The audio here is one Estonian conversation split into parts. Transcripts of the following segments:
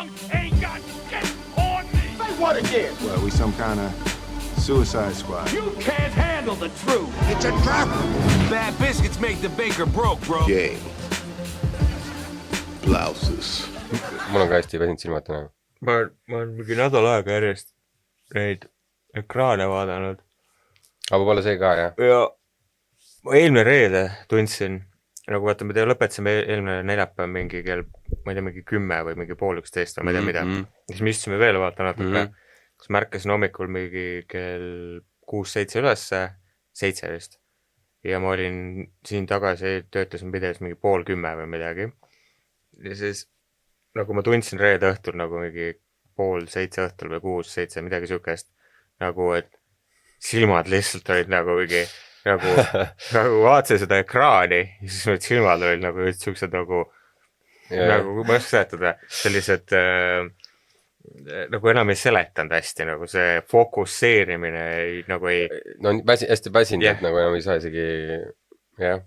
punks ain't got shit on me. Say what again? Well, we some kind of suicide squad. You can't handle the truth. It's a trap. Bad biscuits make the baker broke, bro. Game. Blouses. Mul on ka hästi väsinud silmad täna. Ma olen mingi nädal aega järjest neid ekraane vaadanud. Aga võib-olla see ka, jah? Ja ma eelmine reede tundsin, nagu vaata, me lõpetasime eelmine neljapäev mingi kell, ma ei tea, mingi 10 või mingi pool 11 või ma ei tea mida. Siis me istusime veel vaata natuke. Kas märkasin hommikul mingi kell 6-7 ülesse, 7 vist. Ja ma olin siin tagasi, töötasin pidevis mingi 9:30 või midagi. Ja siis nagu ma tundsin reede õhtul nagu mingi 6:30 õhtul või 6-7 midagi sükest, nagu et silmad lihtsalt olid nagu mingi nagu vaatasin seda ekraani ja siis need silmad olid nagu siuksed nagu nagu ma ei oska seletada, sellised nagu enam ei seletanud hästi, nagu see fokusseerimine nagu ei no hästi väsinud, et nagu enam ei saa isegi jah,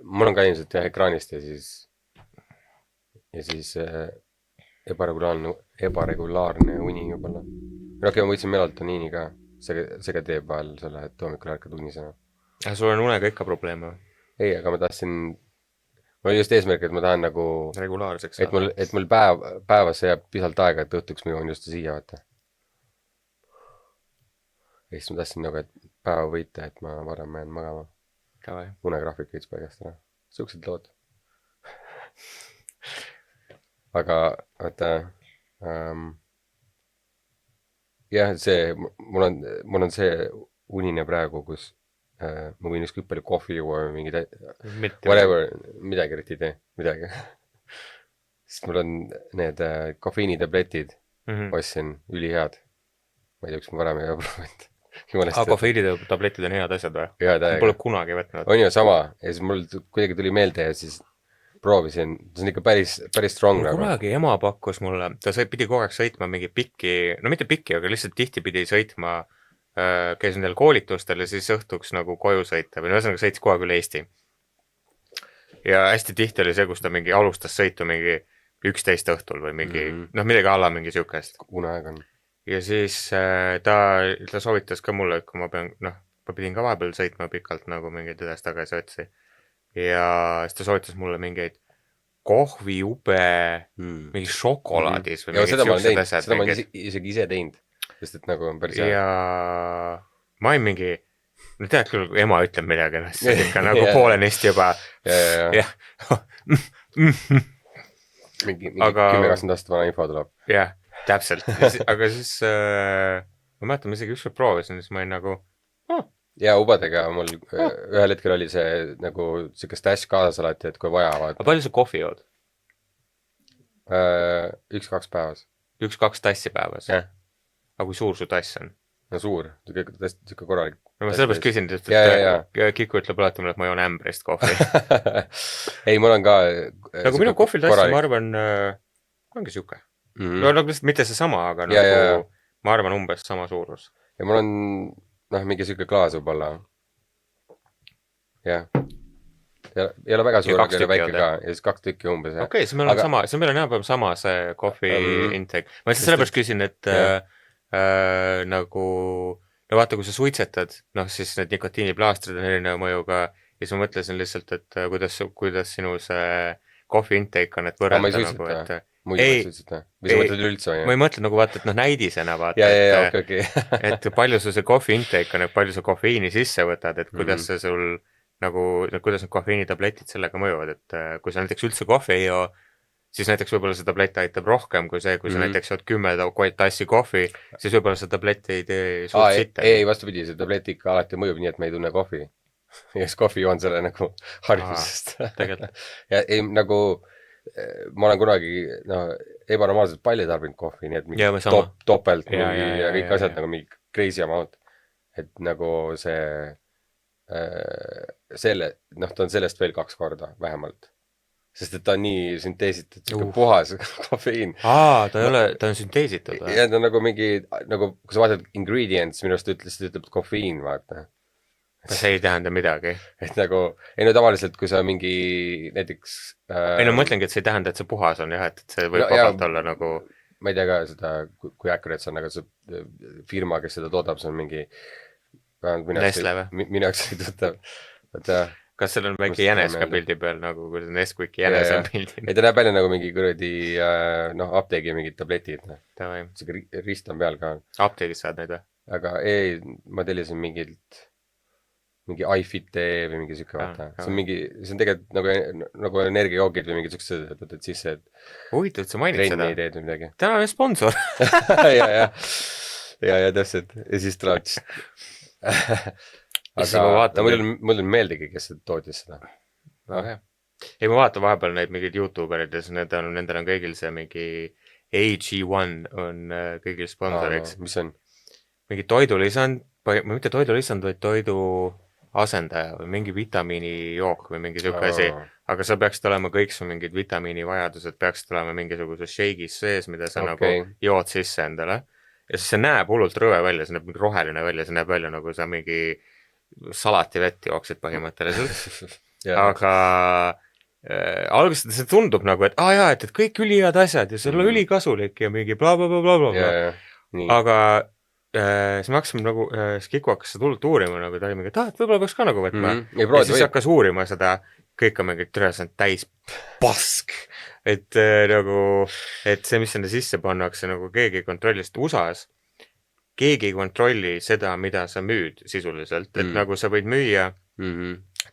mul on ka ilmselt jah ekraanist ja siis ebaregulaarne uni võib-olla. Okei, ma võtsin melatoniini ka, see ka teeb vahel selle, et hommikul ärkad unisena. Sul on unega ikka probleeme? Ei, aga ma tahtsin, mul oli just eesmärk, et ma tahan nagu regulaarseks et mul päevas jääb pisalt aega, et õhtuks ma jõuan just siia, vaata. Ja siis ma tahtsin nagu, et päeva võita, et ma varem jään magama. Unegraafik võits paigast ära. Suksed lood. Aga vaata jah, see mul on see unine praegu, kus ma võin ükskõik palju kohvi juua või mingi whatever, midagi eriti ei tee, midagi. Sest mul on need kofeiinitabletid ostsin ülihead. Ma ei tea, kus ma varem ei ole proovinud. Kofeiinitabletid on head asjad või? Ma pole kunagi võtnud. On ju sama ja siis mul kuidagi tuli meelde ja siis proovisin, see on ikka päris strong nagu. Kunagi ema pakkus mulle, ta pidi kogu aeg sõitma mingi pikki, no mitte pikki, aga lihtsalt tihti pidi sõitma, käis nendel koolitustel ja siis õhtuks nagu koju sõita või ühesõnaga sõitis kogu aeg üle Eesti. Ja hästi tihti oli see, kus ta mingi alustas sõitu mingi 11 õhtul või mingi, midagi alla mingi siukest. Uneaeg on. Ja siis ta soovitas ka mulle, et kui ma pidin ka vahepeal sõitma pikalt nagu mingi tõdest tagasi otsi. Ja siis ta soovitas mulle mingeid kohvijube mingi šokolaadis või mingid siuksed asjad. Seda ma olen isegi ise teinud, sest et nagu on päris hea. Ja ma olin mingi, no tead küll, ema ütleb midagi, see on ikka nagu poolenesti juba. Jah. Mingi 10-20 aastat vana info tuleb. Jah, täpselt. Aga siis ma mäletan, ma isegi ükskord proovisin, siis ma olin nagu ja ubadega mul ühel hetkel oli see nagu siuke stash kaasas alati, et kui vaja. Aga palju sa kohvi jood? 1-2 päevas. 1-2 tassi päevas? Jah. Aga kui suur su tass on? No suur, siuke korralik. No ma sellepärast küsin, et Kiku ütleb alati mulle, et ma joon ämbrist kohvi. Ei, mul on ka nagu minu kohvil tassi, ma arvan, ongi siuke. No lihtsalt mitte see sama, aga nagu ma arvan umbes sama suurus. Ja mul on mingi siuke klaas võib-olla. Jah. Ei ole väga suur, aga ei ole väike ka. Ja siis 2 tükki umbes. Okei, see meil on sama, see meil on enam-päev sama see kohvi intake. Ma lihtsalt sellepärast küsin, et nagu, no vaata, kui sa suitsetad, siis need nikotiiniplaastrid on erineva mõjuga ja siis ma mõtlesin lihtsalt, et kuidas sinu see kohvi intake on, et võrrelda ma ei suitseta. Muidu ei suitseta. Või sa mõtled üldse? Ma ei mõtle nagu vaata, et näidisena vaata, et palju sul see kohvi intake on, et palju sa kofeiini sisse võtad, et kuidas see sul nagu, kuidas need kofeiinitabletid sellega mõjuvad, et kui sa näiteks üldse kohvi ei joo, siis näiteks võib-olla see tablett aitab rohkem kui see, kui sa näiteks jood 10 tassi kohvi, siis võib-olla see tablett ei tee suurt sitta. Ei, vastupidi, see tablett ikka alati mõjub nii, et me ei tunne kohvi. Ja siis kohvi joon selle nagu harjumusest. Ja ei nagu ma olen kunagi ebanormaalselt palju tarbinud kohvi, nii et mingi topelt ja kõik asjad nagu mingi crazy amount. Et nagu see ta on sellest veel 2 korda vähemalt. Sest et ta on nii sünteesitud, puhas kofeiin. Ta on sünteesitud? Ja ta on nagu mingi, nagu kui sa vaatad ingredients, minu arust ütleb kofeiin, vaata. See ei tähenda midagi. Et nagu, tavaliselt, kui sa mingi näiteks... Ei no mõtlengi, et see ei tähenda, et see puhas on jah, et see võib vabalt olla nagu... ma ei tea ka seda, kui accurate see on, aga see firma, kes seda toodab, see on mingi Nestle või? Minu jaoks ei tuttav. Kas seal on väike jänes ka pildi peal, nagu kui see Nesquiki jänes on pildi? Ei, ta näeb välja nagu mingi kuradi apteegi mingid tabletid. Tavai. See rist on peal ka. Apteegis saad neid või? Aga ei, ma tellisin mingi iFit või mingi siuke vaata. See on mingi, see on tegelikult nagu energiajoogid või mingi siuksed, et sisse, et huvitav, et sa mainid seda. trenni teed või midagi. Tänane sponsor. ja täpselt. Ja siis tuleb aga mulle meeldigi, kes tootis seda. Väga hea. Ei, ma vaatan vahepeal neid mingid YouTuberid ja nendel on kõigil see mingi AG1 on kõigil sponsoriks. Mis on? Mingi toidulisand, mitte toidulisand, vaid toidu asendaja või mingi vitamiinijook või mingi siuke asi. Aga sa peaksid olema kõik su mingid vitamiinivajadused, peaksid olema mingisuguse shake'is sees, mida sa nagu jood sisse endale. Ja siis see näeb hullult rõve välja, see näeb mingi roheline välja, see näeb välja nagu sa mingi salativett jooksid põhimõtteliselt. Aga alguses see tundub nagu, et et kõik ülihead asjad ja see on ülikasulik ja mingi bla bla bla bla bla. Aga siis me hakkasime nagu, Skiku hakkas seda hullult uurima, nagu ta oli mingi, et võib-olla peaks ka nagu võtma. Ja siis hakkas uurima seda, kõik on mingi tõeselt täis pask. Et nagu, et see, mis sinna sisse pannakse, nagu keegi ei kontrolli, sest USA-s keegi ei kontrolli seda, mida sa müüd sisuliselt. Et nagu sa võid müüa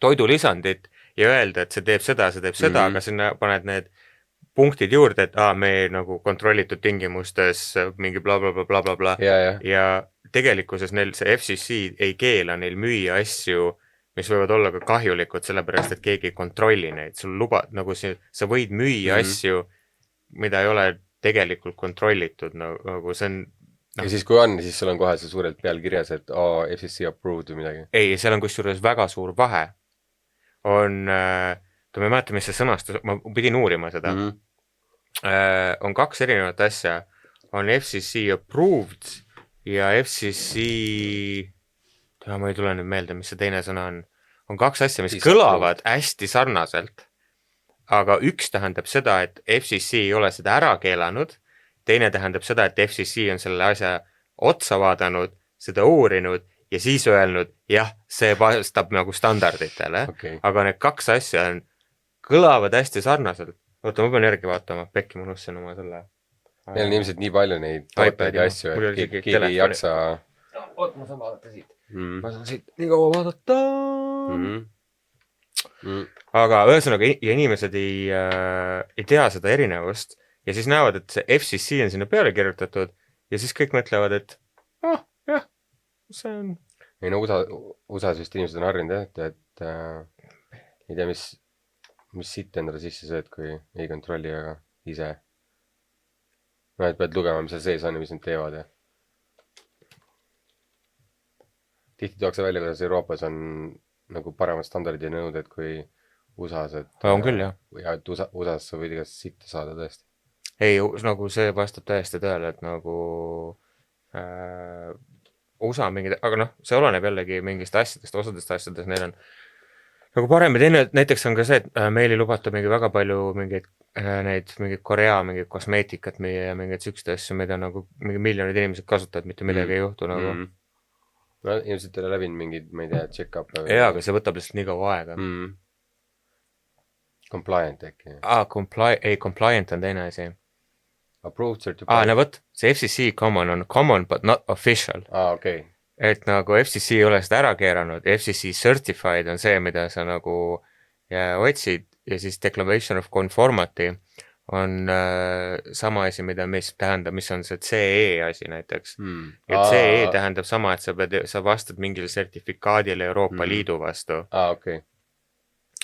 toidulisandit ja öelda, et see teeb seda, aga sinna paned need punktid juurde, et me nagu kontrollitud tingimustes mingi bla bla bla bla bla bla. Ja tegelikkuses neil see FCC ei keela neil müüa asju, mis võivad olla ka kahjulikud, sellepärast, et keegi ei kontrolli neid. Sul luba, nagu sa võid müüa asju, mida ei ole tegelikult kontrollitud, nagu see on... Ja siis kui on, siis sul on kohe see suurelt peal kirjas, et FCC approved või midagi. Ei, seal on kusjuures väga suur vahe. On, ma ei mäleta, mis see sõnastus, ma pidin uurima seda. On kaks erinevat asja. On FCC approved ja FCC... ma ei tule nüüd meelde, mis see teine sõna on. On kaks asja, mis kõlavad hästi sarnaselt, aga üks tähendab seda, et FCC ei ole seda ära keelanud, teine tähendab seda, et FCC on selle asja otsa vaadanud, seda uurinud ja siis öelnud, jah, see vastab nagu standarditele, aga need kaks asja kõlavad hästi sarnaselt. Oota, ma pean järgi vaatama, pekki ma nussin oma selle. Meil on ilmselt nii palju neid tooteid ja asju, et keegi ei jaksa... Oot, ma saan vaadata siit. Ma saan siit nii kaua vaadata. Aga ühesõnaga, ja inimesed ei tea seda erinevust ja siis näevad, et see FCC on sinna peale kirjutatud ja siis kõik mõtlevad, et jah, see on... Ei no USA-s vist inimesed on harjunud, et ei tea, mis siit endale sisse sööd, kui ei kontrolli, aga ise. No, et pead lugema, mis seal sees on ja mis nad teevad ja tihti tuuakse välja, kuidas Euroopas on nagu paremad standardid ja nõuded kui USA-s, et... On küll, jah. Ja et USA-s sa võid igast sitta saada tõesti. Ei, nagu see vastab täiesti tõele, et nagu USA mingid, aga noh, see oleneb jällegi mingist asjadest, osadest asjadest, neil on nagu parem ja teine, näiteks on ka see, et meil ei lubata mingi väga palju mingid Korea mingid kosmeetikat müüa ja mingid sükste asju, mida nagu mingi miljonid inimesed kasutavad, mitte midagi ei juhtu nagu. No ilmselt ei ole läbinud mingid, ma ei tea, check-up. Jaa, aga see võtab lihtsalt nii kaua aega. Compliant äkki. Compliant on teine asi. Approved certified. No võt, see FCC common on common but not official. Okei. Et nagu FCC ei ole seda ära keeranud, FCC certified on see, mida sa nagu otsid ja siis declaration of conformity on sama asi, mis tähendab, mis on see CE asi näiteks. Ja CE tähendab sama, et sa vastad mingile sertifikaadile Euroopa Liidu vastu. Okei.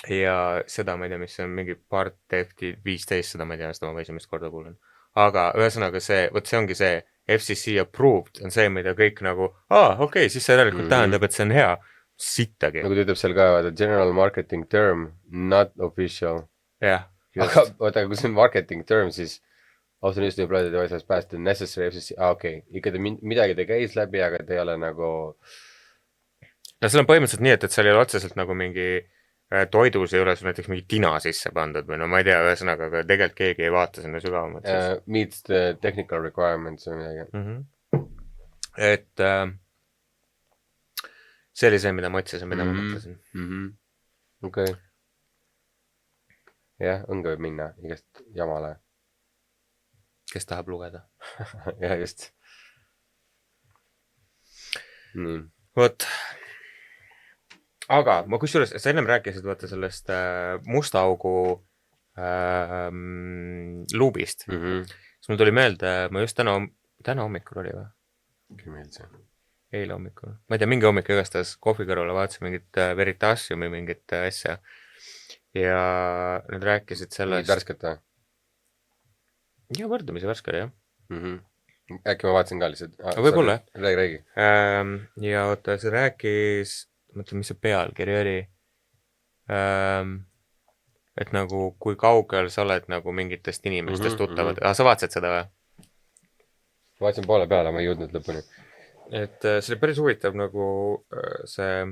Ja seda ma ei tea, mis on mingi part FT15, seda ma ei tea, seda ma esimest korda kuulen. Aga ühesõnaga see ongi see FCC approved on see, mida kõik nagu, okei, siis see järelikult tähendab, et see on hea. Sittagi. Nagu ta ütleb seal ka, general marketing term, not official. Jah. Aga kui see on marketing term, siis often used to apply the device as past the necessary FCC. Okei, ikka midagi ta käis läbi, aga ta ei ole nagu... No seal on põhimõtteliselt nii, et seal ei ole otseselt nagu mingi toidus ei ole sul näiteks mingi tina sisse pandud või no ma ei tea, ühesõnaga, aga tegelikult keegi ei vaata sinna sügavamalt siis. Meets the technical requirements või midagi. Et see oli see, mida ma otsisin, mida ma mõtlesin. Okei. Jah, õnge võib minna igast jamale. Kes tahab lugeda? Ja just. Nii. Vot. Aga ma kusjuures, sa ennem rääkisid vaata sellest musta augu luubist. Siis mul tuli meelde, ma just täna hommikul oli või? Küll meeld see. Eile hommikul. Ma ei tea, mingi hommik igastas kohvi kõrvale vaatasin mingit Veritasiumi mingit asja. Ja nad rääkisid sellest... Mingid värsket või? Ja võrdumisi värske oli, jah. Äkki ma vaatasin ka lihtsalt. Võib-olla, jah. Räägi. Ja oota, see rääkis... Mõtlen, mis see pealkiri oli, et nagu kui kaugel sa oled nagu mingitest inimestest tuttavad. Sa vaatasid seda või? Vaatasin poole peale, ma ei jõudnud lõpuni. Et see oli päris huvitav nagu see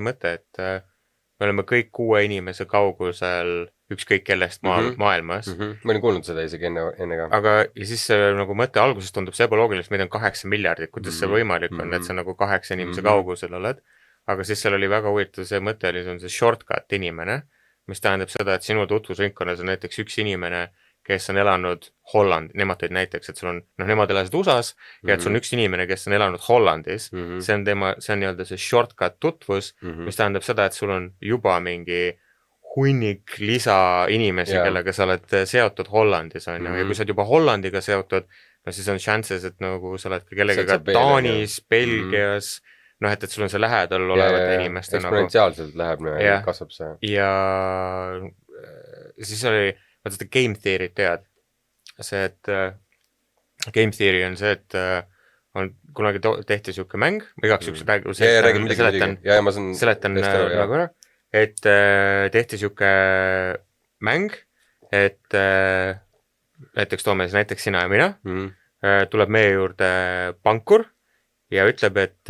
mõte, et me oleme kõik 6 inimese kaugusel ükskõik kellest maailmas. Ma olin kuulnud seda isegi enne ka. Aga ja siis see nagu mõte alguses tundub see ebaloogiline, meid on 8 miljardit, kuidas see võimalik on, et sa nagu 8 inimese kaugusel oled. Aga siis seal oli väga huvitav see mõte oli, see on see shortcut inimene, mis tähendab seda, et sinu tutvusringkonnas on näiteks üks inimene, kes on elanud nemad tõid näiteks, et sul on, nemad elasid USA-s ja et sul on üks inimene, kes on elanud Hollandis, see on nii-öelda see shortcut tutvus, mis tähendab seda, et sul on juba mingi hunnik lisa inimesi, kellega sa oled seotud Hollandis, on ja kui sa oled juba Hollandiga seotud, no siis on chances, et nagu sa oled ka kellega Taanis, Belgias, et sul on see lähedal olevate inimeste eksponentsiaalselt läheb ja kasvab see. Ja siis oli, vaata seda game theory tead. See, et game theory on see, et on kunagi tehti siuke mäng, igaks üks seletan nagu ära, et tehti siuke mäng, et näiteks toome näiteks sina ja mina, tuleb meie juurde pankur, ja ütleb, et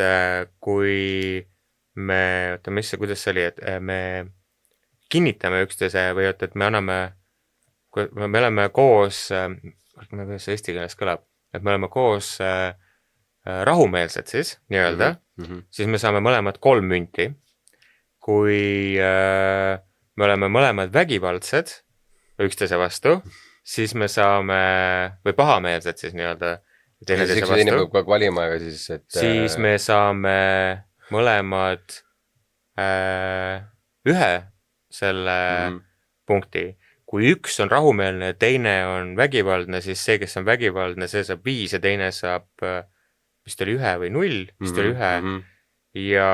kui me, kuidas see oli, et me kinnitame üksteise või et me anname, kui me oleme koos, kuidas see eesti keeles kõlab, et me oleme koos rahumeelsed siis, nii-öelda, siis me saame mõlemad 3 münti. Kui me oleme mõlemad vägivaldsed üksteise vastu, siis me saame, või pahameelsed siis nii-öelda, siis üks teine peab kogu valima, aga siis, et... Siis me saame mõlemad ühe selle punkti. Kui üks on rahumeelne ja teine on vägivaldne, siis see, kes on vägivaldne, see saab 5 ja teine saab, vist oli 1 või 0, vist oli 1 ja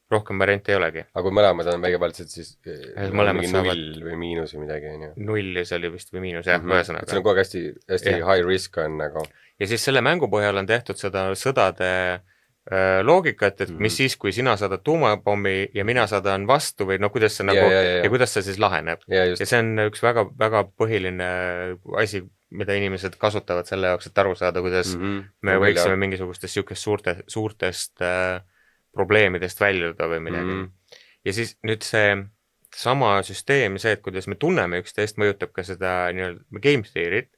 rohkem variante ei olegi. Aga kui mõlemad on vägivaldsed, siis mingi 0 või miinus või midagi. 0 ja see oli vist või miinus, jah, ühesõnaga. See on kogu hästi high risk on nagu... Ja siis selle mängu põhjal on tehtud seda sõdade loogikat, et mis siis, kui sina saadad tuumapommi ja mina saadan vastu või no kuidas see nagu, ja kuidas see siis laheneb. Ja see on üks väga, väga põhiline asi, mida inimesed kasutavad selle jaoks, et aru saada, kuidas me võiksime mingisugustest suurtest probleemidest väljuda või midagi. Ja siis nüüd see sama süsteem, see, et kuidas me tunneme üksteist, mõjutab ka seda game theory't.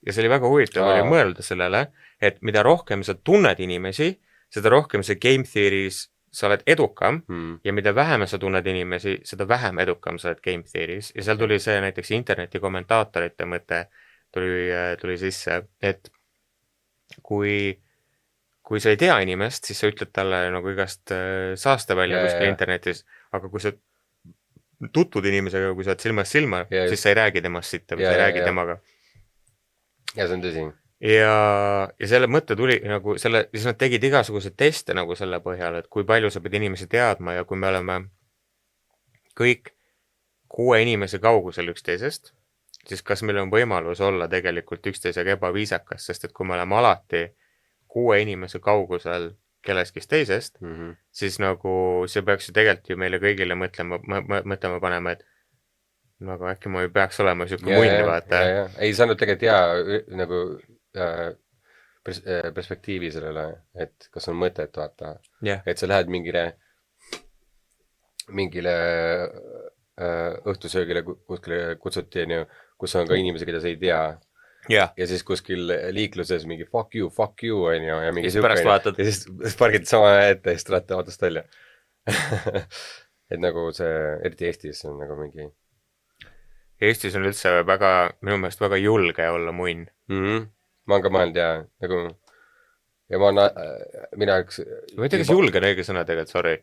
Ja see oli väga huvitav oli mõelda sellele, et mida rohkem sa tunned inimesi, seda rohkem see game theory's sa oled edukam ja mida vähem sa tunned inimesi, seda vähem edukam sa oled game theory's. Ja seal tuli see näiteks interneti kommentaatorite mõte tuli sisse, et kui sa ei tea inimest, siis sa ütled talle nagu igast saaste välja kuskil internetis, aga kui sa tutvud inimesega, kui sa oled silmast silma, siis sa ei räägi temast sitta või sa ei räägi temaga. Ja see on tõsi. Ja selle mõtte tuli nagu siis nad tegid igasugused teste nagu selle põhjal, et kui palju sa pead inimesi teadma ja kui me oleme kõik 6 inimese kaugusel üksteisest, siis kas meil on võimalus olla tegelikult üksteisega ebaviisakas, sest et kui me oleme alati 6 inimese kaugusel kelleskist teisest, siis nagu see peaks ju tegelikult ju meile kõigile mõtlema panema, et nagu äkki ma ei peaks olema siuke munni vaata. Ei saanud tegelikult nagu perspektiivi sellele, et kas on mõtet vaata, et sa lähed mingile mingile õhtusöögile kuskile kutsuti, kus on ka inimesi, keda sa ei tea. Jah. Ja siis kuskil liikluses mingi fuck you, on ju. Ja siis pärast vaatad. Ja siis pargid sama ette ja siis tulete autost välja. Et nagu see, eriti Eestis on nagu mingi... Eestis on üldse väga, minu meelest väga julge olla munn. Ma olen ka mõelnud ja nagu... Ja mina üks... Ma ei tea, kas julge on õige sõna tegelikult, sorry.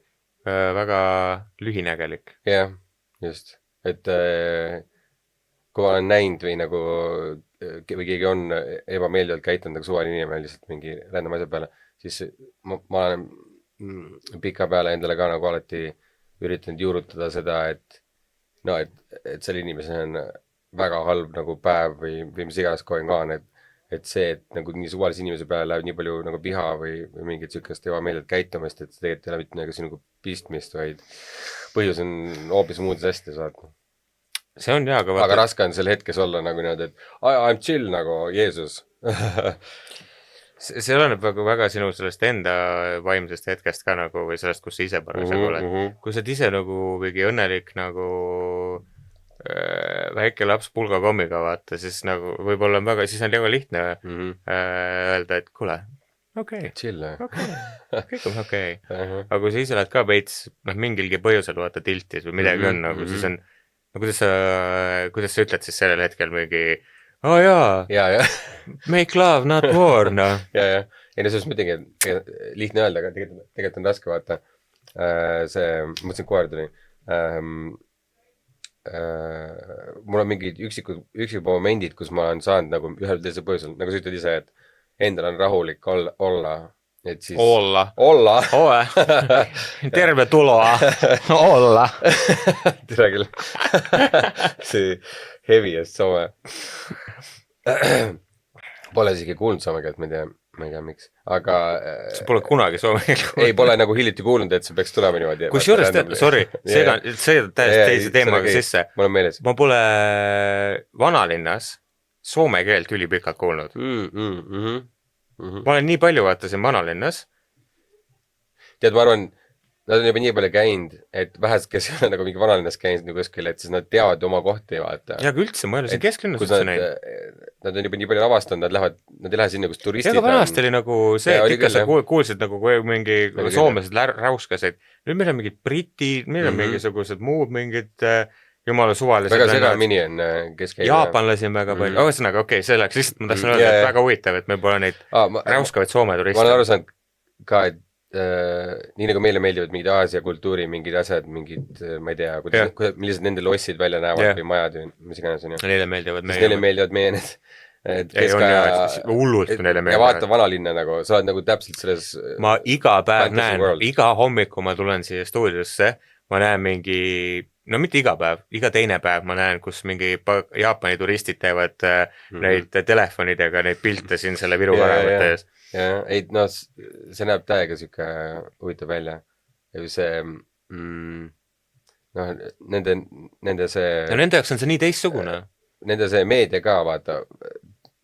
Väga lühinägelik. Jah, just. Et kui ma olen näinud või nagu või keegi on ebameeldivalt käitunud nagu suvaline inimene lihtsalt mingi random asja peale, siis ma olen pika peale endale ka nagu alati üritanud juurutada seda, et selle inimesel on väga halb nagu päev või mis iganes going on, et see, et nagu nii suvalise inimese peale läheb nii palju nagu piha või mingit sükast ebameeldivat käitumist, et see tegelikult ei ole mitte nagu sinuga pistmist, vaid põhjus on hoopis muudes asjades, vaata. See on hea, aga raske on selle hetkes olla nagu niimoodi, et I'm chill nagu Jeesus. See oleneb väga sinu sellest enda vaimsest hetkest ka nagu või sellest, kus sa ise parasjagu oled. Kui sa ise nagu mingi õnnelik nagu väike laps pulgakommiga vaata, siis nagu võib-olla on siis on väga lihtne öelda, et kuule, okei. Chill. Kõik on okei. Aga kui sa ise oled ka veits mingilgi põhjusel vaata tiltis või midagi on nagu, siis on kuidas sa ütled siis sellel hetkel mingi jaa. Make love, not war, no. Ja. Ei, no selles mõtlengi, lihtne öelda, aga tegelikult on raske vaata. Mõtlesin koer tuli. Mul on mingid üksikud momendid, kus ma olen saanud nagu ühel teise põhjusel, nagu sa ütled ise, et endal on rahulik olla. Et siis... Olla. Terve tuloa. Olla. Tere küll. See heaviest soome. Pole isegi kuulnud soome keelt, ma ei tea miks. Aga... Sa pole kunagi soome keelt kuulnud? Ei, pole nagu hiljuti kuulnud, et see peaks tulema niimoodi. Kus juures, sorry, see on täiesti teise teemaga sisse. Mul on meeles. Ma pole vanalinnas soome keelt ülipikalt kuulnud. Ma olen nii palju vaatasin vanalinnas. Tead, ma arvan, nad on juba nii palju käinud, et vähest, kes on nagu mingi vanalinnas käinud nagu kuskil, et siis nad teavad oma kohti vaata. Ja üldse, ma ei ole siin kesklinnas üldse näinud. Nad on juba nii palju avastanud, nad ei lähe sinna, kus turistid on. Ja ka vanast oli nagu see, et ikka sa kuulsid nagu mingi soomlased räuskasid. Nüüd meil on mingid britid, meil on mingisugused muud mingid... Jumala suvalised. Väga segamini on keskäib. Jaapanlasi on väga palju. Aga sõnaga, okei, see läks lihtsalt, ma tahtsin öelda, et väga huvitav, et meil pole neid räuskavaid Soome turiste. Ma olen aru saanud ka, et nii nagu meile meeldivad mingid Aasia kultuuri, mingid asjad, mingid, ma ei tea, millised nende lossid välja näevad või majad või mis iganes on ju. Neile meeldivad meie. Neile meeldivad meie need hullult neile meeldivad. Ja vaata vanalinna nagu, sa oled nagu täpselt selles... Ma iga päev näen, iga hommiku ma tulen siia stuudiosse, ma näen mingi... No mitte iga päev, iga teine päev ma näen, kus mingi Jaapani turistid teevad neid telefonidega, neid pilte siin selle Viru väravate ees. Ja, ei, no see näeb täiega siuke huvitav välja. Ja see, nende see... No nende jaoks on see nii teistsugune. Nende see meedia ka, vaata,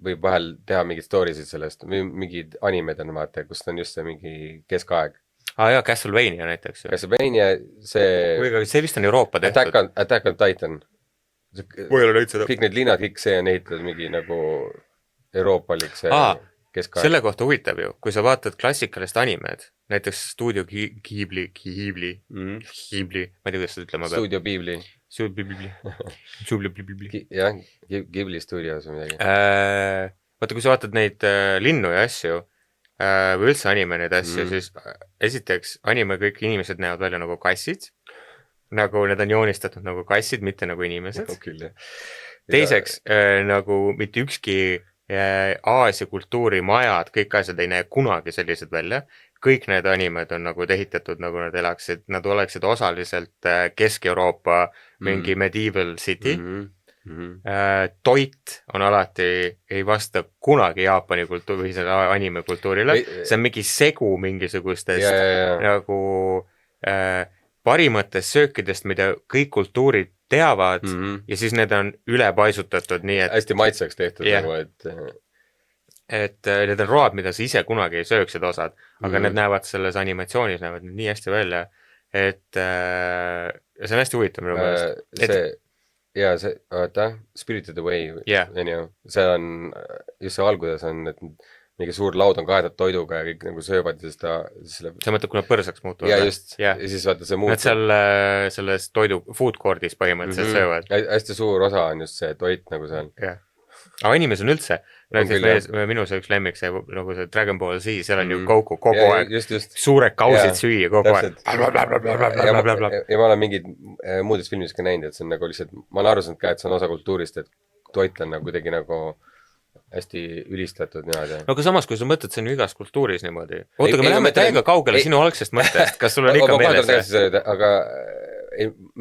võib vahel teha mingid stories'id sellest, mingid animed on, vaata, kus on just see mingi keskaeg. Jaa, Castlevania näiteks. Castlevania, see vist on Euroopa tehtud. Attack on Titan. Või ei ole nüüd seda. Kõik need linnad, kõik see on ehitatud mingi nagu euroopalik see keskaeg. Selle kohta huvitav ju, kui sa vaatad klassikalist animed, näiteks Studio Ghibli, ma ei tea, kuidas seda ütlema peab. Studio Ghibli. Jah, Ghibli stuudios või midagi. Vaata, kui sa vaatad neid linnu ja asju, või üldse anime neid asju, siis esiteks anime kõik inimesed näevad välja nagu kassid, nagu need on joonistatud nagu kassid, mitte nagu inimesed. Teiseks, nagu mitte ükski Aasia kultuuri majad, kõik asjad ei näe kunagi sellised välja. Kõik need animed on nagu ehitatud, nagu nad oleksid osaliselt Kesk-Euroopa mingi medieval city. Toit on alati, ei vasta kunagi Jaapani kultuuri või selle anime kultuurile, see on mingi segu mingisugustest nagu parimatest söökidest, mida kõik kultuurid teavad ja siis need on ülepaisutatud nii, et hästi maitseks tehtud nagu, et need on road, mida sa ise kunagi ei sööksid osad, aga need näevad selles animatsioonis, näevad nii hästi välja, et see on hästi huvitav minu meelest. see, Spirited Away, see on, just see alguses on, et mingi suur laud on kaetud toiduga ja kõik nagu söövad ja sa mõtled, kuna põrsaks muutuvad? Ja just, ja siis vaata see muutub. Nad seal selles toidu food court'is põhimõtteliselt söövad. Hästi suur osa on just see toit nagu seal. Aga inimesed on üldse, minu see üks lemmik, see nagu see Dragon Ball Z, seal on ju Goku kogu aeg, suured kausid süüa kogu aeg. Ja ma olen mingid muudes filmis ka näinud, et see on nagu lihtsalt, ma olen aru saanud ka, et see on osa kultuurist, et toit on nagu kuidagi nagu hästi ülistatud niimoodi. No aga samas, kui sa mõtled, see on ju igas kultuuris niimoodi. Oota, aga me läheme täiega kaugele sinu algsest mõttest, kas sul on ikka meeles? Aga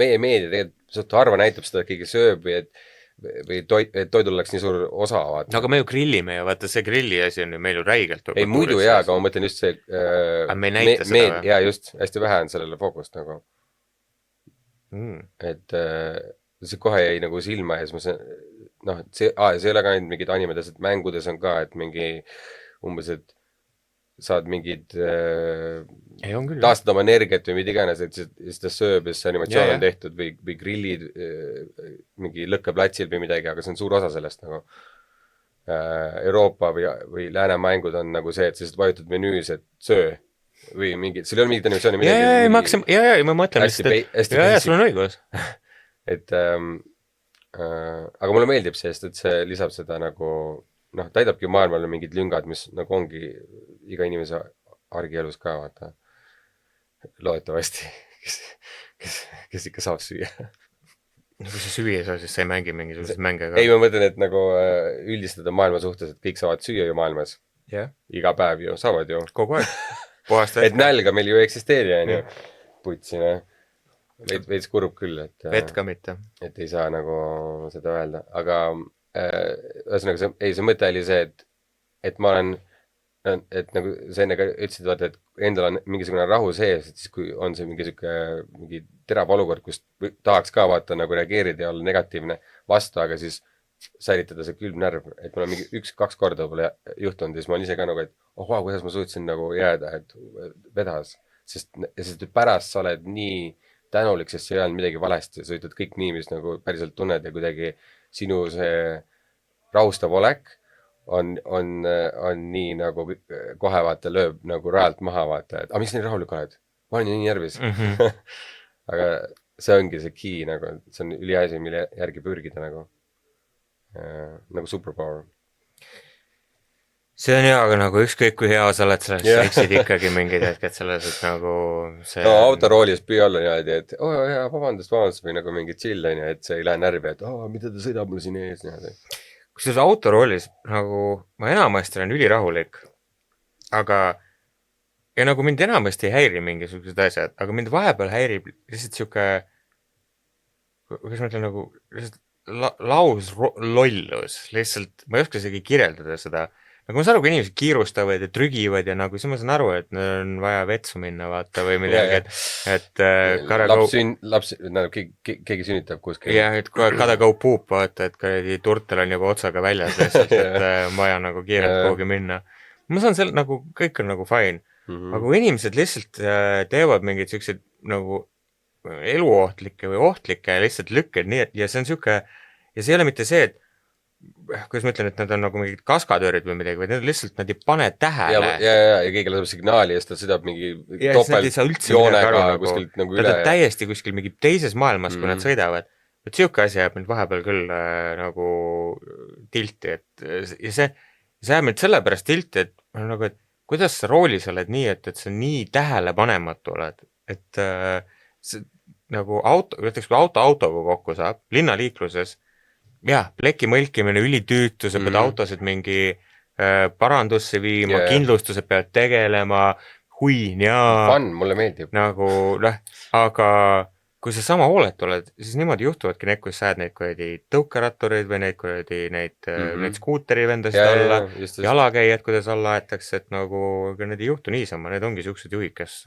meie meedia tegelikult suhtu harva näitab seda, et keegi sööb või toidul oleks nii suur osa. No aga me ju grillime ja vaata, see grilli asi on ju meil ju räigelt. Ei muidu jaa, aga ma mõtlen just see me ei näita seda või? Jaa, just, hästi vähe on sellele fookust nagu. Et see kohe jäi nagu silma ja siis ma see ei ole ka ainult mingid animedes, et mängudes on ka, et mingi umbes, et saad mingid taastad oma energiat või mida iganes, et seda sööb ja see animatsioon on tehtud või grillid mingi lõkkeplatsil või midagi, aga see on suur osa sellest nagu. Euroopa või läänemängud on nagu see, et sa vajutad menüüs, et söö või mingid, sul ei ole mingit animatsiooni ja ma mõtlen lihtsalt, sul on õigus. Et aga mulle meeldib see, et see lisab seda nagu täidabki maailmale mingid lüngad, mis nagu ongi iga inimese argielus ka, vaata. Loodetavasti, kes ikka saab süüa. Kui sa süüa ei saa, siis sa ei mängi mingisuguseid mänge ka. Ei, ma mõtlen, et nagu üldistada maailma suhtes, et kõik saavad süüa ju maailmas. Iga päev ju, saavad ju. Kogu aeg. Et nälga meil ju ei eksisteeri, on ju. Putsina. Veits kurub küll, et vett ka mitte. Et ei saa nagu seda öelda. Aga ühesõnaga, see mõte oli see, et ma olen, et nagu sa enne ka ütlesid, vaata, et endal on mingisugune rahu sees, et siis kui on see mingi terav olukord, kus tahaks ka vaata nagu reageerida ja olla negatiivne vastu, aga siis säilitada see külm närv, et mul on mingi 1-2 korda võib-olla juhtunud ja siis ma olen ise ka nagu, et kuidas ma suutsin nagu jääda, et vedas, sest pärast sa oled nii tänulik, sest sa ei olnud midagi valesti, sa ütled kõik nii, mis nagu päriselt tunned ja kuidagi sinu see rahustav olek on nii nagu kohe vaata lööb nagu rajalt maha vaata, et miks nii rahulik oled? Ma olen nii närvis. Aga see ongi see key nagu, see on üliasi, mille järgi pürgida nagu superpower. See on hea, aga nagu ükskõik kui hea sa oled selles, sa eksid ikkagi mingid hetked selles, et nagu see... No autoroolis püü olla niimoodi, et vabandust või nagu mingi chill on ja et see ei lähe närvi, et mida ta sõidab mul siin ees niimoodi. Kui selles autoroolis nagu ma enamasti olen ülirahulik, aga ja nagu mind enamasti ei häiri mingisugused asjad, aga mind vahepeal häirib lihtsalt siuke, kuidas ma ütlen nagu lauslollus, lihtsalt ma ei oska isegi kirjeldada seda. Nagu ma saan aru, kui inimesed kiirustavad ja trügivad ja nagu siis ma saan aru, et neil on vaja vetsu minna vaata või midagi, et keegi sünnitab kuskil. Ja, et gotta go poop vaata, et turtel on juba otsaga väljas lihtsalt, et vaja nagu kiirelt kuhugi minna. Ma saan seal nagu, kõik on nagu fine. Aga kui inimesed lihtsalt teevad mingid sellised nagu eluohtlikke või ohtlikke lihtsalt lükked nii, ja see on siuke, ja see ei ole mitte see, et kuidas ma ütlen, et nad on nagu mingid kaskadöörid või midagi, või need lihtsalt nad ei pane tähele. Ja keegi laseb signaali ja siis ta sõidab mingi topelt joonega kuskilt nagu üle. Nad on täiesti kuskil mingi teises maailmas, kui nad sõidavad. Et siuke asi jääb mind vahepeal küll nagu tilti. Ja see jääb mind sellepärast tilti, et nagu, et kuidas sa roolis oled nii, et sa nii tähelepanematu oled. Et see, nagu näiteks kui autoga kokku saab, linnaliikluses, pleki mõlkimine, ülitüütu, sa pead autosid mingi parandusse viima, kindlustused peavad tegelema, Fun, mulle meeldib. Nagu, aga kui sa sama hoolet oled, siis niimoodi juhtuvadki need, kui sa ajad neid kuradi tõukerattureid või neid skuuteri vendasid alla, jalakäijad, kuidas alla aetakse, et nagu need ei juhtu niisama, need ongi siuksed juhid, kes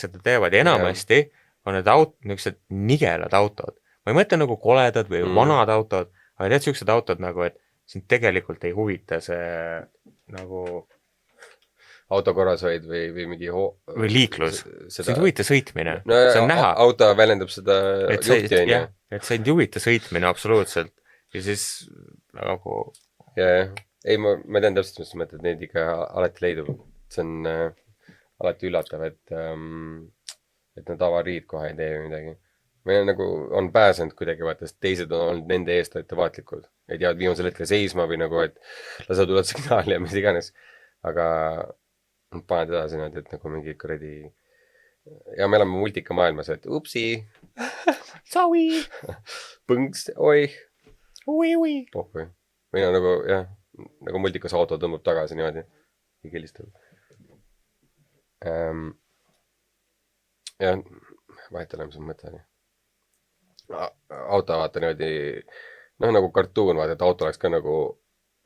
seda teevad ja enamasti on need niisugused nigelad autod. Ma ei mõtle nagu koledad või vanad autod, aga need siuksed autod nagu, et sind tegelikult ei huvita see nagu autokorrashoid või mingi või liiklus, see ei huvita sõitmine, no, see on näha. Auto väljendab seda juhti, on ju. Et see ei huvita sõitmine absoluutselt ja siis nagu... Ja, ei, ma tean täpselt, mis mõtled, neid ikka alati leidub. See on alati üllatav, et nad avariid kohe ei tee või midagi. Meil on, nagu, on pääsenud kuidagi, vaata, sest teised on olnud nende eest ettevaatlikud. Ei teavad viimasel hetkel seisma või nagu, et lasa tuled signaali ja mis iganes. Aga paned edasi nad, et nagu mingi kuradi... Ja me oleme multikamaailmas, et upsi. Sorry. Põnks, oi. Ui. Pohvõi. Või no nagu, jah, nagu multikas auto tõmbab tagasi niimoodi. Ja kelistab. Ja vahetale, mis on mõte oli. Auto vaata niimoodi, noh nagu kartuun vaata, et auto oleks ka nagu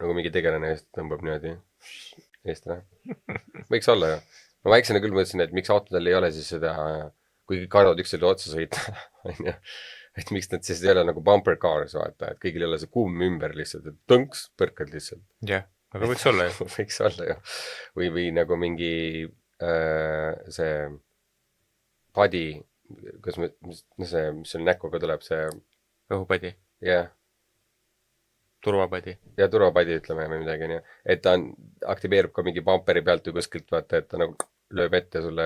mingi tegelane eest tõmbab niimoodi eest ära. Võiks olla ju. Ma väiksena küll mõtlesin, et miks autodel ei ole siis seda, kui kõik arvad üksteisele otsa sõita. Et miks nad siis ei ole nagu bumper cars vaata, et kõigil ei ole see kumm ümber lihtsalt, et tõnks, põrkad lihtsalt. Jah, aga võiks olla ju. Võiks olla ju. Või nagu mingi see padi, mis seal näkuga tuleb, see... Õhupadi. Jah. Turvapadi. Ja turvapadi ütleme või midagi nii. Et ta aktiveerub ka mingi bumperi pealt või kuskilt vaata, et ta nagu lööb ette sulle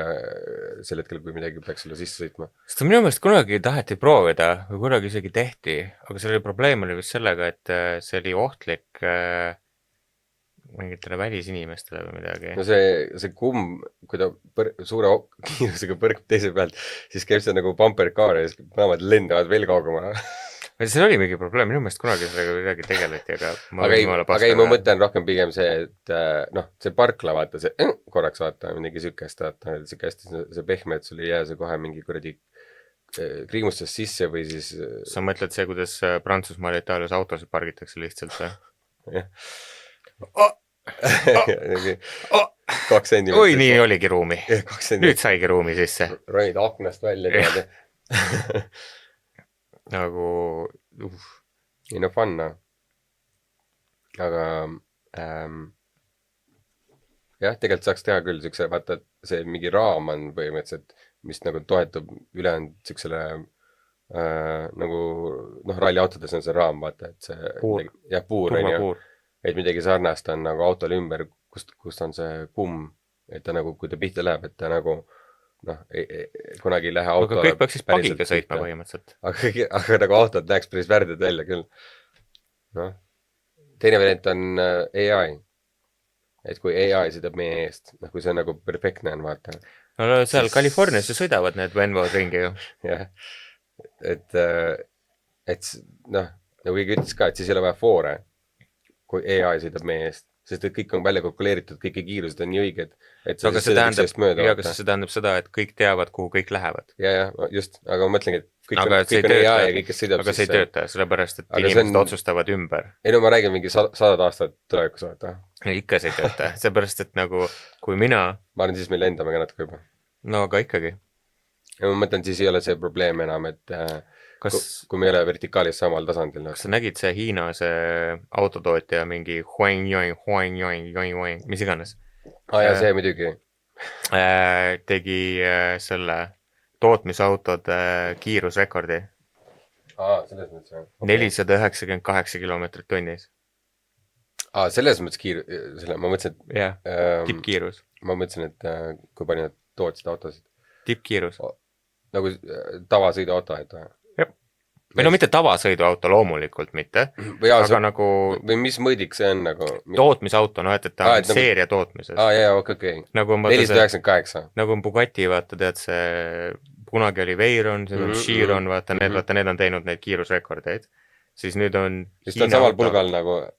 sel hetkel, kui midagi peaks sulle sisse sõitma. Sest minu meelest kunagi taheti proovida või kunagi isegi tehti, aga selle probleem oli vist sellega, et see oli ohtlik mingitele välisinimestele või midagi. No see kumm, kui ta suure kiirusega põrkub teise pealt, siis käib see nagu bumper car ja siis mõlemad lendavad veel kaugemale. See oli mingi probleem, minu meelest kunagi sellega midagi tegeleti, aga ei, ma mõtlen rohkem pigem see, et noh, see parkla vaata, see korraks vaata, midagi sükest vaata, sükest see pehme, et sul ei jää see kohe mingi kuradi kriimustas sisse või siis... Sa mõtled see, kuidas Prantsusmaal ja Itaalias autosid pargitakse lihtsalt või? Jah. 2 sentimeetrit. Oi, nii oligi ruumi. Nüüd saigi ruumi sisse. Ronid aknast välja teada. Nagu ei no fun aga jah, tegelikult saaks teha küll siukse, vaata, see mingi raam on põhimõtteliselt, mis nagu toetub ülejäänud siuksele nagu noh, ralliautodes on see raam, vaata, et see puur, jah, puur on ju, et midagi sarnast on nagu autol ümber, kust on see kumm, et ta nagu, kui ta pihta läheb, et ta nagu noh, kunagi ei lähe autole. Aga kõik peaks siis pagiga sõitma põhimõtteliselt. Aga nagu autod läheks päris värded välja küll. No. Teine variant on AI. Et kui AI sõidab meie eest, noh, kui see nagu perfektne on, vaata. No seal Californias ju sõidavad need Venvod ringi ju. Jah. Et noh, nagu keegi ütles ka, et siis ei ole vaja foore, kui AI sõidab meie eest. Sest et kõik on välja kalkuleeritud, kõik kiirused on nii õiged, et aga see tähendab seda, et kõik teavad, kuhu kõik lähevad. Ja, just, aga ma mõtlengi, et kõik on AI ja kõik, kes sõidab. Aga see ei tööta, sellepärast, et inimesed otsustavad ümber. Ei no ma räägin mingi 100 aastat tulevikus, vaata. Ikka see ei tööta, seepärast, et nagu, kui mina... Ma arvan, siis meil lendame ka natuke juba. No aga ikkagi. Ja ma mõtlen, siis ei ole see probleem enam, et... kui me ei ole vertikaalis samal tasandil. Kas sa nägid see Hiina see autotootja mingi mis iganes? Ja see muidugi. Tegi selle tootmisautode kiirusrekordi. Selles mõttes jah. 498 kilomeetrit tunnis. Selles mõttes ma mõtlesin, et... Jah, tippkiirus. Ma mõtlesin, et kui palju nad tootsid autosid. Tippkiirus. Nagu tavasõiduauto, et või? Või no mitte tavasõiduauto loomulikult mitte, aga nagu... Või mis mõõdik see on nagu? Tootmisauto, no et ta on seeria tootmises. Okei. 498. Nagu on Bugatti, vaata, tead see, kunagi oli Veyron, see on Chiron, vaata, need on teinud neid kiirusrekordeid. Siis nüüd on... Siis ta on samal pulgal nagu...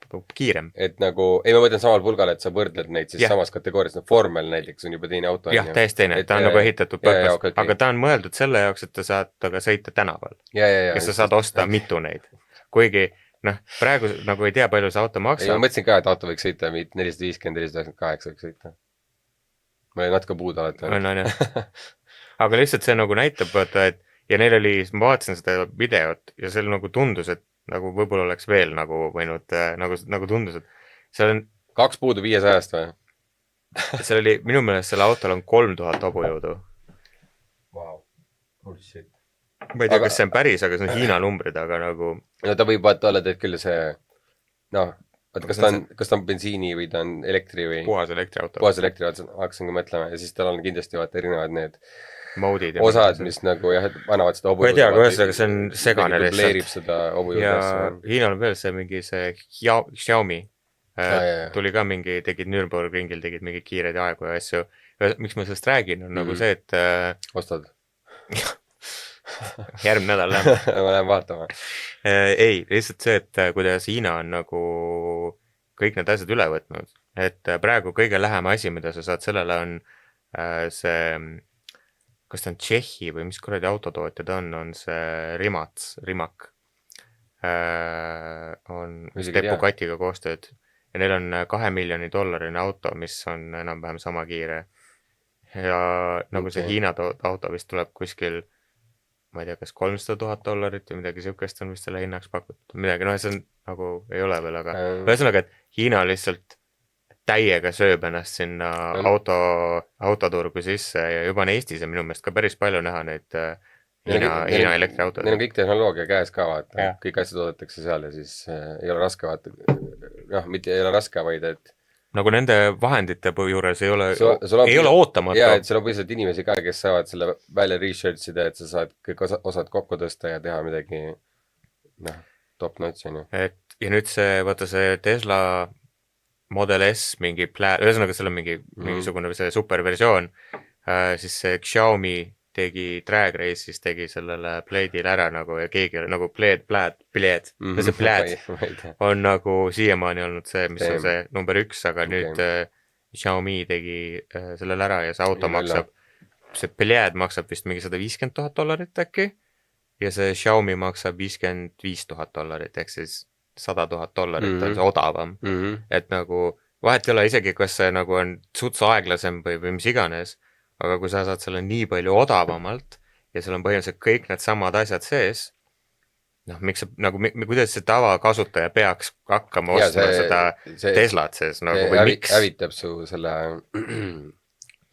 Kiirem. Et nagu, ei ma mõtlen samal pulgal, et sa võrdled neid siis samas kategoorias, Formel näiteks on juba teine auto. Jah, täiesti teine, ta on nagu ehitatud purpose, aga ta on mõeldud selle jaoks, et ta saad taga sõita tänaval. Kes sa saad osta mitu neid. Kuigi, noh, praegu nagu ei tea, palju see auto maksab. Ma mõtlesin ka, et auto võiks sõita 450, 498 võiks sõita. Ma olin natuke puud alati. Aga lihtsalt see nagu näitab, et ja neil oli, ma vaatasin seda videot ja see nagu tundus, et nagu võib-olla oleks veel nagu võinud, nagu tundus, et seal on... 2 puudu 500 või? seal oli, minu meelest selle autol on 3000 hobujõudu. Wow. Holy shit. Ma ei tea, kas see on päris, aga see on Hiina numbrid, aga nagu... No ta võib vaata olla teed küll see, noh, kas ta on bensiini või ta on elektri või... Puhas elektriauto. Puhas elektriauto, hakkasingi mõtlema ja siis tal on kindlasti vaata erinevad need Modid osad, mis nagu jah, annavad seda hobujõudu. Ma ei tea, kuidas see on segane lihtsalt. Dubleerib seda hobujõudu. Ja Hiinal on veel see mingi see Xiaomi. Tuli ka mingi, tegid Nürburgringil, tegid mingi kiireid aegu ja asju. Miks ma sellest räägin, on nagu see, et... Ostad? Järgmine nädal lähen. Ma lähen vaatama. Ei, lihtsalt see, et kuidas Hiina on nagu kõik need asjad üle võtnud. Et praegu kõige lähem asi, mida sa saad sellele on see, kas ta on Tšehhi või mis kuradi autotootjad on see Rimac. On Bugatiga koostööd. Ja neil on $2 miljoni auto, mis on enam-vähem sama kiire. Ja nagu see Hiina auto vist tuleb kuskil, ma ei tea, kas $300,000 või midagi siukest on vist selle hinnaks pakutud. Midagi, see on nagu ei ole veel, aga ühesõnaga, et Hiina lihtsalt täiega sööb ennast sinna autoturgu sisse ja juba on Eestis ja minu meelest ka päris palju näha neid Hiina elektriautod. Neil on kõik tehnoloogia käes ka vaata, kõik asjad toodetakse seal ja siis ei ole raske vaata, mitte ei ole raske, vaid et nagu nende vahendite juures ei ole ootamatu. Jaa, et seal on põhiliselt inimesi ka, kes saavad selle välja research ida, et sa saad kõik osad kokku tõsta ja teha midagi top notch. Ja nüüd see, vaata see Tesla Model S mingi ühesõnaga seal on mingisugune see superversioon, siis see Xiaomi tegi Drag Race'is tegi sellele Blade'ile ära nagu ja keegi nagu Blade on nagu siiamaani olnud see, mis on see number 1, aga nüüd Xiaomi tegi sellele ära ja see auto maksab, see Blade maksab vist mingi $150,000 äkki ja see Xiaomi maksab $55,000 ehk siis $100,000 on see odavam. Et nagu vahet ei ole isegi, kas see nagu on suts aeglasem või mis iganes, aga kui sa saad selle nii palju odavamalt ja seal on põhimõtteliselt kõik need samad asjad sees, miks see, nagu, kuidas see tavakasutaja peaks hakkama ostma seda Teslat sees, nagu või miks? Hävitab su selle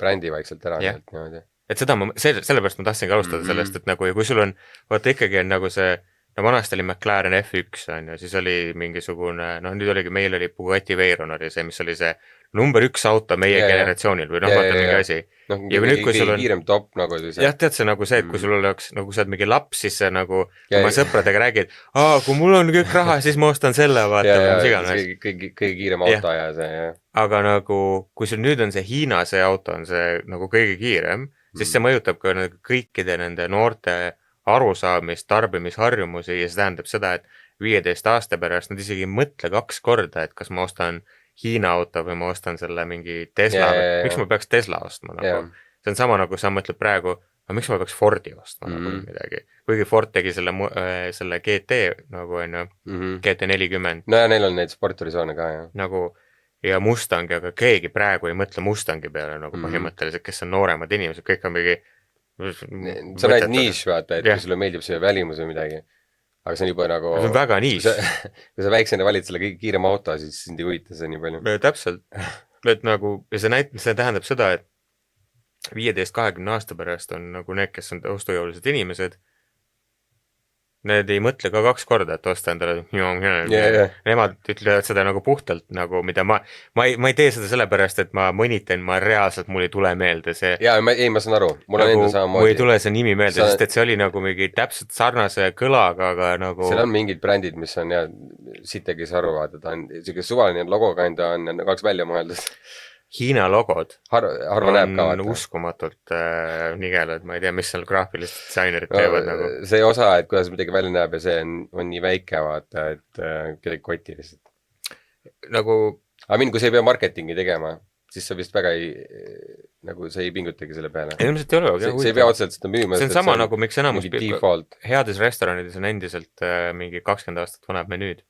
brändi vaikselt ära. Et seda sellepärast ma tahtsingi alustada sellest, et nagu ja kui sul on, vaata ikkagi on nagu see vanasti oli McLaren F1 on ja siis oli mingisugune, nüüd oligi, meil oli Bugatti Veyron oli see, mis oli see number 1 auto meie generatsioonil või vaata mingi asi. Ja nüüd, kui sul on kiirem top nagu see. Jah, tead see nagu see, et kui sul oleks, nagu sa oled mingi laps, siis see nagu oma sõpradega räägid, kui mul on kõik raha, siis ma ostan selle, vaata, mis iganes. Kõige kiirem auto ja see. Aga nagu, kui sul nüüd on see Hiina see auto on see nagu kõige kiirem, siis see mõjutab ka kõikide nende noorte arusaamist, tarbimisharjumusi ja see tähendab seda, et 15 aasta pärast nad isegi ei mõtle 2 korda, et kas ma ostan Hiina auto või ma ostan selle mingi Tesla, miks ma peaks Tesla ostma nagu. See on sama nagu sa mõtled praegu, aga miks ma peaks Fordi ostma nagu midagi. Kuigi Ford tegi selle GT nagu on ju, GT40. No ja neil on neid sportversioone ka ja. Nagu ja Mustangi, aga keegi praegu ei mõtle Mustangi peale nagu põhimõtteliselt, kes on nooremad inimesed, kõik on mingi sa näed niš, vaata, et kui sulle meeldib see välimus või midagi, aga see on juba nagu see on väga niš. Kui sa väiksena valid selle kõige kiirema auto, siis sind ei huvita see nii palju. Täpselt, et nagu ja see tähendab seda, et 15-20 aasta pärast on nagu need, kes on ostujõulised inimesed, need ei mõtle ka 2 korda, et osta endale nemad ütlevad seda nagu puhtalt nagu, mida ma ei tee seda sellepärast, et ma mõnitan, ma reaalselt mul ei tule meelde see jaa, ma saan aru, mul on nagu, enda samamoodi mul ei tule see nimi meelde, sest et see oli nagu mingi täpselt sarnase kõlaga, aga nagu seal on mingid brändid, mis on jah, sittegi sa aru vaata, ta on siuke suvaline logoga enda on 2 välja mõeldud Hiina logod harva näeb ka vaata. Uskumatult nigelad, ma ei tea, mis seal graafilised disainerid teevad nagu. See osa, et kuidas midagi välja näeb ja see on nii väike vaata, et kedagi koti lihtsalt. Nagu aga kui sa ei pea marketingi tegema, siis sa vist väga nagu sa ei pingutagi selle peale. Ilmselt ei ole, aga see ei pea otseselt seda müüma. See on sama nagu miks enamus heades restoranides on endiselt mingi 20 aastat vanab menüüd.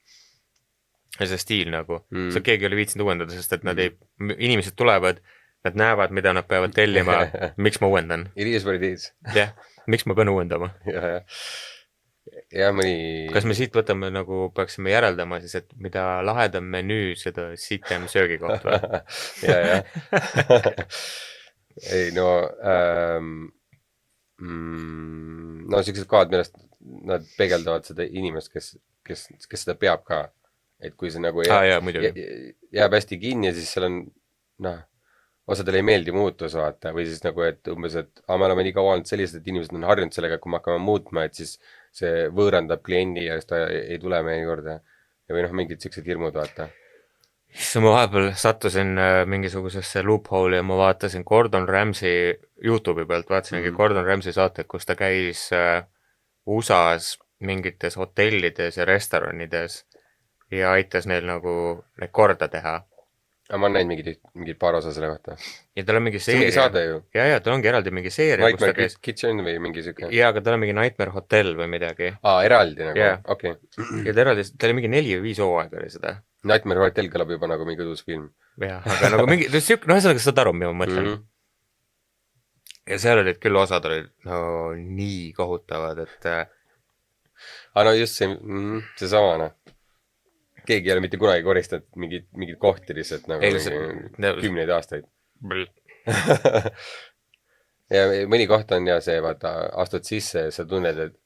Ja see stiil nagu, see keegi oli viitsinud uuendada, sest et nad inimesed tulevad, nad näevad, mida nad peavad tellima, miks ma uuendan. It is what it is. Jah, miks ma pean uuendama. jah, mõni... Kas me siit võtame nagu, peaksime järeldama siis, et mida lahedam menüü, seda sitem söögikoht või? ja. Ei, no... no sellised kohad, millest nad peegeldavad seda inimest, kes seda peab ka. Et kui see nagu jääb hästi kinni, siis seal on, noh, osadele ei meeldi muutus vaata, või siis nagu, et umbes, et me oleme nii kaua olnud sellised, et inimesed on harjunud sellega, kui me hakkame muutma, et siis see võõrandab kliendi ja siis ta ei tule meie juurde. Ja või noh, mingid sellised hirmud vaata. Ma vahepeal sattusin mingisugusesse loophole ja ma vaatasin Gordon Ramsay YouTube'i pealt, vaatasin Gordon Ramsay saated, kus ta käis USA-s mingites hotellides ja restoranides ja aitas neil nagu need korda teha. Aga ma olen näinud mingid paar osa selle kohta. Ja tal on mingi seeria. See saade ju. Ja, tal ongi eraldi mingi seeria. Nightmare Kitchen või mingi siuke. Ja, aga tal on mingi Nightmare Hotel või midagi. Eraldi nagu, okei. Ja ta eraldi, tal oli mingi 4 või 5 hooaega oli seda. Nightmare Hotel kõlab juba nagu mingi uus film. Ja, aga nagu mingi, no ühesõnaga saad aru, mida ma mõtlen. Ja seal olid küll osad olid no nii kohutavad, et... no just see samana. Keegi ei ole mitte kunagi koristanud mingid kohti lihtsalt nagu kümneid aastaid. Ja mõni koht on ja see, vaata, astud sisse ja sa tunned, et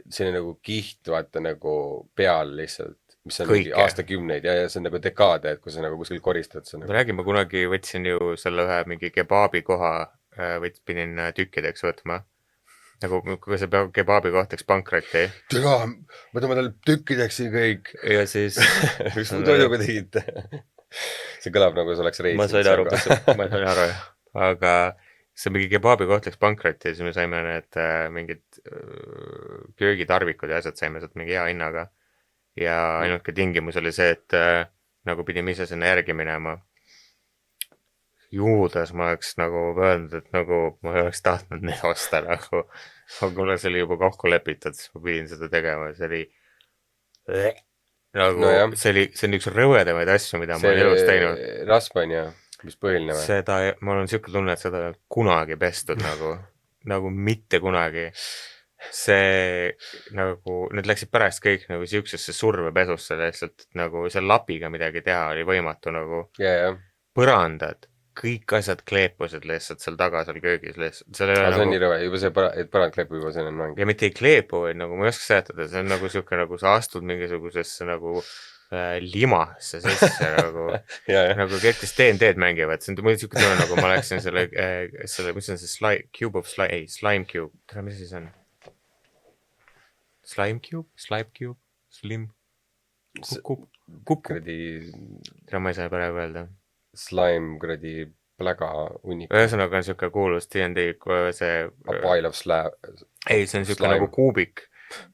see on nagu kiht, vaata, nagu peal lihtsalt, mis on mingi aastakümneid ja see on nagu dekaade, et kui sa nagu kuskil koristad. Ma räägin, ma kunagi võtsin ju selle ühe mingi kebaabi koha, pidin tükkideks võtma. Nagu kui see kebaabi koht läks pankrotti. Tere, võtame tal tükkideks kõik. Ja siis... Mis mu toiduga tegite? See kõlab nagu see oleks reis. Ma sain aru, jah. Aga see mingi kebaabi koht läks pankrotti ja siis me saime need mingid köögitarvikud ja asjad saime sealt mingi hea hinnaga. Ja ainult ka tingimus oli see, et nagu pidime ise sinna järgi minema. Juudas ma oleks nagu öelnud, et nagu ma ei oleks tahtnud neid osta nagu, aga mulle see oli juba kokku lepitud, siis ma pidin seda tegema, see oli nagu, no see on üks rõvedamaid asju, mida ma olen elus teinud. Raspan ja mis põhiline või? Seda, ma olen siuke tunne, et seda kunagi pestud nagu mitte kunagi. See nagu, need läksid pärast kõik nagu siuksesse survepesusse lihtsalt, nagu seal lapiga midagi teha oli võimatu nagu põrandad. Kõik asjad kleepusid lihtsalt seal taga, seal köögis lihtsalt. See on nii rõve, juba see, et parand kleepu juba see on mäng. Ja mitte ei kleepu, vaid nagu ma ei oska säätada, see on nagu siuke, nagu sa astud mingisugusesse nagu limasse sisse nagu kertis D&D-d mängivad. See on muidu siuke tunne, nagu ma läksin selle, mis on see slime cube. Tere, mis siis on? Slime cube? Slim? Kup? Tere, ma ei saa praegu öelda. Slime kuradi pläga unik. Ühesõnaga on siuke kuulus D&D see... A pile of slime. Ei, see on siuke nagu kuubik.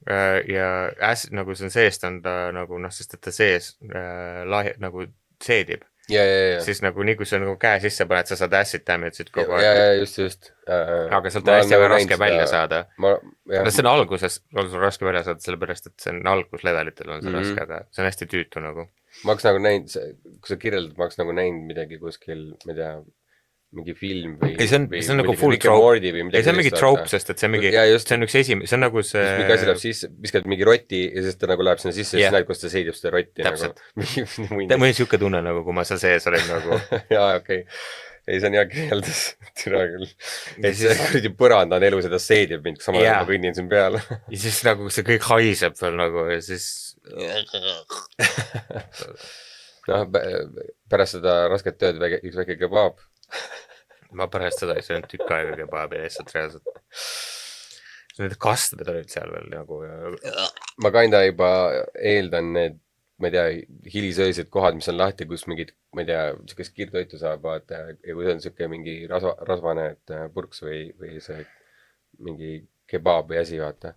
Ja nagu see on seest on ta nagu, sest et ta sees nagu seedib. Ja. Siis nagu nii kui sa nagu käe sisse paned, sa saad acid damage'id kogu aeg. Ja, just. Aga sealt on hästi raske välja saada. See on alguses raske välja saada, sellepärast, et see on alguslevelitel on see raske, aga see on hästi tüütu nagu. Ma oleks nagu näinud, kui sa kirjeldad, ma oleks nagu näinud midagi kuskil, ma ei tea, mingi film või... Ei, see on nagu full trope. Ei, see on mingi trope, sest et see on mingi... See on üks esimene, see on nagu see... Mingi asi läheb sisse, viskad mingi rotti ja siis ta nagu läheb sinna sisse ja siis näed, kus ta seidib seda rotti. Täpselt. Mul on siuke tunne nagu, kui ma seal sees olin nagu... Jaa, okei. Ei, see on hea kirjeldus. Türa küll. Et see kuradi põranda on elu, seda seedib mind, samal ajal ma kõnnin siin peal. Ja siis nagu see kõik haiseb veel nagu ja siis... pärast seda rasket tööd üks väike kebaab. Ma pärast seda ei söönud tükk aega kebaabi lihtsalt reaalselt. Need kastmed olid seal veel nagu... Ma kinda juba eeldan need, ma ei tea, hilisöösed kohad, mis on lahti, kus mingid, ma ei tea, siukest kiirtoitu saab, vaata, ja kui see on siuke mingi rasvane purks või see mingi kebaab või asi, vaata.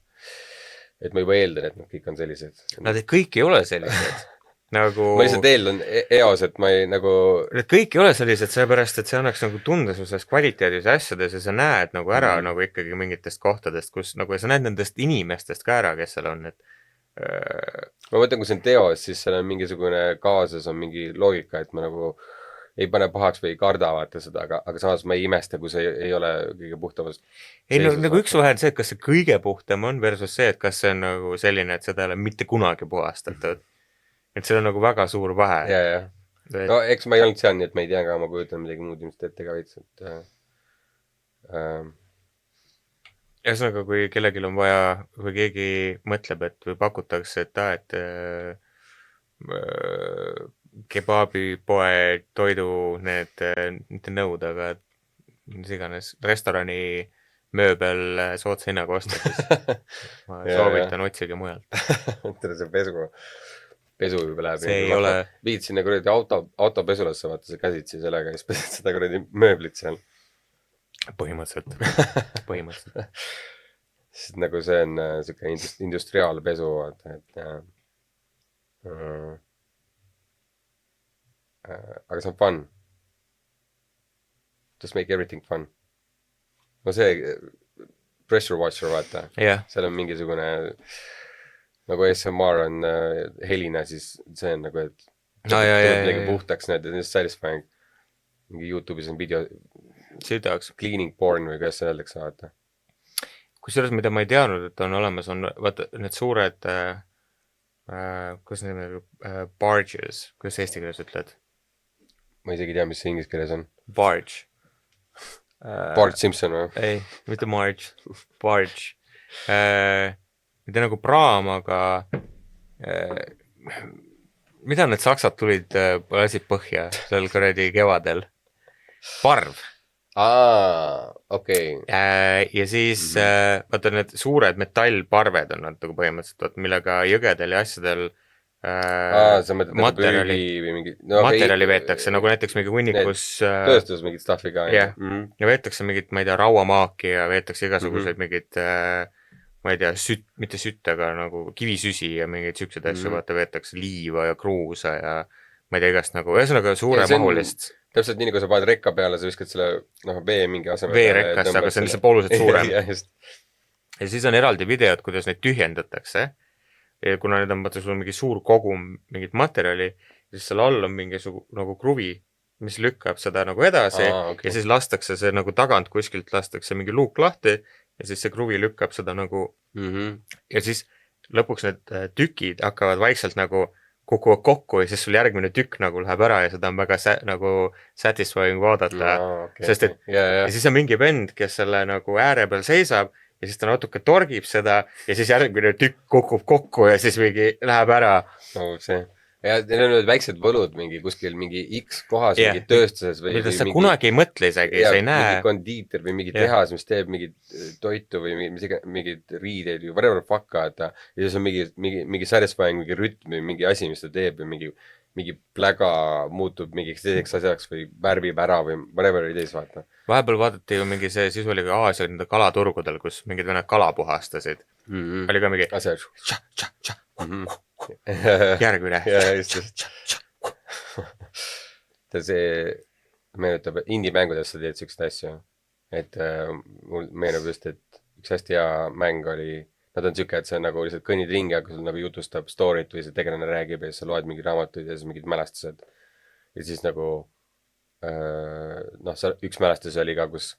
Et ma juba eeldan, et kõik on sellised. Nad kõik ei ole sellised. Nagu... Ma lihtsalt eeldan eos, et ma ei nagu... Need kõik ei ole sellised, sellepärast, et see annaks nagu tunde selles kvaliteedis asjades ja sa näed nagu ära nagu ikkagi mingitest kohtadest, kus nagu sa näed nendest inimestest ka ära, kes seal on. Ma mõtlen, kui see on teos, siis seal on mingisugune kaases, on mingi loogika, et ma nagu ei pane pahaks või ei karda vaata seda, aga samas ma ei imesta, kui see ei ole kõige puhtamast. Ei no nagu üks vahe on see, et kas see kõige puhtam on versus see, et kas see on nagu selline, et seda ei ole mitte kunagi puhastatud. Et see on nagu väga suur vahe. Ja. No eks ma ei olnud seal, nii et ma ei tea ka, ma kujutan midagi muud ilmselt ette ka veits, et Ühesõnaga, kui kellelgi on vaja, või keegi mõtleb, et või pakutakse, et kebabipoe toidu need, mitte nõud, aga mis iganes restorani mööbel sootsa hinnaga osta, siis ma soovitan otsige mujalt. Tere see pesu juba läheb. See ei ole... Viid sinna kuradi autopesulasse, vaata see käsitsi sellega ja siis pesed seda kuradi mööblit seal. Põhimõtteliselt. Sest nagu see on siuke industriaalpesu, vaata, et aga see on fun. Just make everything fun. No see pressure washer, vaata. Seal on mingisugune nagu SMR on helina, siis see on nagu, et midagi puhtaks need, et satisfying. Mingi YouTube'is on video cleaning porn või kuidas see öeldakse, vaata. Kusjuures, mida ma ei teadnud, et on olemas, on vaata need suured kuidas need barges, kuidas eesti keeles ütled? Ma isegi tea, mis see inglise keeles on. Barge. Bart Simpson või? Ei, mitte Marge. Barge. Mitte nagu praam, aga mida need saksad tulid, lasid põhja seal kuradi kevadel? Parv. Okei. Ja siis vaata need suured metallparved on nad nagu põhimõtteliselt, millega jõgedel ja asjadel materjali veetakse, nagu näiteks mingi hunnikus tööstus mingit staffi ka. Ja veetakse mingit, ma ei tea, rauamaaki ja veetakse igasuguseid mingid ma ei tea, mitte sütt, aga nagu kivisüsi ja mingeid sükseid asju, vaata veetakse liiva ja kruusa ja ma ei tea igast nagu, ühesõnaga suuremahulist. Täpselt nii, kui sa paned rekka peale, sa viskad selle vee mingi asemel. Veerekkast, aga see on lihtsalt oluliselt suurem. Ja siis on eraldi videod, kuidas neid tühjendatakse. Ja kuna need on mingi suur kogum mingit materjali, siis seal all on mingi nagu kruvi, mis lükkab seda nagu edasi ja siis lastakse see nagu tagant kuskilt lastakse mingi luuk lahti ja siis see kruvi lükkab seda nagu ja siis lõpuks need tükid hakkavad vaikselt nagu kukuvad kokku ja siis sul järgmine tükk nagu läheb ära ja seda on väga nagu satisfying vaadata. Sest et ja siis on mingi vend, kes selle nagu ääre peal seisab ja siis ta natuke torgib seda ja siis järgmine tükk kukub kokku ja siis mingi läheb ära. Ja neil on need väiksed võlud mingi kuskil mingi X kohas, mingi tööstuses või mida sa kunagi ei mõtle isegi, sa ei näe. Mingi kondiiter või mingi tehas, mis teeb mingit toitu või mingid riideid või whatever fuck, ja siis on mingi satisfying, mingi rütm või mingi asi, mis ta teeb või mingi pläga muutub mingiks teiseks asjaks või värvib ära või whatever it is, vaata. Vahepeal vaadati ju mingi see, siis oli ka Aasia nende kalaturgudel, kus mingid vened kala puhastasid. Oli ka mingi järgmine. See meenutab indie-mängudest sa teed sükst asju. Et mul meenub just, et üks hästi hea mäng oli, nad on süke, et see on nagu lihtsalt kõnnid ringi, aga sul nagu jutustab story't või see tegelane räägib ja siis sa loed mingi raamatuid ja siis mingid mälestused. Ja siis nagu üks mälestus oli ka, kus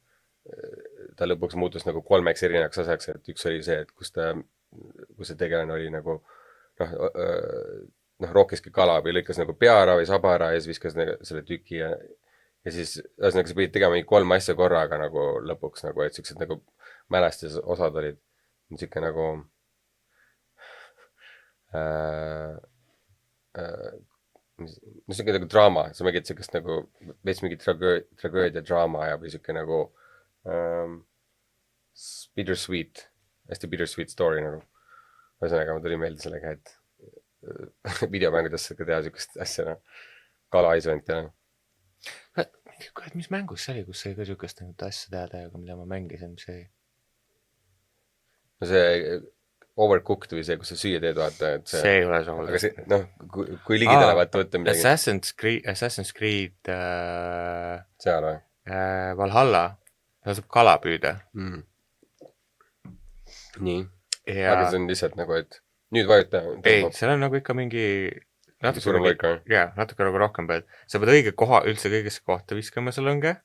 ta lõpuks muutus nagu 3 erinevaks asjaks, et üks oli see, et kus see tegelane oli nagu rookiski kala või lõikas nagu pea ära või saba ära ja siis viskas selle tüki ja siis ühesõnaga sa pidid tegema 3 asja korraga nagu lõpuks nagu, et siuksed nagu mälestus osad olid siuke nagu siuke nagu draama, sa mängid siukest nagu veits mingi tragöödia draama ja või siuke nagu bittersweet, hästi bittersweet story nagu. Ühesõnaga, ma tuli meelde sellega, et videomängudesse ka teha siukest asja, kalaisvent ja mis mängus see oli, kus sai ka siukest asja teada, aga mida ma mängisin, mis see no see Overcooked või see, kus sa süüa teed, vaata, et see ei ole see aga see, kui ligidale vaata võtta midagi Assassin's Creed seal või? Valhalla, ta saab kala püüda Nii. Aga see on lihtsalt nagu, et nüüd vajuta. Ei, seal on nagu ikka mingi natuke nagu rohkem pead. Sa pead õige koha, üldse kõigesse kohta viskama seal õnge.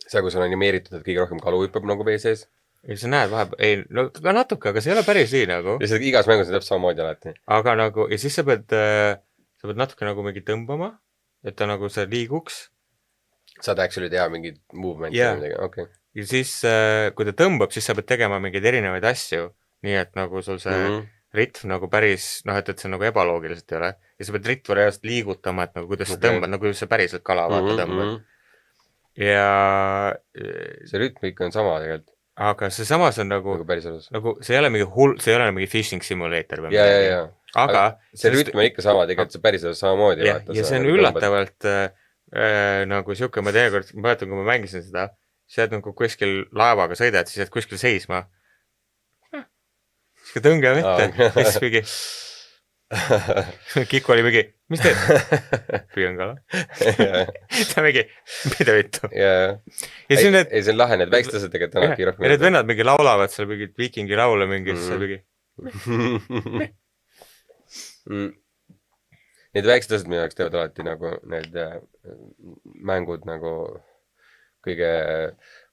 See, kus on animeeritud, et kõige rohkem kalu hüppab nagu vee sees. Ja sa näed vahepeal, no ka natuke, aga see ei ole päris nii nagu. Ja see igas mängus on täpselt samamoodi alati. Aga nagu, ja siis sa pead natuke nagu mingi tõmbama, et ta nagu see liiguks. Saad actually teha mingid movement yeah. või midagi, okei. Ja siis, kui ta tõmbab, siis sa pead tegema mingeid erinevaid asju, nii et nagu sul see ritm nagu päris, noh, et see nagu ebaloogiliselt ei ole. Ja sa pead ritmu reaalselt liigutama, et nagu kuidas sa tõmbad, nagu see päriselt kala vaata tõmbad. Ja see rütm ikka on sama tegelikult. Aga see samas on nagu see ei ole mingi hull, see ei ole mingi fishing simulator või midagi. Aga see rütm on ikka sama, tegelikult see päris samamoodi. Ja see on üllatavalt nagu siuke, ma teinekord, ma mäletan, kui ma mängisin seda, sa jääd nagu kuskil laevaga sõidad, siis jääd kuskil seisma. Siis ka tõnge vette. Siis mingi Kiku oli mingi, mis teed? Püüan kala. Ta mingi, mida vittu? Ei, see on lahe, need väikstased tegelikult on äkki rohkem. Ja need vennad mingi laulavad seal mingid viikingi laule mingi, siis seal mingi. Need väikstased minu jaoks teevad alati nagu need mängud nagu kõige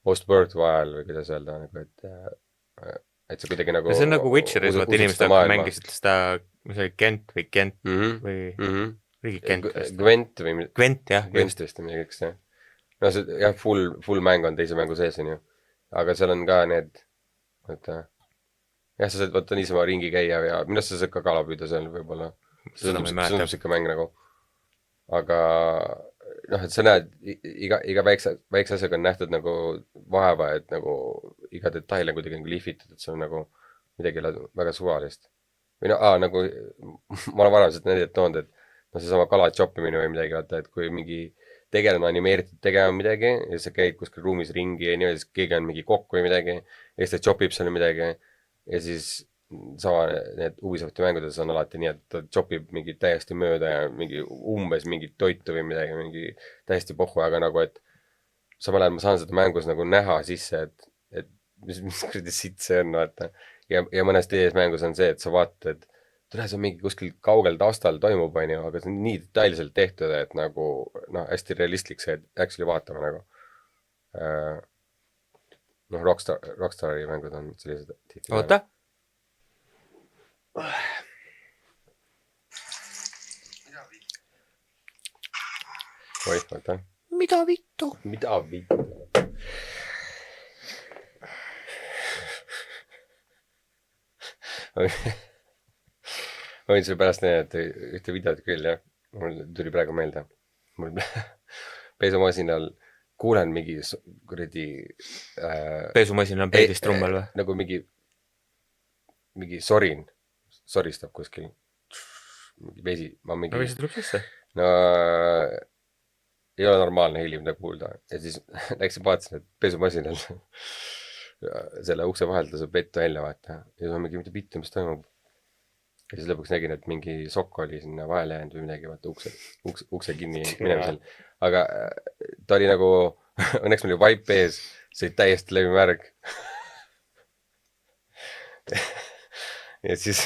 most worthwhile või kuidas öelda nagu, et see kuidagi nagu see on nagu Witcheris, vaat inimesed mängisid seda, mis oli Kent või Kent või riigi Kent Gwent või Gwent, jah. Gwent vist on midagi, eks see. No see, jah, full mäng on teise mängu sees, on ju. Aga seal on ka need, jah, sa saad võtta niisama ringi käia ja minust sa saad ka kala püüda seal võib-olla. See on siuke mäng nagu. Aga noh, et sa näed, iga väikse asjaga on nähtud nagu vaeva, et nagu iga detail on kuidagi nagu lihvitud, et see on nagu midagi väga suvalist. Või nagu, ma olen varem seda näidet toonud, et see sama kala choppimine või midagi, vaata, et kui mingi tegelane on animeeritud tegema midagi ja sa käid kuskil ruumis ringi ja niimoodi, siis keegi on mingi kokk või midagi ja siis ta choppib seal midagi ja siis sama need Ubisofti mängudes on alati nii, et ta chopib mingi täiesti mööda ja mingi umbes mingi toitu või midagi, mingi täiesti pohhu, aga nagu, et samal ajal ma saan seda mängus nagu näha sisse, et mis kuradi sitt see on, vaata. Ja mõnes teises mängus on see, et sa vaatad, et see on mingi kuskil kaugel taustal toimub, aga see on nii detailselt tehtud, et nagu, hästi realistlik see, et actually vaatame nagu. Rockstari mängud on sellised tihti. Oota? Oi, vaata. Mida vittu? Mida vittu? Ma võin sulle pärast näidata ühte videot küll, jah. Mul tuli praegu meelde. Mul pesumasinal kuulen mingi kuradi... Pesumasin on peedist trummel või? Nagu mingi soristab kuskil. Vesi. Aga vesi tuleb sisse? No ei ole normaalne heli, mida kuulda. Ja siis läksin vaatasin, et pesumasinal selle ukse vahel ta saab vettu välja vaata. Ja siis on mingi mitte pittu, mis toimub. Ja siis lõpuks nägin, et mingi sokk oli sinna vahele jäänud või midagi, vaata ukse kinni minemisel. Aga ta oli nagu, õnneks meil oli vaip ees, see oli täiesti läbi märg. Ja siis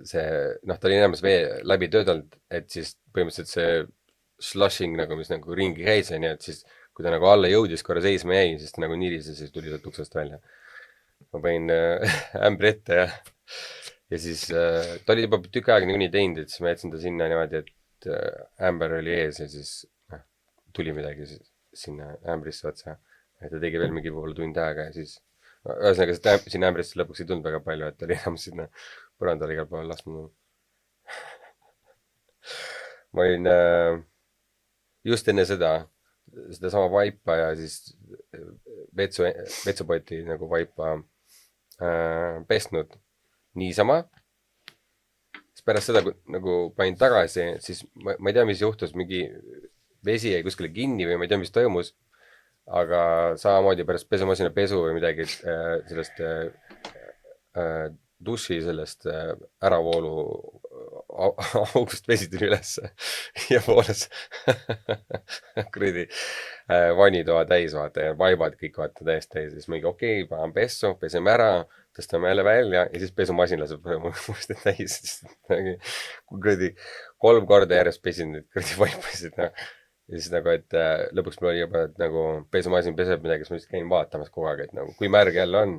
see, ta oli enamus vee läbi töötanud, et siis põhimõtteliselt see slushing nagu, mis nagu ringi käis, nii et siis kui ta nagu alla jõudis korra seisma jäi, siis ta nagu nirises, siis tuli sealt uksest välja. Ma panin ämbri ette ja siis ta oli juba tükk aega niikuinii teinud, et siis ma jätsin ta sinna niimoodi, et ämber oli ees ja siis tuli midagi sinna ämbrisse otsa. Et ta tegi veel mingi poole tund aega ja siis ühesõnaga sinna ämbrisse lõpuks ei tulnud väga palju, et ta oli enam sinna põrandale igal pool lasknud. Ma olin just enne seda sama vaipa ja siis vetsupoti nagu vaipa pesnud niisama. Siis pärast seda nagu panin tagasi, siis ma ei tea, mis juhtus, mingi vesi jäi kuskile kinni või ma ei tea, mis toimus. Aga samamoodi pärast pesumasina pesu või midagi sellest duši sellest äravoolu august vesi tuli ülesse ja pooles kuradi vanitoa täis vaata ja vaibad kõik vaata täiesti täis. Siis mingi okei, panen pessu, peseme ära, tõstame jälle välja ja siis pesumasin laseb uuesti täis. Kui kuradi 3 korda järjest pesin need kuradi vaipasid. Ja siis nagu, et lõpuks mul oli juba, et nagu pesumasin peseb midagi, siis ma lihtsalt käin vaatamas kogu aeg, et nagu kui märg jälle on,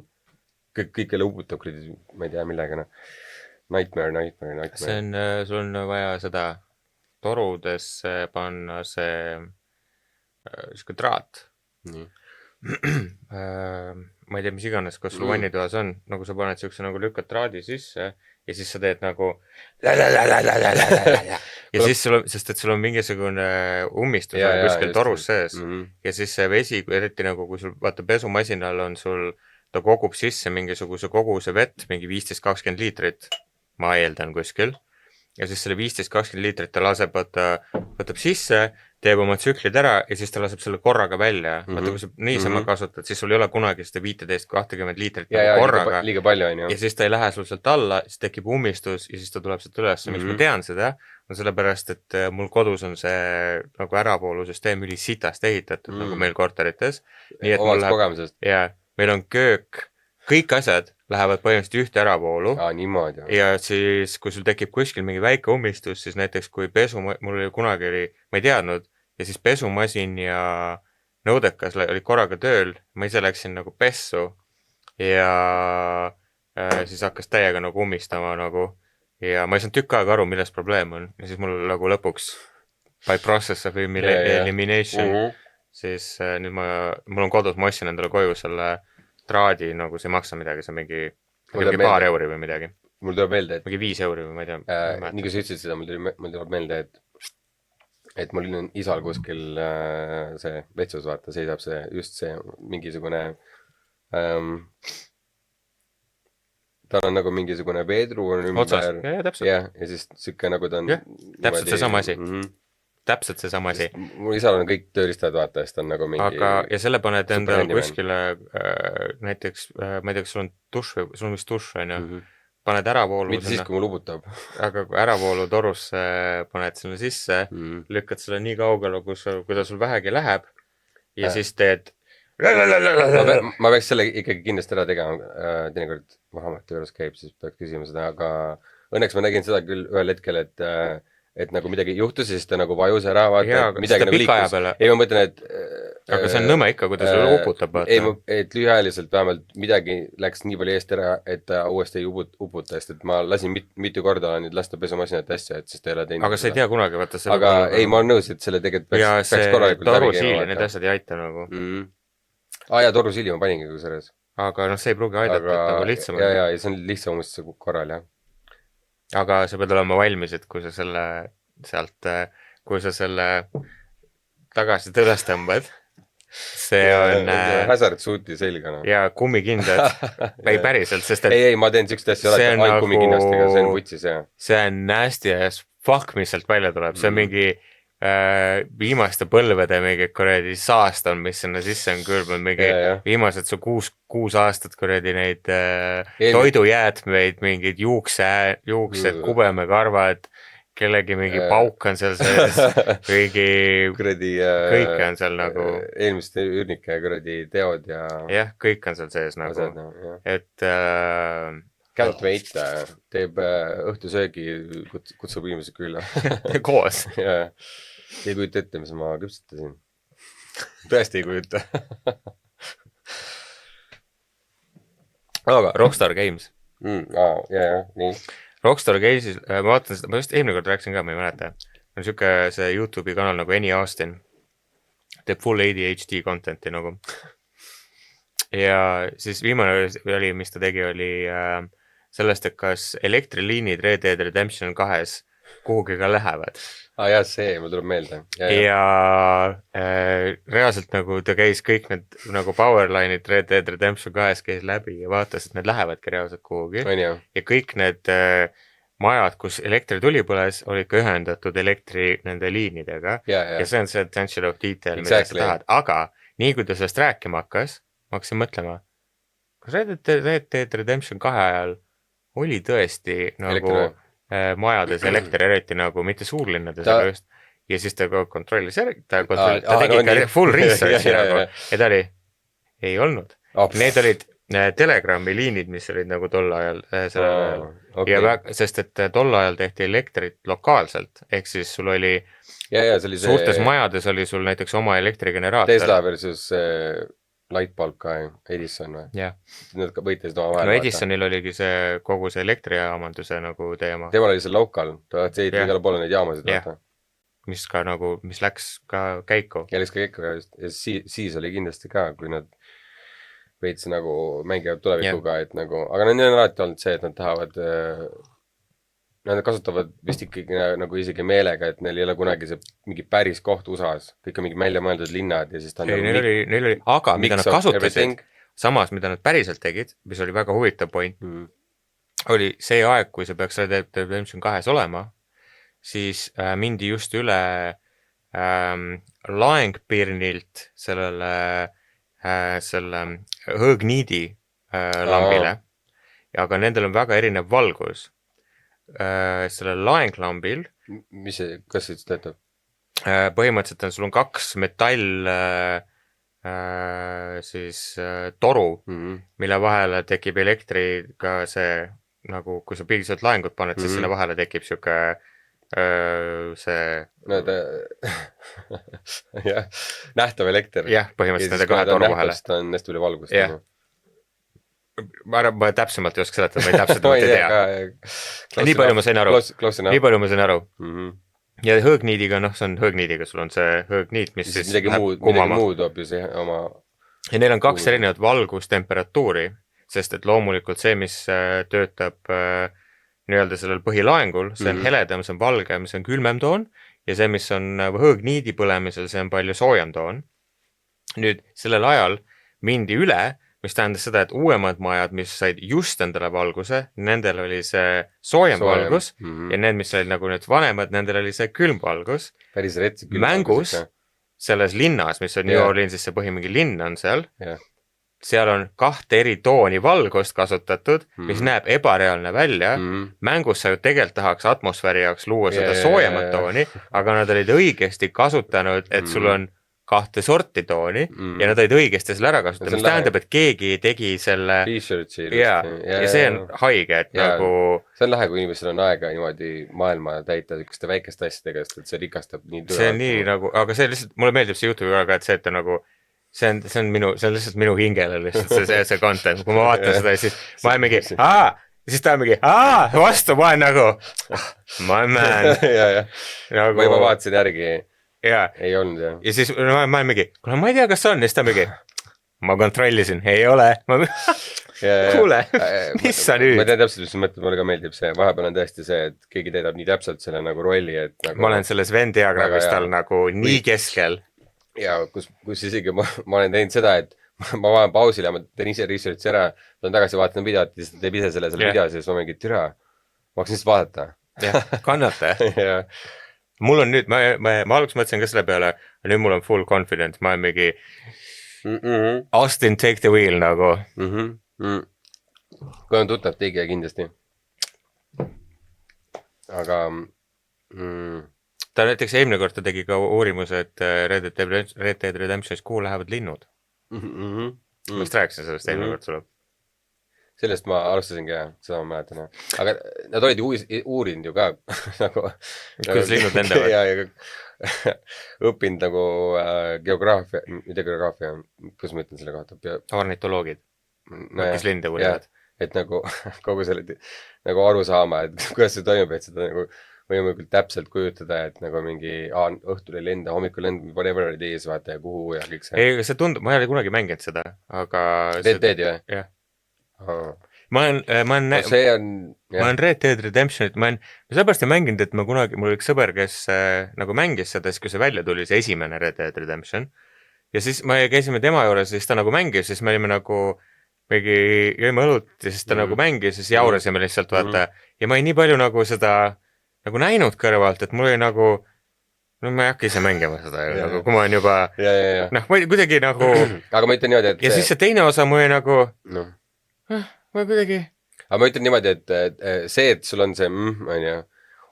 kõik jälle uputab kuradi, ma ei tea millega. Nightmare. See on, sul on vaja seda torudesse panna see traat. Nii. Ma ei tea, mis iganes, kas sul vannitoas on, nagu sa paned siukse nagu lükkad traadi sisse ja siis sa teed nagu ja siis sul on, sest et sul on mingisugune ummistus kuskil torus sees ja siis see vesi, eriti nagu kui sul vaata pesumasinal on sul, ta kogub sisse mingisuguse koguse vett, mingi 15-20 liitrit, ma eeldan kuskil ja siis selle 15-20 liitrit ta laseb, võtab sisse, teeb oma tsüklid ära ja siis ta laseb selle korraga välja. Vaata, kui sa niisama kasutad, siis sul ei ole kunagi seda 15-20 liitrit korraga. Liiga palju on ju. Ja siis ta ei lähe sul sealt alla, siis tekib ummistus ja siis ta tuleb sealt üles. Miks ma tean seda, on sellepärast, et mul kodus on see nagu äravoolu-süsteem üli sitast ehitatud nagu meil korterites. Omalt kogemusest. Ja meil on köök, kõik asjad lähevad põhimõtteliselt ühte äravoolu. Niimoodi. Ja siis, kui sul tekib kuskil mingi väike ummistus, siis näiteks kui mul oli kunagi ma ei teadnud, ja siis pesumasin ja nõudekas oli korraga tööl, ma ise läksin nagu pessu ja siis hakkas täiega nagu ummistama nagu ja ma ei saanud tükk aega aru, milles probleem on. Ja siis mul nagu lõpuks by process of elimination, siis nüüd mul on kodus, ma ostsin endale koju selle traadi, nagu see ei maksa midagi, see mingi paar euri või midagi. Mul tuleb meelde, et mingi 5 euri või ma ei tea. Nii kui sa ütlesid seda, mul tuleb meelde, et mul on isal kuskil see vetsus, vaata, seisab see, just see mingisugune tal on nagu mingisugune veedru on ümber. Otsas, täpselt. Ja siis sükke nagu ta on. Täpselt see sama asi. Täpselt see sama asi. Mul isal on kõik tööriistad, vaata, sest on nagu mingi... Aga, ja selle paned endal kuskile, näiteks, ma ei tea, kas sul on dušš või, sul on vist dušš, on ju, paned äravoolu... Mitte siis, kui mul uputab. Aga kui äravoolu torusse paned selle sisse, lükkad selle nii kaugele, kui ta sul vähegi läheb ja siis teed... Ma peaks selle ikkagi kindlasti ära tegema. Teinekord Mahamati juures käib, siis peaks küsima seda, aga õnneks ma nägin seda küll ühel hetkel, et nagu midagi juhtus, siis ta nagu vajus ära, vaata, et midagi nagu liikus. Ei, ma mõtlen, et... Aga see on nõme ikka, kui ta sulle uputab, vaata. Ei, et lühiajaliselt vähemalt midagi läks nii palju eest ära, et ta uuesti ei uputa, sest et ma lasin mitu korda nüüd lasta pesumasinat asja, et siis ta ei ole teinud. Aga sa ei tea kunagi, vaata. Aga ei, ma olen nõus, et selle tegelikult peaks korralikult läbi käima. Ja need asjad ei aita nagu. Ja torusiili ma paningi kui selles. Aga see ei pruugi aidata, et nagu lihtsam. Ja see on lihtsam umbes korral, jah. Aga sa pead olema valmis, et kui sa selle sealt, kui sa selle tagasi üles tõmbad, see on... Hazard suuti selgana. Ja kummikindad. Ei päriselt, sest et... Ei, ma teen siukest asja, ainult kummikinnastega, see on vutsis, jah. See on nasty as fuck, mis sealt välja tuleb. See on mingi viimaste põlvede mingi kuradi saast on, mis sinna sisse on kõlbanud, mingi viimased su 6 aastat kuradi neid toidujäätmeid, mingid juuksed, kubemekarvad, kellegi mingi pauk on seal sees, mingi kõik on seal nagu... Eelmiste üürnike kuradi teod ja... Jah, kõik on seal sees nagu, et... Can't wait, teeb õhtusöögi, kutsub inimesi külla. Koos. Ei kujuta ette, mis ma küpsetasin. Tõesti ei kujuta. Aga Rockstar Games. Nii. Rockstar Games, ma vaatan seda, ma just eelmine kord rääksin ka, ma ei mäleta. On siuke see YouTube'i kanal nagu Any Austin. Teeb full ADHD contenti nagu. Ja siis viimane oli, mis ta tegi, oli sellest, et kas elektriliinid Red Dead Redemption 2 kuhugi ka lähevad. Jah, see, mul tuleb meelde. Ja reaalselt nagu ta käis kõik need nagu powerline'id Red Dead Redemption 2 käis läbi ja vaatas, et need lähevadki reaalselt kuhugi. Ja kõik need majad, kus elektri tuli põles, olid ka ühendatud elektri nende liinidega. Ja see on see attention of detail, mida sa tahad. Aga nii kui ta sellest rääkima hakkas, ma hakkasin mõtlema, kas Red Dead Redemption 2 ajal oli tõesti nagu majades elektri eriti nagu mitte suurlinnades, aga just. Ja siis ta kontrollis, ta tegi full research nagu, ja ta oli, ei olnud. Need olid Telegrami liinid, mis olid nagu tol ajal sellel ajal. Okay. Ja sest et tol ajal tehti elektrit lokaalselt, ehk siis sul oli suurtes majades oli sul näiteks oma elektrigeneraator. Tesla versus Lightbulb ka, Edison või? Jah. Nad võitlesid oma vahel. No Edisonil oligi see kogu see elektrijaamanduse nagu teema. Temal oli see local, ta sõid igale poole neid jaamasid. Mis ka nagu, mis läks ka käiku. Ja läks ka käiku ja siis oli kindlasti ka, kui nad veits nagu mängivad tulevikuga, et nagu, aga neil on alati olnud see, et nad tahavad, nad kasutavad vist ikkagi nagu isegi meelega, et neil ei ole kunagi see mingi päris koht USA-s, kõik on mingi välja mõeldud linnad ja siis ta on ei, nagu neil oli, aga mida nad kasutasid, samas mida nad päriselt tegid, mis oli väga huvitav point, oli see aeg, kui see peaks Red Dead Redemption 2 olema, siis mindi just üle Laengpirnilt sellele selle hõõgniidi lambile, aga nendel on väga erinev valgus. Selle laenglambil kas see töötab? Põhimõtteliselt on sul on 2 metall siis toru, mille vahele tekib elektriga see, nagu kui sa piisavalt laengut paned, siis sinna vahele tekib siuke see nähtav elekter. Jah, põhimõtteliselt nende 2 toru vahele. On hästi palju valgust. Ma täpsemalt ei oska seletada, ma ei täpselt ei tea. Nii palju ma sain aru. Ja hõõgniidiga, see on hõõgniidiga, sul on see hõõgniit, mis siis midagi muud hoopis oma. Ja neil on 2 erinevat valgustemperatuuri, sest et loomulikult see, mis töötab nii-öelda sellel põhilaengul, see on heledam, see on valgem, see on külmem toon ja see, mis on hõõgniidi põlemisel, see on palju soojem toon. Nüüd sellel ajal mindi üle, mis tähendas seda, et uuemad majad, mis said just endale valguse, nendel oli see soojem valgus ja need, mis olid nagu nüüd vanemad, nendel oli see külm valgus. Mängus selles linnas, mis on New Orleans, see põhimingi linn on seal, seal on 2 eri tooni valgust kasutatud, mis näeb ebareaalne välja. Mängus sa ju tegelikult tahaks atmosfääri jaoks luua seda soojemat tooni, aga nad olid õigesti kasutanud, et sul on 2 sorti tooni ja nad olid õigesti selle ära kasutada, mis tähendab, et keegi tegi selle ja see on haige, et nagu see on lahe, kui inimesel on aega niimoodi maailma täita ükste väikeste asjadega, et see rikastab nii töö. See on nii nagu, aga see lihtsalt, mulle meeldib see YouTube'i ka, et see, et nagu see on lihtsalt minu hingele lihtsalt see content, kui ma vaatan seda ja siis ma olen mingi, siis ta on mingi, vastu, ma olen nagu my man. Ma juba vaatasin järgi. Ei olnud, jah. Ja siis ma olen mingi, kuule, ma ei tea, kas on, ja siis ta mingi, ma kontrollisin, ei ole. Kuule, mis sa nüüd? Ma tean täpselt, mis mõtled, mulle ka meeldib see, vahepeal on tõesti see, et keegi teedab nii täpselt selle nagu rolli, et nagu ma olen selles Venn-diagrammis tal nagu nii keskel. Ja kus isegi ma olen teinud seda, et ma vajan pausile ja ma teen ise researchi ära, ta on tagasi vaatanud videot ja siis teeb ise selle videos ja siis ma mingi türa, ma hakkasin lihtsalt vaadata. Jah, kannata. Mul on nüüd, ma alguses mõtlesin ka selle peale, nüüd mul on full confident, ma olen mingi Austin, take the wheel nagu. Kui on tuttav tegija kindlasti. Aga ta näiteks eelmine kord ta tegi ka uurimuse, et Red Dead Redemptionis kuhu lähevad linnud. Ma just rääkisin sellest eelmine kord sulle. Sellest ma alustasingi jah, seda ma mäletan. Aga nad olid uurinud ju ka nagu kuidas linnud lendavad. Ja õppinud nagu geograafia, mitte geograafia, kus ma ütlen selle kohta? Ornitoloogid, kes linde uurivad. Et nagu kogu selle nagu aru saama, et kuidas see toimub, et seda nagu võime küll täpselt kujutada, et nagu mingi õhtul ei lenda, hommikul lend, whatever oli ees, vaata ja kuhu ja kõik see. Ei, see tundub, ma ei ole kunagi mänginud seda, aga Red Deadi või? Jah. Ma olen Red Dead Redemptionit, ma sellepärast ei mänginud, et ma kunagi, mul oli üks sõber, kes nagu mängis seda, siis kui see välja tuli, see esimene Red Dead Redemption ja siis me käisime tema juures, siis ta nagu mängis, siis me olime nagu mingi jõime õlut ja siis ta nagu mängis ja siis jaurasime lihtsalt vaata ja ma ei nii palju nagu seda nagu näinud kõrvalt, et mul oli nagu no ma ei hakka ise mängima seda nagu, kui ma olen juba noh, ma kuidagi nagu aga ma ütlen niimoodi, et ja siis see teine osa mul oli nagu ma kuidagi aga ma ütlen niimoodi, et see, et sul on see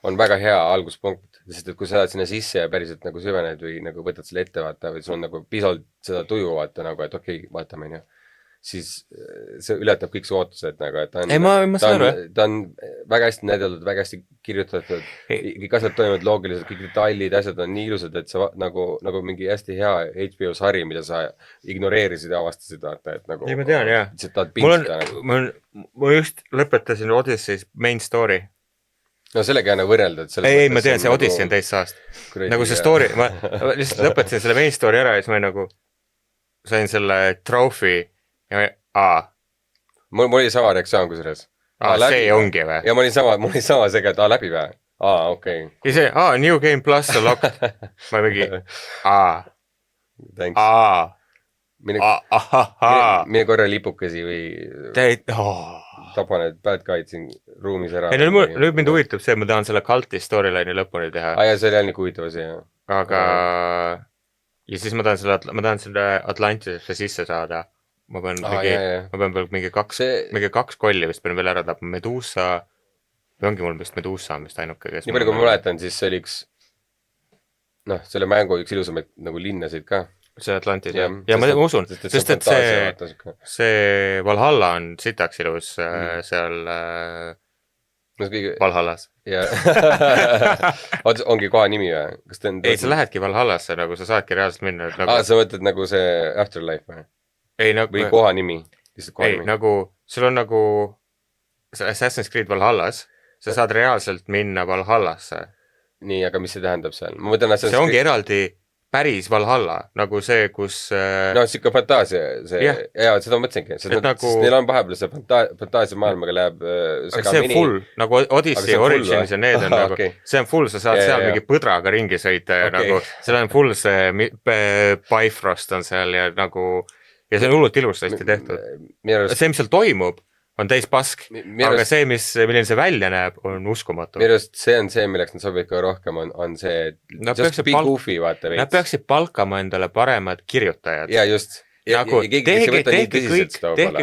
on väga hea alguspunkt, sest et kui sa saad sinna sisse ja päriselt nagu süvened või nagu võtad selle ette vaata või sul on nagu pisalt seda tuju vaata nagu, et okei, vaatame siis see ületab kõik su ootused nagu, et ei, ma saan aru, ta on väga hästi näidatud, väga hästi kirjutatud, kõik asjad toimuvad loogiliselt, kõik detailid, asjad on nii ilusad, et sa nagu mingi hästi hea HBO sari, mida sa ignoreerisid ja avastasid, vaata, et nagu... ei, ma tean, jah. Ma just lõpetasin Odyssey's main story. No sellega jääna võrrelda, et... Ei, ma tean, see Odyssey on teist saast. Nagu see story, ma lihtsalt lõpetasin selle main story ära ja siis ma nagu sain selle trophy ja mul oli sama reaktsioon kusjuures. See ongi või? Ja mul oli sama sega, et läbi või? Okei. Ja see, new game plus unlocked. Ma mingi, mine korra lipukesi või tapa need bad guys siin ruumis ära. Ei, nüüd mind huvitab see, ma tahan selle culti storyline'i lõpuni teha. Ja see oli ainult huvitav asi, jah. Aga ja siis ma tahan selle Atlantisesse sisse saada. Ma pean veel mingi kaks kolli vist pean veel ära tapma. Medusa, või ongi mul vist Medusa, mis ainuke, kes... Nii palju, kui ma mäletan, siis see oli üks, selle mängu üks ilusamaid nagu linnasid ka. See Atlantis, jah. Ja ma usun, sest et see Valhalla on sitaks ilus seal Valhallas. Ongi koha nimi või? Ei, sa lähedki Valhallasse, nagu sa saadki reaalselt minna. Sa mõtled nagu see Afterlife või? Või koha nimi? Ei, nagu, sul on nagu Assassin's Creed Valhallas, sa saad reaalselt minna Valhallasse. Nii, aga mis see tähendab seal? See ongi eraldi päris Valhalla, nagu see, kus... No, siuke fantaasia, ja seda mõtlesingi, sest neil on vahepeal see fantaasia maailmaga läheb see on full, nagu Odyssey Origins ja need on nagu, see on full, sa saad seal mingi põdraga ringi sõita ja nagu, seal on full see Bifrost on seal ja nagu, ja see on hullult ilusasti tehtud. See, mis seal toimub, on täis pask, aga see, milline see välja näeb, on uskumatu. Minu arust see on see, milleks nad sobivad ka rohkem, on see, just be goofy, vaata veits. Nad peaksid palkama endale paremad kirjutajad. Ja just. Nagu, tehke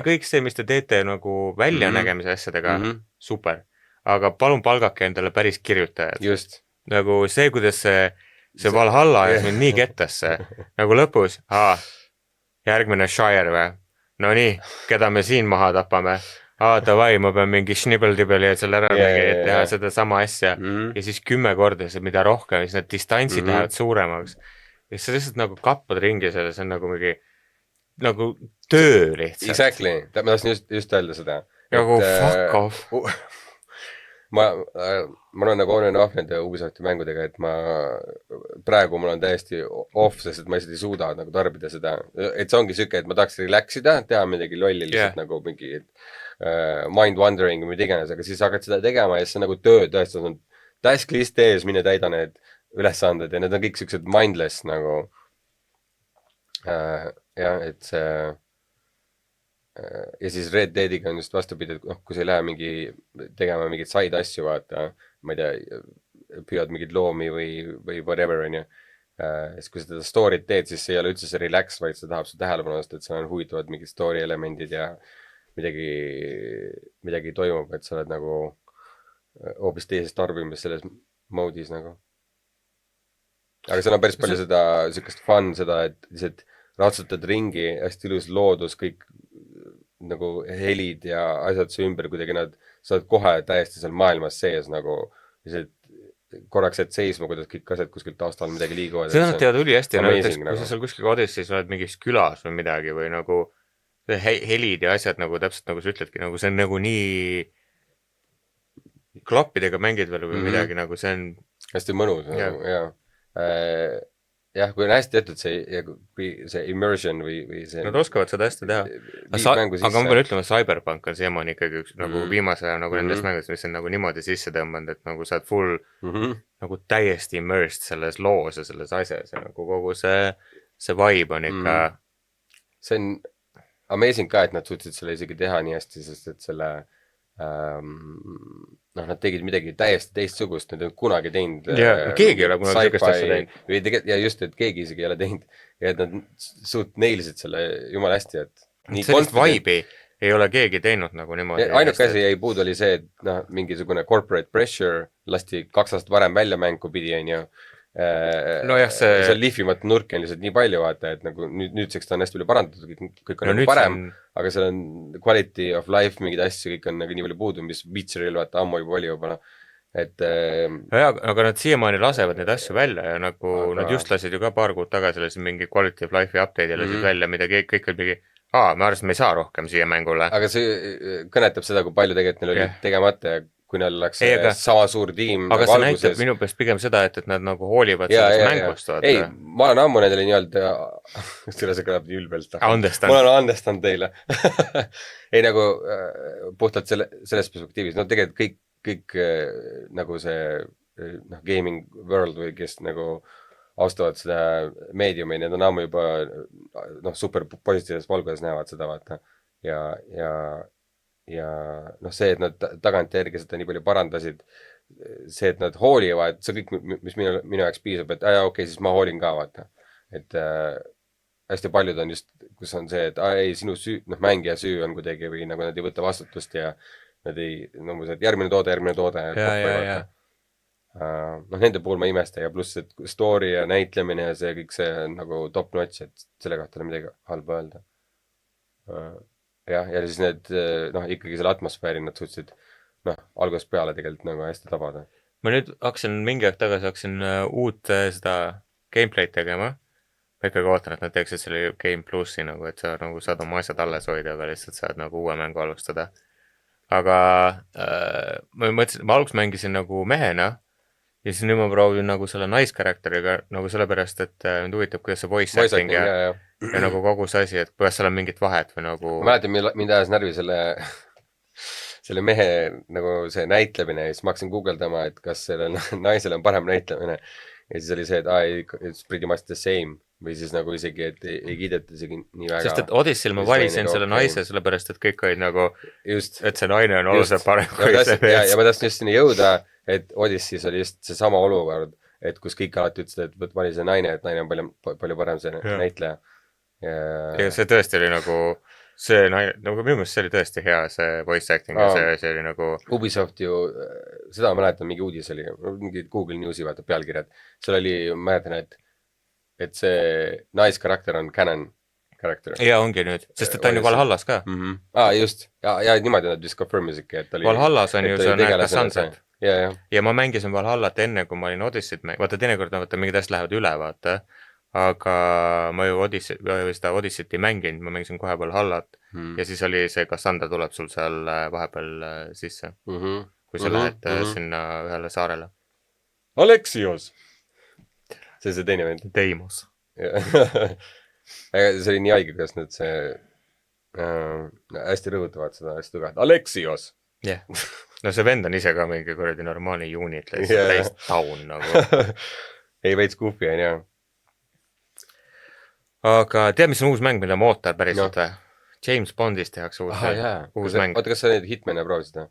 kõik see, mis te teete nagu väljanägemise asjadega, super. Aga palun palgake endale päris kirjutajad. Just. Nagu see, kuidas see Valhalla ajas mind nii kettasse, nagu lõpus, järgmine Shire või? No nii, keda me siin maha tapame? Davai, ma pean mingi schnibbel-tibbel ja seal ära teha seda sama asja ja siis 10 korda see, mida rohkem, siis need distantsid lähevad suuremaks. Ja see lihtsalt nagu kappad ringi selle, see on nagu mingi nagu töö lihtsalt. Exactly, ma tahtsin just öelda seda. Nagu fuck off. Ma olen nagu on off nende Ubisofti mängudega, et praegu mul on täiesti off, sest ma lihtsalt ei suuda nagu tarbida seda. Et see ongi süke, et ma tahaks relaxida, teha midagi lolli lihtsalt nagu mingi mind wandering või mida iganes, aga siis hakkad seda tegema ja see on nagu töö tõesti, on task list ees, mine täida need ülesanded ja need on kõik siuksed mindless nagu et see ja siis Red Deadiga on just vastupidi, et kui sa ei lähe tegema mingid side asju, vaata, ma ei tea, püüad mingid loomi või whatever, on ju. Siis kui sa seda story't teed, siis see ei ole üldse see relax, vaid see tahab su tähelepanust, et seal on huvitavad mingid story elemendid ja midagi toimub, et sa oled nagu hoopis teises tarbimis selles moodis nagu. Aga seal on päris palju seda sükast fun, seda, et lihtsalt ratsutad ringi, hästi ilus loodus, kõik nagu helid ja asjad su ümber, kuidagi sa oled kohe täiesti seal maailmas sees nagu korraks et seisma, kuidas kõik asjad kuskilt taustal midagi liiguvad. See on teada üli hästi, näiteks kui sa seal kuskil Odysseys oled mingis külas või midagi või nagu helid ja asjad nagu täpselt nagu sa ütledki, nagu see on nagu nii klappidega mängid veel või midagi nagu see on hästi mõnus jah, kui on hästi tehtud see immersion või see nad oskavad seda hästi teha aga ma pean ütlema, Cyberpunk on siiamaani ikkagi üks nagu viimase nagu nendest mängudest, mis on nagu niimoodi sisse tõmbanud, et nagu sa oled full nagu täiesti immersed selles loos ja selles asjas ja nagu kogu see vibe on ikka see on amazing ka, et nad suutsid selle isegi teha nii hästi, sest et selle nad tegid midagi täiesti teistsugust, nad ei ole kunagi teinud keegi ei ole kunagi sugust asja teinud ja just, et keegi isegi ei ole teinud ja et nad neilisid selle jumala hästi, et sellist vibe'i ei ole keegi teinud nagu niimoodi ainuke asi jäi puudu oli see, et mingisugune corporate pressure lasti 2 aastat varem välja mängu pidi, on ju Nojah, see lihvimata nurki on lihtsalt nii palju, vaata, et nagu nüüdseks ta on hästi palju parandatud, kõik on nagu parem, aga seal on quality of life, mingid asju, kõik on nagu nii palju puudu, mis Witcheril vaata ammu juba oli juba, et aga nad siiamaani lasevad neid asju välja ja nagu nad just lasid ju ka paar kuud tagasi mingi quality of life'i update'i lasid välja, mida kõik oli mingi ma arvasin, me ei saa rohkem siia mängule. Aga see kõnetab seda, kui palju tegelikult neil oli tegemata ja kui neil oleks sama suur tiim. Aga see näitab minu pärast pigem seda, et nad nagu hoolivad sellest mängust. Ei, ma olen ammu nendele nii-öelda, selle see kõlab nii ülbelt. Ma olen andestanud teile. Ei nagu puhtalt selles perspektiivis, no tegelikult kõik nagu see gaming world või kes nagu austavad seda meediumi, need on ammu juba super positiivses valguses näevad seda vaata ja see, et nad tagantjärgi seda nii palju parandasid, see, et nad hoolivad, see kõik, mis minu jaoks piisab, et okei, siis ma hoolin ka, vaata. Et hästi paljud on just, kus on see, et ei, sinu süü, mängija süü on kuidagi või nagu nad ei võta vastutust ja nad ei, järgmine toode. Nende puhul ma imesta ja pluss, et story ja näitlemine ja see kõik see on nagu top notch, et selle kohta on midagi halba öelda. Ja siis need, ikkagi selle atmosfääri nad suutsid, algusest peale tegelikult nagu hästi tabada. Ma nüüd mingi aeg tagasi uut seda gameplay'd tegema. Ma ikkagi ootan, et nad teeksid selle Game Plussi nagu, et sa nagu saad oma asjad alles hoida, aga lihtsalt saad nagu uue mängu alustada. Aga ma mõtlesin, ma alguses mängisin nagu mehena ja siis nüüd ma proovin nagu selle naiskarakteriga nagu sellepärast, et mind huvitab, kuidas see voice acting ja nagu kogu see asi, et kuidas seal on mingit vahet või nagu... Ma mäletan, mind ajas närvi selle mehe nagu see näitlemine ja siis ma hakkasin guugeldama, et kas sellel naisel on parem näitlemine ja siis oli see, et it's pretty much the same või siis nagu isegi, et ei kiideta isegi nii väga. Sest et Odyssil ma valisin selle naise sellepärast, et kõik olid nagu, et see naine on oluliselt parem kui see mees. Ja ma tahtsin just sinna jõuda, et Odyssis oli just see sama olukord, et kus kõik alati ütlesid, et vali see naine, et naine on palju parem see näitleja. Ja see tõesti oli nagu see naine, nagu minu meelest see oli tõesti hea, see voice acting ja see oli nagu... Ubisoft ju, seda ma mäletan, mingi uudis oli, mingi Google Newsi vaata pealkirjad. Seal oli, ma mäletan, et see naiskarakter on canon karakter. Ja ongi nüüd, sest et ta on ju Valhallas ka. Just, ja niimoodi nad vist confirmisidki, et oli... Valhallas on ju see näed Cassandrat. Ja ma mängisin Valhallat enne, kui ma olin Odyssit vaata teinekord mingid asjad lähevad üle, vaata. Aga ma ju Odyssit ei mänginud, ma mängisin kohe Valhallat ja siis oli see Cassandra tuleb sul seal vahepeal sisse, kui sa lähed sinna ühele saarele. Alexios! See teine vend. Deimos. See oli nii haige, kuidas nüüd see hästi rõhutavad seda hästi tugevalt. Alexios! Jah. No see vend on ise ka mingi kuradi normaalne unit, lihtsalt taun nagu. Ei veits kuupi on jah. Aga tead, mis on uus mäng, mida ma ootan päriselt või? James Bondist tehakse uus mäng. Oota, kas sa neid Hitmani proovisid?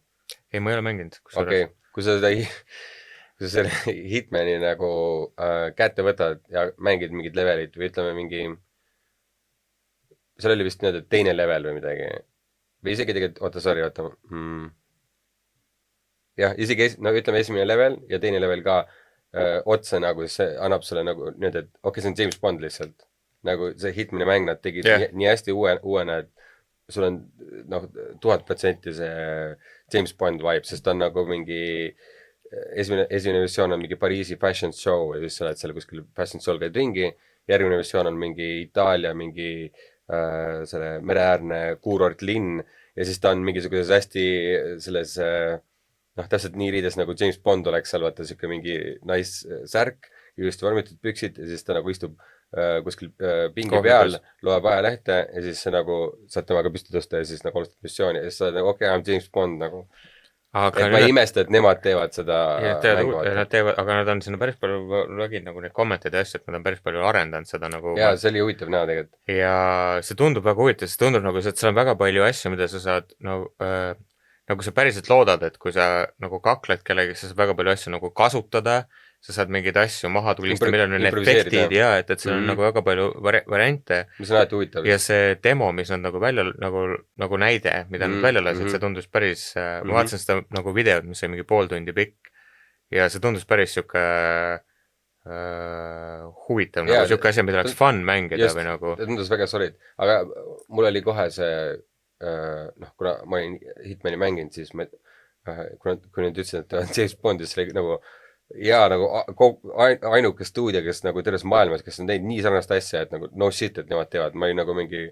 Ei, ma ei ole mänginud. Okei, kui sa selle Hitmani nagu kätte võtad ja mängid mingid levelit või ütleme mingi, seal oli vist nii, et teine level või midagi. Või isegi tegelikult, oota. Jah, isegi ütleme esimene level ja teine level ka otse nagu see annab sulle nagu nüüd, et okei, see on James Bond lihtsalt. Nagu see Hitmani mäng nad tegid nii hästi uuena, et sul on 1000% see James Bond vibe, sest on nagu mingi esimene versioon on mingi Pariisi fashion show ja siis sa oled seal kuskil fashion show käid ringi, järgmine versioon on mingi Itaalia, mingi selle mereäärne kuurort linn ja siis ta on mingisuguses hästi selles täpselt nii riides nagu James Bond oleks seal vaata siuke mingi naissärk, just vormitud püksid ja siis ta nagu istub kuskil pingi peal, loeb ajalehte ja siis nagu saad temaga püsti tõsta ja siis nagu alustad missiooni ja siis sa oled nagu okei, I'm James Bond nagu. Et ma ei imesta, et nemad teevad seda mängu. Aga nad on sinna päris palju lagid nagu neid kommentid ja asju, et nad on päris palju arendanud seda nagu... Jaa, see oli huvitav näha tegelikult. Ja see tundub väga huvitav, see tundub nagu, et seal on väga palju asju, mida sa saad nagu sa päriselt loodad, et kui sa nagu kakled kellegi, sa saad väga palju asju nagu kasutada, sa saad mingeid asju maha tulistada, millel on need efektid ja et seal on nagu väga palju variante. Mis on alati huvitav. Ja see demo, mis nad nagu välja, nagu näide, mida nad välja lasid, see tundus päris, ma vaatasin seda nagu videot, mis oli mingi pool tundi pikk ja see tundus päris siuke huvitav Jaa, nagu siuke asi, mida oleks fun mängida just, või nagu. tundus väga solid, aga mul oli kohe see, kuna ma olin Hitmani mänginud, siis kui nüüd ütlesin, et James Bond, siis oli nagu nagu ainuke stuudio, kes nagu terves maailmas, kes on teinud nii sarnast asja, et nagu no shit, et nemad teevad, ma olin nagu mingi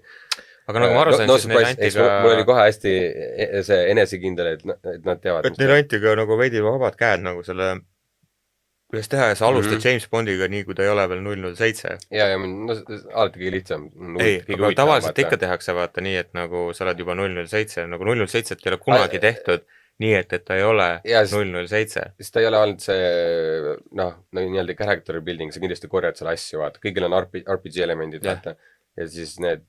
aga nagu ma aru sain, siis neil anti ka mul oli kohe hästi see enesekindel, et nad teavad. Et neil anti ka nagu veidi vabad käed nagu selle kuidas teha ja sa alustad James Bondiga nii, kui ta ei ole veel 007. Ja no alati kõige lihtsam. Ei, aga tavaliselt ikka tehakse vaata nii, et nagu sa oled juba 007, nagu 007 ei ole kunagi tehtud nii, et ta ei ole 007. Siis ta ei ole olnud see, nii-öelda character building, sa kindlasti korjad selle asju, vaata. Kõigil on RPG elemendid, vaata. Ja siis need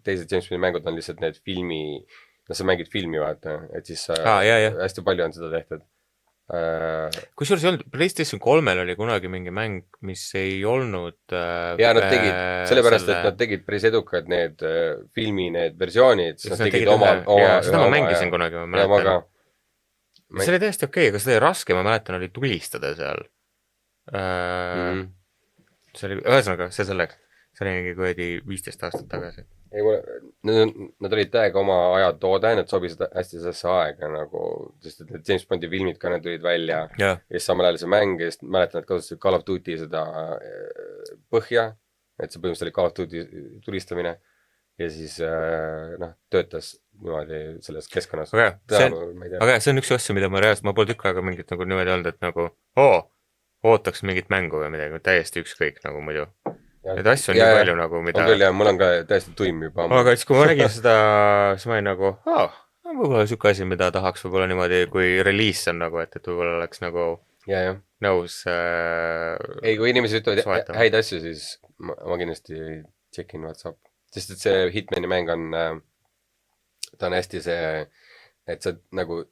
teised James Bondi mängud on lihtsalt need filmi, sa mängid filmi, vaata. Et siis hästi palju on seda tehtud. Kusjuures ei olnud, PlayStation 3-l oli kunagi mingi mäng, mis ei olnud ja nad tegid, sellepärast, et nad tegid päris edukad need filmi, need versioonid, siis nad tegid oma seda ma mängisin kunagi, ma mäletan. See oli täiesti okei, aga seda oli raske, ma mäletan, oli tulistada seal. See oli, ühesõnaga, see selleks, see oli mingi kuidagi 15 aastat tagasi. Ei, nad olid täiega oma aja toode, nad sobisid hästi sellesse aega nagu, sest et need James Bondi filmid ka need tulid välja ja siis samal ajal see mäng, ja siis mäletan, et kasutasid Call of Duty seda põhja, et see põhimõtteliselt oli Call of Duty tulistamine ja siis töötas niimoodi selles keskkonnas. Aga see on üks asju, mida ma reaalselt, ma pole tükk aega mingit nagu niimoodi olnud, et nagu ootaks mingit mängu või midagi, täiesti ükskõik nagu muidu. Need asju on nii palju nagu, mida... On küll, ja mul on ka täiesti tuim juba. Aga siis, kui ma nägin seda, siis ma olin nagu, võib-olla siuke asi, mida tahaks võib-olla niimoodi, kui reliis on nagu, et võib-olla oleks nagu nõus ei, kui inimesed ütlevad häid asju, siis ma kindlasti checkin WhatsApp. Sest et see Hitmani mäng on, ta on hästi see, et sa nagu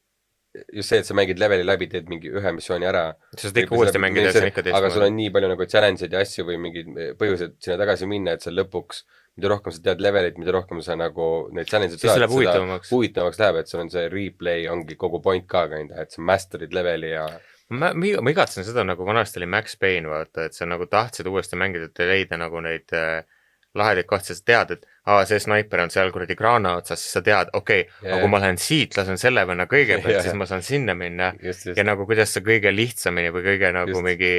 just see, et sa mängid leveli läbi, teed mingi ühe missiooni ära. Sa saad ikka uuesti mängida, see on ikka teist. Aga sul on nii palju nagu challenge'id ja asju või mingid põhjused sinna tagasi minna, et sa lõpuks, mida rohkem sa tead levelit, mida rohkem sa nagu neid challenge'id siis läheb huvitavamaks läheb, et sul on see replay, ongi kogu point ka kinda, et sa masterid leveli ja ma igatsen seda nagu vanasti oli Max Payne, vaata, et sa nagu tahtsid uuesti mängida, et leida nagu neid lahedaid kohti, sa tead, et see snaiper on seal kuradi kraana otsas, siis sa tead, okei, aga kui ma lähen siit, lasen selle venna kõigepealt, siis ma saan sinna minna ja nagu kuidas sa kõige lihtsamini või kõige nagu mingi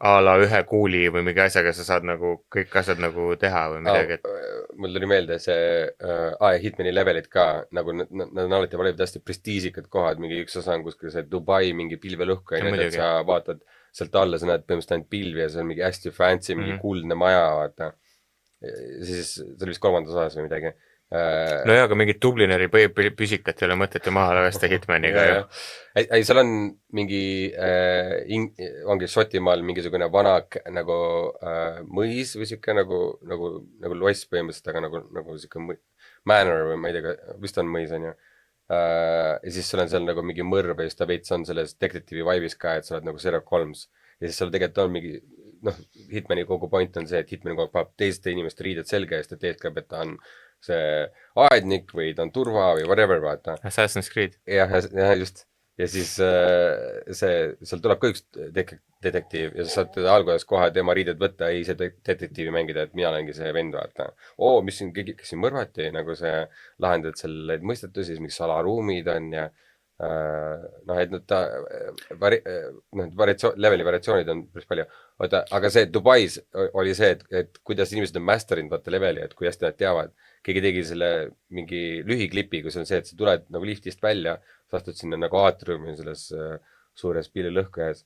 a la ühe kuuli või mingi asjaga sa saad nagu kõik asjad nagu teha või midagi. Mul tuli meelde see Hitmani levelit ka, nagu nad on alati valivad hästi prestiisikad kohad, mingi üks osa on kuskil see Dubai mingi pilvelõhku ja need, et sa vaatad sealt alla, sa näed põhimõtteliselt ainult pilvi ja see on mingi hästi fancy, mingi kuldne maja, vaata. Siis see oli vist 3. osas või midagi. No aga mingit Dublineri püsikat ei ole mõtet ju maha lasta Hitmaniga ju. Ei, seal on mingi, ongi Šotimaal mingisugune vana nagu mõis või siuke nagu loss põhimõtteliselt, aga nagu siuke manor või ma ei tea, vist on mõis on ju. Ja siis sul on seal nagu mingi mõrv ja siis ta veits on selles detektiivi vibe'is ka, et sa oled nagu Sherlock Holmes. Ja siis seal tegelikult on mingi, Hitmani kogu point on see, et Hitmani kogu paneb teiste inimeste riided selga eest, et eeskäb, et ta on see aednik või ta on turva või whatever, vaata. Assassin's Creed. Ja just. Ja siis seal tuleb ka üks detektiiv ja sa saad teda alguses kohe tema riided võtta, ei see detektiivi mängida, et mina olengi see vend, vaata. Mis siin keegi, kes siin mõrvati, nagu see lahendad selle mõistetusi, mis salaruumid on ja et leveli variatsioonid on päris palju. Aga see Dubais oli see, et kuidas inimesed on masterinud vaata leveli, et kui hästi nad teavad. Keegi tegi selle mingi lühiklipi, kus on see, et sa tuled nagu liftist välja, sa astud sinna nagu aatriumi selles suures pililõhkujas.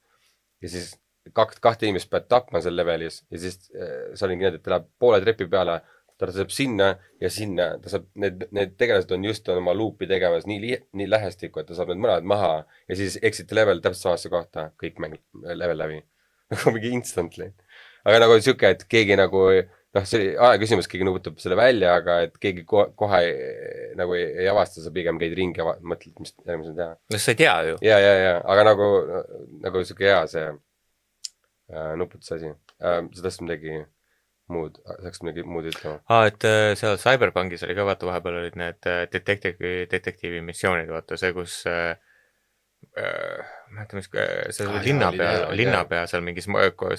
Ja siis kahte inimest pead tapma seal levelis ja siis sa olin nii, et ta läheb poole trepi peale, ta saab sinna ja sinna, ta saab, need tegelased on just oma luupi tegemas nii lähestikku, et ta saab need mõned maha ja siis exit level täpselt samasse kohta, kõik mängib level läbi. Nagu mingi instantly. Aga nagu siuke, et keegi nagu, see oli aja küsimus, keegi nubutab selle välja, aga et keegi kohe nagu ei avasta, sa pigem käid ringi ja mõtled, mis järgmisel teha. No sa ei tea ju. Ja, aga nagu siuke hea see nuputus asi. Sa tahtsid midagi muud, saaks midagi muud ütlema. Et seal Cyberpunkis oli ka vaata vahepeal olid need detektiivi missioonid, vaata see, kus mäletan, mis see linnapea seal mingis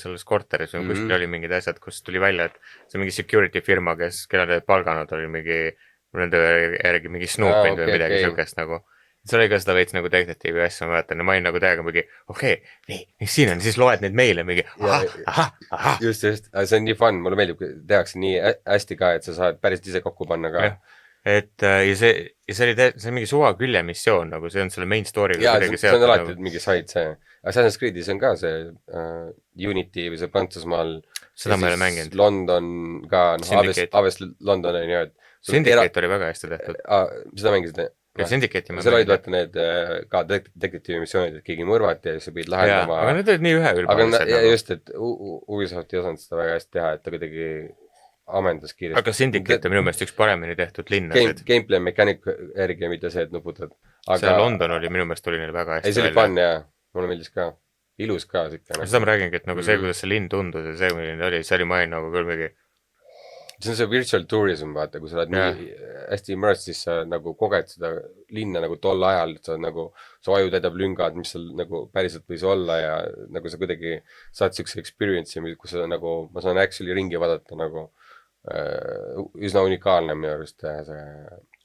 selles korteris või kuskil oli mingid asjad, kus tuli välja, et see mingi security firma, kelle palganud oli mingi, nende järgi mingi Snoopin või midagi siukest nagu. See oli ka seda veits nagu detektiivi asja, ma mäletan, ja ma olin nagu täiega mingi, nii, mis siin on, siis loed neid meile mingi, ahah. Just, see on nii fun, mulle meeldib, tehakse nii hästi ka, et sa saad päris ise kokku panna ka. Et ja see oli mingi suva külje missioon, nagu see on selle main story'ga. Jaa, see on alati mingi side see. Assassin's Creed'is on ka see Unity või see Prantsusmaal. Seda ma ei ole mänginud. London ka, Aves London on ju. Syndicate oli väga hästi tehtud. Seda mängisid? Ja Syndicate'i ma seal olid vaata need ka detektiivi missioonid, et keegi mõrvati ja sa pidid lahendama. Aga need olid nii üheülbalised. Aga just, et Ubisoft ei osanud seda väga hästi teha, et ta kuidagi amendas kiiresti. Aga Syndicate on minu meelest üks paremini tehtud linnasid. Gameplay mechanic järgi, mitte see, et nuputad. See London oli minu meelest oli neil väga hästi. Ei, see oli fun ja mulle meeldis ka. Ilus ka. Seda ma räägingi, et nagu see, kuidas see linn tundus ja see, milline oli, see oli main nagu küll mingi. See on see virtual tourism, vaata, kui sa oled nii hästi immersed, siis sa nagu koged seda linna nagu tol ajal, et sa nagu, su aju täidab lüngad, mis seal nagu päriselt võis olla ja nagu sa kuidagi saad siukse experience'i, kus sa nagu, ma saan actually ringi vaadata nagu üsna unikaalne minu arust see ja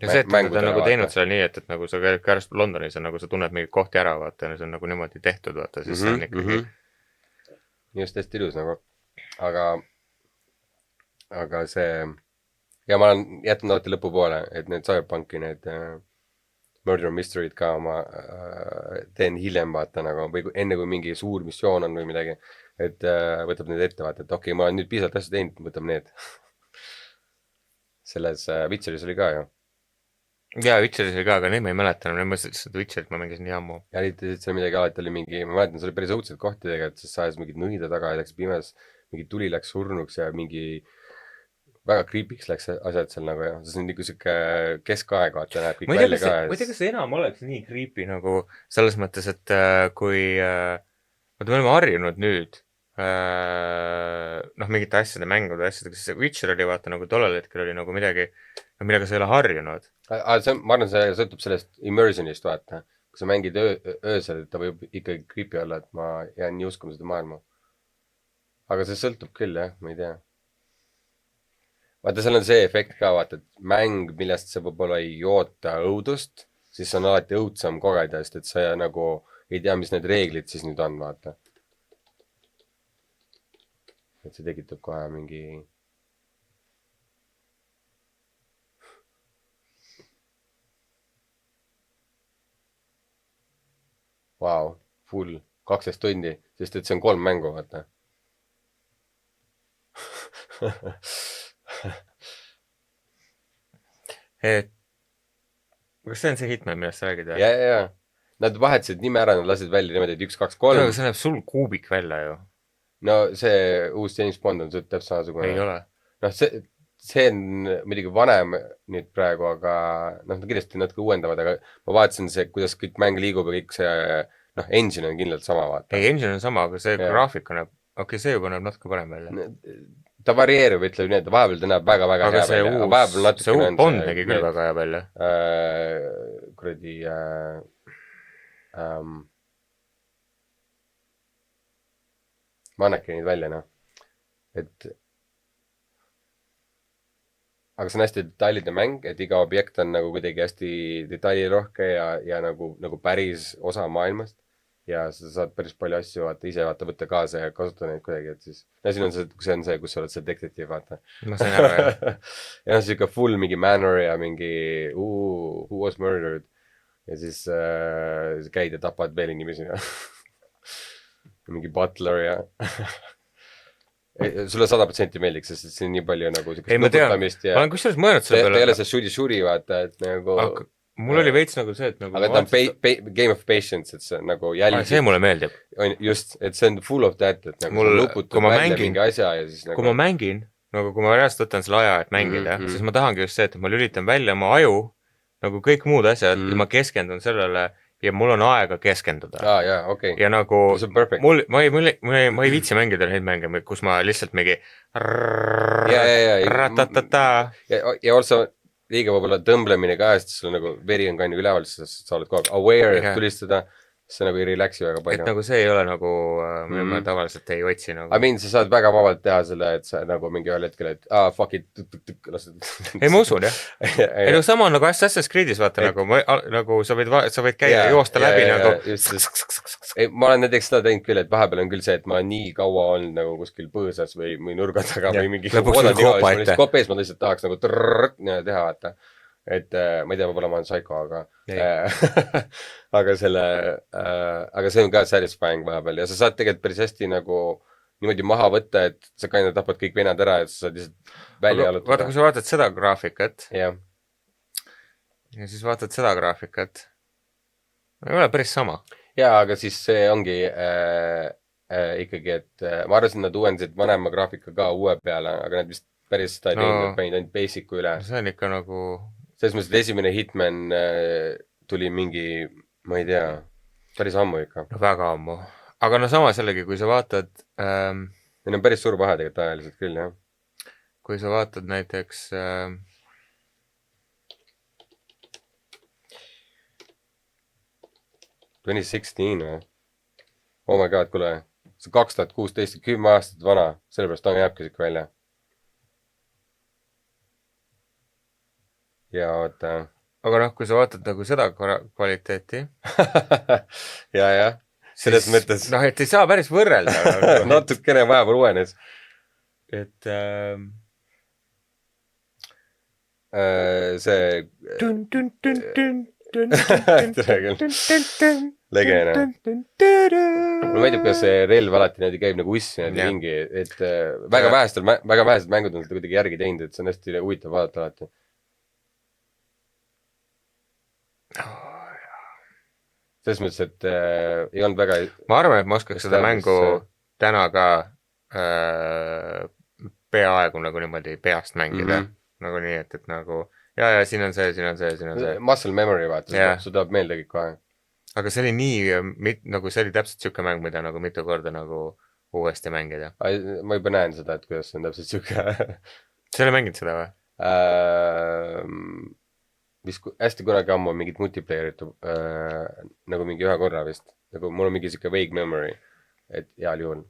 see, et nad on nagu teinud selle nii, et nagu sa käid Londonis ja nagu sa tunned mingi kohti ära, vaata, ja see on nagu niimoodi tehtud, vaata, siis see on ikkagi just hästi ilus nagu, aga see ja ma olen jätnud alati lõpupoole, et need Cyberpunki need Murder Mystery'd ka ma teen hiljem, vaata nagu, või enne kui mingi suur missioon on või midagi, et võtab need ette, vaata, et okei, ma olen nüüd piisavalt asja teinud, võtab need selles Witcheris oli ka ju. Jaa, Witcheris oli ka, aga neid ma ei mäleta, ma seda Witcherit ma mängisin nii ammu. Ja liitisid seal midagi, alati oli mingi, ma mäletan, see oli päris õudselt kohtidega, et siis saes mingid nõida taga ja läks pimes, mingi tuli läks surnuks ja mingi väga creepiks läks asjad seal nagu ja see on nagu siuke keskaeg, vaata, näeb kõik välja ka. Ma ei tea, kas see enam oleks nii creepy nagu selles mõttes, et kui me oleme harjunud nüüd mingite asjade, mängude asjadega, siis see Witcher oli vaata nagu tollel hetkel oli nagu midagi, millega sa ei ole harjunud. Ma arvan, see sõltub sellest immersionist, vaata. Kui sa mängid öösel, et ta võib ikkagi creepy olla, et ma jään nii uskuma seda maailma. Aga see sõltub küll, jah, ma ei tea. Vaata, seal on see efekt ka, vaata, et mäng, millest sa võib-olla ei oota õudust, siis on alati õudsam kogeda, sest et sa nagu ei tea, mis need reeglid siis nüüd on, vaata. Et see tekitab kohe mingi wow, full 12 tundi, sest et see on 3 mängu, vaata. Kas see on see Hitman, millest sa räägid? Ja. Nad vahetasid nime ära, nad lasid välja niimoodi, et 1, 2, 3. See näeb sul kuubik välja ju. No see uus James Bond on täpselt samasugune. Ei ole. Noh, see on midagi vanem nüüd praegu, aga kindlasti natuke uuendavad, aga ma vaatasin see, kuidas kõik mäng liigub ja kõik see, engine on kindlalt sama, vaata. Ei, engine on sama, aga see graafika näeb, see juba näeb natuke parem välja. Ta varieerub, ütleb nii, et vahepeal ta näeb väga-väga hea välja. Aga see uus Bond nägi küll väga hea välja. Kuradi ma annake neid välja, et aga see on hästi detailide mäng, et iga objekt on nagu kuidagi hästi detailirohke ja nagu päris osa maailmast ja sa saad päris palju asju ise võtta kaasa ja kasutada neid kuidagi, et siis siin on see, kus sa oled see detektiiv, vaata. Ma sain ära, jah. Ja siuke full mingi manor ja mingi who was murdered ja siis käid ja tapad veel inimesi ja mingi butler ja sulle 100% meeldiks, sest see on nii palju nagu nuputamist ja ma olen kusjuures mõelnud selle peale. Ta ei ole see shuri, vaata, et nagu mul oli veits nagu see, et nagu aga ta on game of patience, et see nagu jälgib. See mulle meeldib. Just, et see on full of that, et nagu sa luputad välja mingi asja ja siis nagu kui ma mängin, nagu kui ma reaalselt võtan selle aja, et mängida, siis ma tahangi just see, et ma lülitan välja oma aju nagu kõik muud asjad ja ma keskendun sellele ja mul on aega keskenduda. Jaa, okei. Ja nagu ma ei viitsi mängida neid mänge, kus ma lihtsalt mingi ratatata. Ja also liiga võib-olla tõmblemine ka, sest sul nagu veri on ka üleval, sest sa oled kogu aeg aware, et tulistada. see nagu ei relaxi väga et palju . nagu see ei ole nagu , ma tavaliselt ei otsi nagu . I mean , sa saad väga vabalt teha selle , et sa nagu mingi ühel hetkel , et fuck it , lased . ei , ma usun jah . ei no sama on nagu Assassin's Creed'is vaata nagu sa võid käia , joosta läbi nagu . ei , ma olen näiteks seda teinud küll , et vahepeal on küll see , et ma nii kaua olnud nagu kuskil põõsas või nurga taga või mingi . lõpuks on kopa ette . kopa ees ma lihtsalt tahaks nagu teha , vaata . et ma ei tea , võib-olla ma olen psycho , aga aga aga see on ka satisfying vahepeal ja sa saad tegelikult päris hästi nagu niimoodi maha võtta , et sa ka tapad kõik venad ära , et sa saad lihtsalt välja jalutada . vaata , kui sa vaatad seda graafikat jah , ja siis vaatad seda graafikat , ei ole päris sama . jaa , aga siis see ongi ikkagi , et ma arvasin , et nad uuendasid vanema graafika ka uue peale , aga nad vist päris seda ei teinud , panid ainult basic'u üle . see on ikka nagu selles mõttes , et esimene Hitman tuli mingi , ma ei tea , päris ammu ikka . no väga ammu . aga no samas jällegi , kui sa vaatad Neil on päris suur vahe tegelikult ajaliselt küll , jah . kui sa vaatad näiteks Twenty 16 või ? Oh my god , kuule , see 2016 , 10 aastat vana , sellepärast ta jääbki siuke välja . ja oota . aga noh , kui sa vaatad nagu seda kvaliteeti ja , selles mõttes noh , et ei saa päris võrrelda natukene vahepeal uuenes . et see legene . mulle meeldib , kuidas see relv alati niimoodi käib nagu uss niimoodi ringi , et väga vähesed mängud on seda kuidagi järgi teinud , et see on hästi huvitav vaadata alati . selles mõttes , et ei olnud väga . ma arvan , et ma oskaks seda mängu täna ka peaaegu nagu niimoodi peast mängida . nagu nii , et nagu ja siin on see , siin on see , siin on see . Muscle memory vaata , sul tuleb meelde kõik kohe . aga see oli nii , nagu see oli täpselt siuke mäng , mida nagu mitu korda nagu uuesti mängida . ma juba näen seda , et kuidas see on täpselt siuke . sa ei ole mänginud seda või ? vist hästi kunagi ammu mingit multiplayer'it nagu mingi ühe korra vist . nagu mul on mingi siuke vague memory , et heal juhul .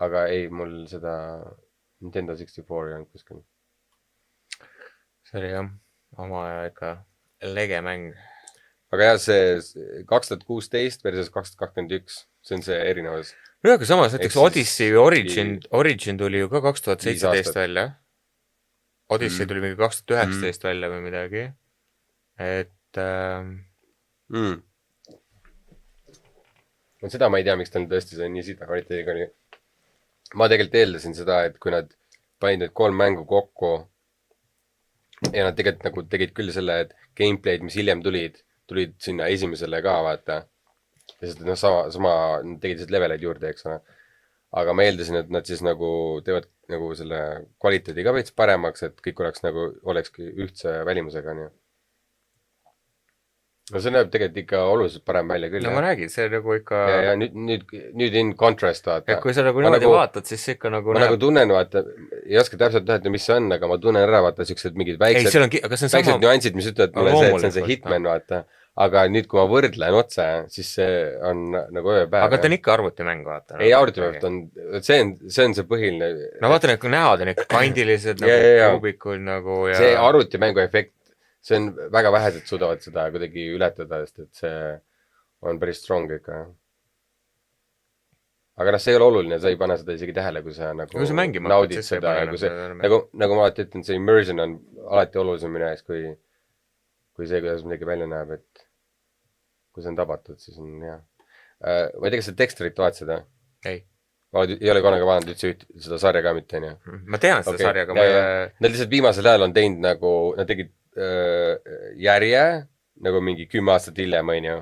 aga ei , mul seda Nintendo 64 ei olnud kuskil . see oli jah , oma aja ikka lege mäng . aga jah , see 2016 versus 2021 , see on see erinevus . no aga samas näiteks Odyssey Origin tuli ju ka 2017 välja . Odyssey tuli mingi 2019 välja või midagi . et no seda ma ei tea , miks tal tõesti see nii sita kvaliteediga oli . ma tegelikult eeldasin seda , et kui nad panid need 3 mängu kokku ja nad tegelikult nagu tegid küll selle , et gameplay'd , mis hiljem tulid sinna esimesele ka , vaata . ja sest noh , sama nad tegid lihtsalt leveleid juurde , eks ole . aga ma eeldasin , et nad siis nagu teevad nagu selle kvaliteedi ka veits paremaks , et kõik oleks nagu , olekski ühtse välimusega , nii . no see näeb tegelikult ikka oluliselt parem välja küll . no ma räägin , see nagu ikka . ja nüüd in contrast , vaata . et kui sa nagu niimoodi vaatad , siis ikka nagu ma nagu tunnen , vaata , ei oska täpselt öelda , mis see on , aga ma tunnen ära , vaata , siuksed mingid väiksed nüansid , mis ütlevad mulle see , et see on see Hitman , vaata . aga nüüd , kui ma võrdlen otse , siis see on nagu ööpäev . aga ta on ikka arvutimäng , vaata . ei , arvutimäng on , see on see põhiline . no vaata , need näod on ikka kandilised nagu kuubikud nagu ja . see arvutimängu efekt , see on väga vähesed suudavad seda kuidagi ületada , sest et see on päris strong ikka . aga noh , see ei ole oluline , sa ei pane seda isegi tähele , kui sa nagu naudid seda ja kui see , nagu ma alati ütlen , see immersion on alati olulisem minu ees , kui see , kuidas midagi välja näeb , et kui see on tabatud , siis on hea . ma ei tea , kas sa Dexterit vaatasid või ? ei . ma ei ole kunagi vaadanud üldse seda sarja ka mitte , onju . ma tean seda sarja , aga ma ei ole . Nad lihtsalt viimasel ajal on teinud nagu , nad tegid järje nagu mingi 10 aastat hiljem , onju .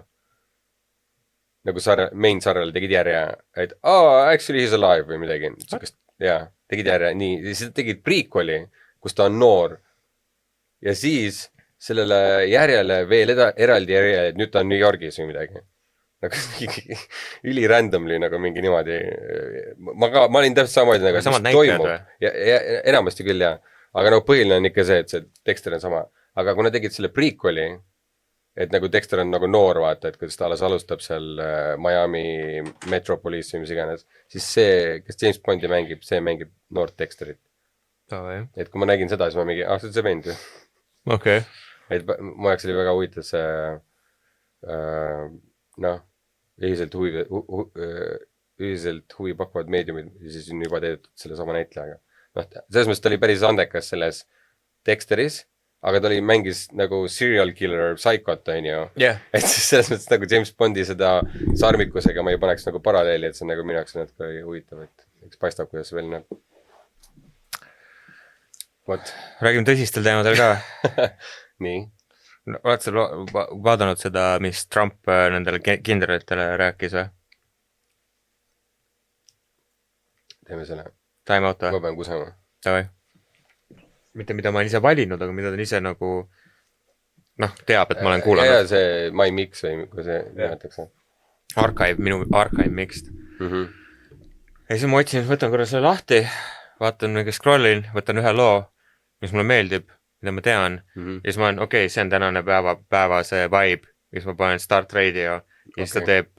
nagu sarja , main sarjale tegid järje , et actually he is alive või midagi . jaa , tegid järje , nii , siis tegid prequel'i , kus ta on noor . ja siis sellele järjele veel eraldi järje , et nüüd ta on New Yorgis või midagi . nagu mingi üli randomly nagu mingi niimoodi . ma olin täpselt samamoodi nagu , samad näitajad või ? enamasti küll jah . aga no põhiline on ikka see , et see Dexter on sama . aga kui nad tegid selle prequel'i , et nagu Dexter on nagu noor, vaata, et kuidas ta alles alustab seal Miami Metropolis või mis iganes, siis see, kes James Bondi mängib, see mängib noort Dexterit. Et kui ma nägin seda, siis ma mingi, see on see vend ju. Okei. Et mu jaoks oli väga huvitav see ühiselt huvi pakkuvad meediumid ja siis on juba teetud selle sama näitlejaga. Selles mõttes ta oli päris andekas selles Dexteris, aga ta mängis nagu serial killer psychot, on ju. Yeah. Et siis selles mõttes nagu James Bondi seda sarmikusega ma ei paneks nagu paralleeli, et see on nagu minu jaoks natuke huvitav, et eks paistab, kuidas see veel näeb. Räägime tõsistel teemadel ka. Nii. No, oled sa vaadanud seda, mis Trump nendele kindralitele rääkis või? Teeme selle. Time out või? Ma pean kusema. Davai. Mitte mida ma olen ise valinud, aga mida ta ise nagu teab, et ma olen kuulanud. Ja see My Mix või kui see nimetakse. Minu archive mixed. Ja siis ma otsin, võtan korra selle lahti, vaatan mingi scrollin, võtan ühe loo, mis mulle meeldib, mida ma tean. Ja siis ma olen, see on tänane päeva see vibe, ja siis ma panen Start Radio ja siis ta teeb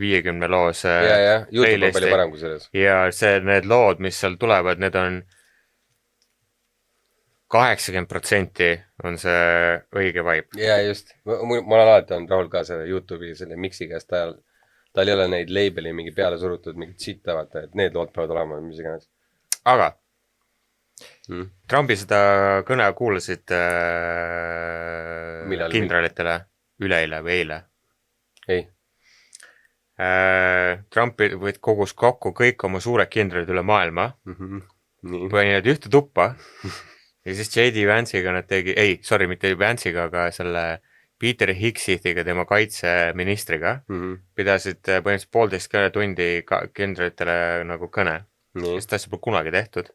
50 loos YouTube on palju parem kui selles. Ja need lood, mis seal tulevad, need on 80% on see õige vibe. Ja just, ma olen alati olnud rahul ka selle YouTube'i selle mixi käest tal ei ole neid label'i mingi peale surutud, mingi tsita, vaata, et need lood peavad olema mis iganes. Aga Trumpi seda kõne kuulasid kindralitele üleeile või eile? Ei. Trumpi kogus kokku kõik oma suured kindralid üle maailma. Pani need ühte tuppa ja siis J.D. Vance'iga nad tegi, mitte Vance'iga, aga selle Peter Hicksithiga, tema kaitseministriga, pidasid põhimõtteliselt 1,5 tundi kindralitele nagu kõne. Sest ta pole kunagi tehtud.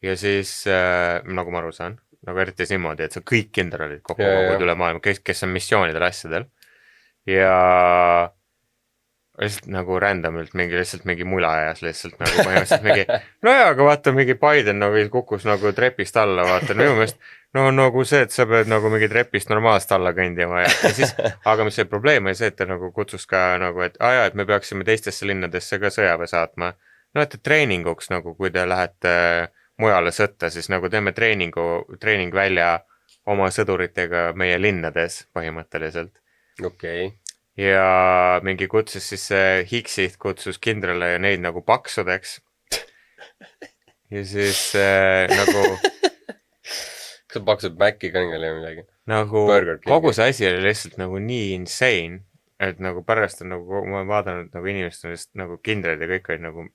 Ja siis, nagu ma aru saan, nagu eriti niimoodi, et sa kõik kindralid kokku kogud üle maailma, kes on missioonidel asjadel. Ja lihtsalt nagu randomilt lihtsalt mingi mula ajas lihtsalt nagu põhimõtteliselt mingi, aga vaata mingi Biden nagu kukkus nagu trepist alla, vaata, minu meelest, nagu see, et sa pead nagu mingi trepist normaalselt alla kõndima ja siis, aga mis see probleem oli see, et ta nagu kutsus ka nagu, et et me peaksime teistesse linnadesse ka sõjaväe saatma. Et treeninguks nagu, kui te lähete mujale sõtta, siis nagu teeme treening välja oma sõduritega meie linnades põhimõtteliselt. Ja mingi kutsus siis Hicksit kutsus kindrale ja neid nagu paksudeks. Ja siis nagu kas sa paksud Maci kõngele või midagi? Nagu kogu see asi oli lihtsalt nagu nii insane, et nagu pärast on nagu, ma olen vaadanud nagu inimesed on lihtsalt nagu kindralid ja kõik olid nagu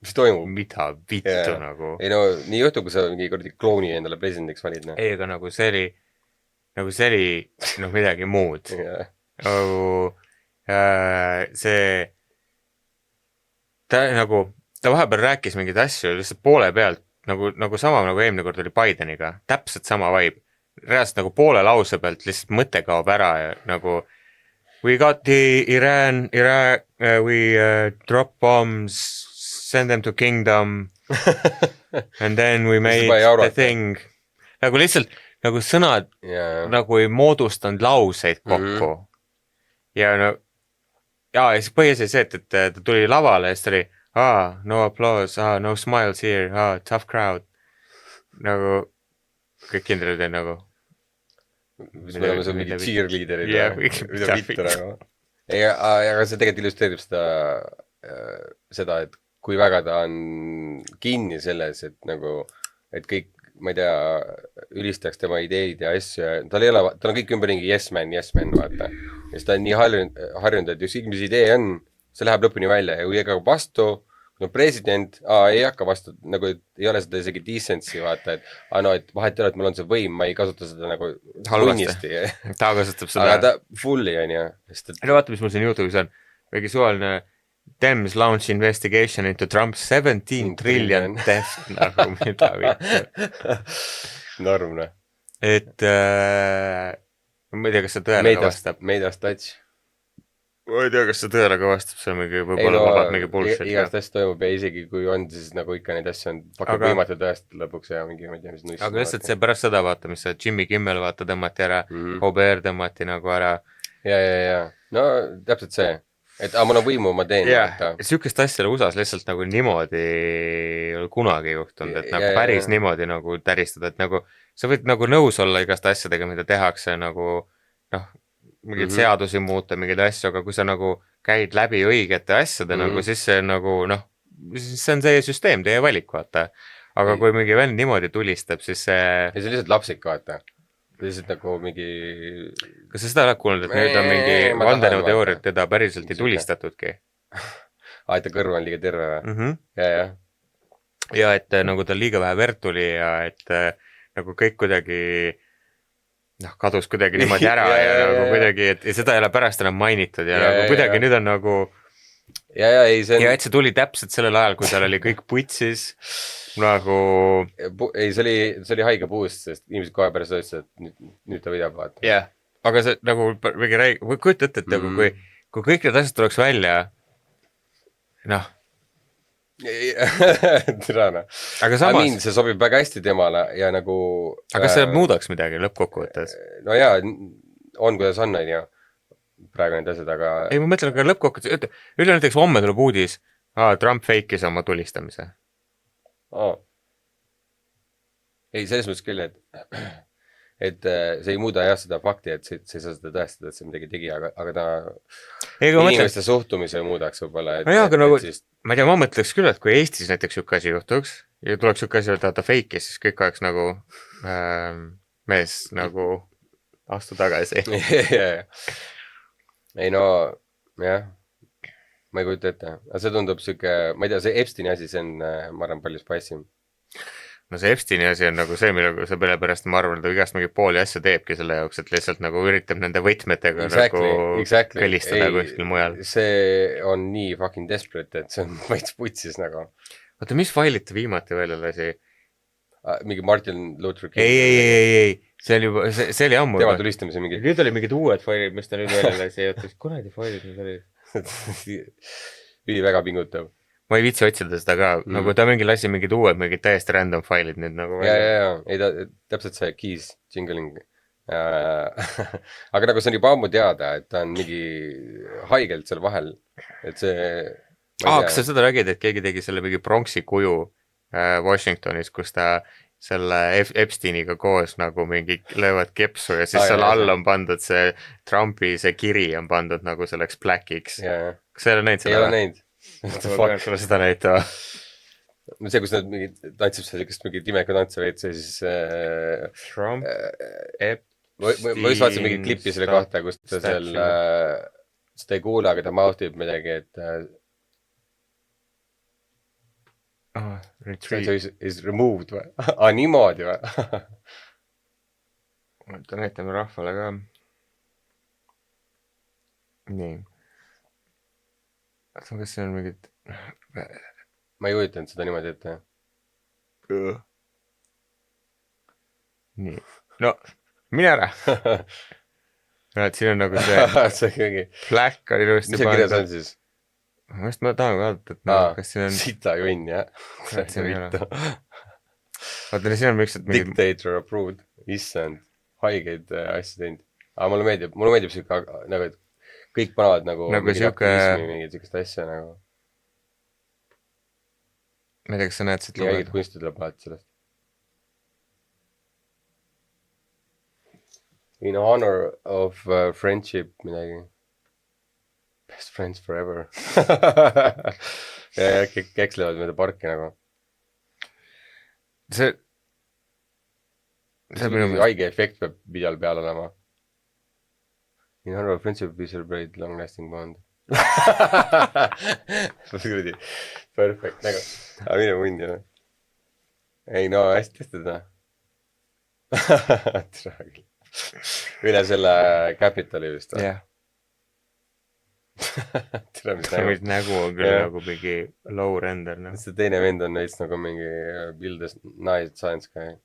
mis toimub? Mida vittu nagu. Ei nii juhtu, kui sa mingi kordi klooni endale presidendiks valid. Ei, aga nagu see oli midagi muud. Ta vahepeal rääkis mingeid asju lihtsalt poole pealt, nagu sama nagu eelmine kord oli Bideniga, täpselt sama vibe. Reaalselt nagu poole lause pealt lihtsalt mõte kaob ära ja nagu we got the Iran, we drop bombs, send them to kingdom and then we made the thing. Nagu lihtsalt nagu sõnad nagu ei moodustanud lauseid kokku. Ja siis põhjus see, et ta tuli lavale ja siis ta oli no applause, no smiles here, tough crowd. Nagu kõik kindralid on nagu mis me oleme seal mingi cheerleaderid mida vittu nagu. Aga see tegelikult illustreerib seda, et kui väga ta on kinni selles, et nagu, et kõik, ma ei tea, ülistaks tema ideid ja asju ja tal on kõik ümberringi yes man, vaata. Ja siis ta on nii harjunud, et üks mis idee on, see läheb lõpuni välja ja kui ei hakka vastu, no president, ei hakka vastu, nagu ei ole seda isegi decency, vaata, et vahet ei ole, et mul on see võim, ma ei kasuta seda nagu hunnisti. Ta kasutab seda. Aga ta fulli on ju. Vaata, mis mul siin YouTube'is on, mingi suvaline Dems launch investigation into Trump's 17 trillion theft, nagu mida vittu. Normne. Et ma ei tea, kas see tõele vastab. Meidas touch. ma ei tea, kas see tõele ka vastab, see on mingi, võib-olla vabalt mingi bullshit. Igast asja toimub ja isegi kui on, siis nagu ikka neid asju on pakub võimatu tõestada lõpuks ja mingi, ma ei tea, mis nuss. Aga lihtsalt see pärast seda vaata, mis see Jimmy Kimmel vaata tõmmati ära, OBR tõmmati nagu ära. Ja. No täpselt see, et mul on võimu, ma teen. Sükest asja USA-s lihtsalt nagu niimoodi ei ole kunagi juhtunud, et nagu päris niimoodi nagu täristada, et nagu sa võid nagu nõus olla igast asjadega, mida tehakse nagu noh, mingeid seadusi muuta, mingeid asju, aga kui sa nagu käid läbi õigete asjade nagu, siis see nagu noh, siis see on teie süsteem, teie valik, vaata. Aga kui mingi vend niimoodi tulistab, siis see... Ja see on lihtsalt lapsik, vaata. Lihtsalt nagu mingi... Kas sa seda oled kuulnud, et nüüd on mingi vandenõuteooriat teda päriselt ei tulistatudki? Et ta kõrv on liiga terve või? Ja et nagu tal liiga vähe verd tuli ja et nagu kõik kuidagi... noh, kadus kuidagi niimoodi ära ja nagu kuidagi, et seda ei ole pärast enam mainitud ja nagu kuidagi nüüd on nagu ja et see tuli täpselt sellel ajal, kui tal oli kõik putsis nagu ei, see oli haige puust, sest inimesed kohe pärast ütlesid, et nüüd ta võidab vaata. Jah, aga see nagu mingi või kujuta ette, et nagu kui kõik need asjad tuleks välja noh Tirana. Aga samas see sobib väga hästi temale ja nagu aga see muudaks midagi lõppkokkuvõttes. No jaa, on kuidas on ju praegu need asjad, aga ei, ma mõtlen, aga lõppkokkuvõttes üle näiteks homme tuleb uudis Trump fake'is oma tulistamise. Ei, selles mõttes küll, et see ei muuda jah seda fakti, et sa ei saa seda tõestada, et see midagi tegi, aga ta inimeste suhtumise muudaks võib-olla. No jah, aga nagu ma ei tea, ma mõtleks küll, et kui Eestis näiteks siuke asi juhtuks ja tuleks siuke asi, et ta fake'is, siis kõik oleks nagu mees nagu astu tagasi. Ei no, jah, ma ei kujuta ette. Aga see tundub siuke, ma ei tea, see Epsteini asi, see on, ma arvan, palju spassim. No see Epsteini asi on nagu see, millega see peale pärast, ma arvan, et ta igast mingi pooli asja teebki selle jaoks, et lihtsalt nagu üritab nende võtmetega nagu kõlistada kuskil mujal. See on nii fucking desperate, et see on vaid putsis nagu. Oota, mis failid ta viimati välja lasi? Mingi Martin Luther King. Ei. See oli ammu. Tema tulistamise mingi. Nüüd oli mingid uued failid, mis ta nüüd välja lasi. Kunagi failid mis oli? Üli väga pingutab. Ma ei viitsi otsida seda ka, nagu ta mingi lasi mingid uued, mingid täiesti random failid nüüd nagu. Ja, ei ta täpselt see keys, jingling. Aga nagu see on juba ammu teada, et ta on mingi haigelt seal vahel, et see... Kas sa seda räägid, et keegi tegi selle mingi pronksi kuju Washingtonis, kus ta selle Epsteiniga koos nagu mingi löövad kepsu ja siis seal all on pandud see Trumpi, see kiri on pandud nagu selleks black'iks. Kas sa ei ole näinud seda? Ei ole näinud. Fuck, sulle seda näitama. See, kus nad tantsib sellist mingi timeka tantsa veid, see siis... Trump, Epstein... Ma just vaatasin mingi klippi selle kohta, kus ta seal... Seda ei kuule, aga ta mautib midagi, et... Retreat. Is removed või? Niimoodi või? Ta näitame rahvale ka. Nii. Kas see on mingid... Ma ei ujutanud seda niimoodi ette. Nii. No, mine ära. Näed, siin on nagu see... Black oli ilusti mis see kirjas on siis? Ma tahan vaadata, et kas siin on... Sita junn, jah. Vaata, siin on miks, et mingid... Dictator approved. Issand. Haigeid asju teinud. Aga mulle meeldib siuke, nagu, et kõik panevad nagu mingid aktivismi, mingid siukest asja nagu. Ma ei tea, kas sa näed siit lugeda? Ja õiged kunstid tuleb alati sellest. In honor of friendship midagi. Best friends forever. Ja kekslevad mööda parki nagu. See mingi haige efekt peab videol peal olema. In honor of friendship we celebrate long lasting bond. Perfect nagu. Aga mine mundi jah. Ei no hästi tehtud. Üle selle Capitali vist. Jah. See nägu on küll nagu mingi low render. See teine vend on neist nagu mingi build a nice science guy.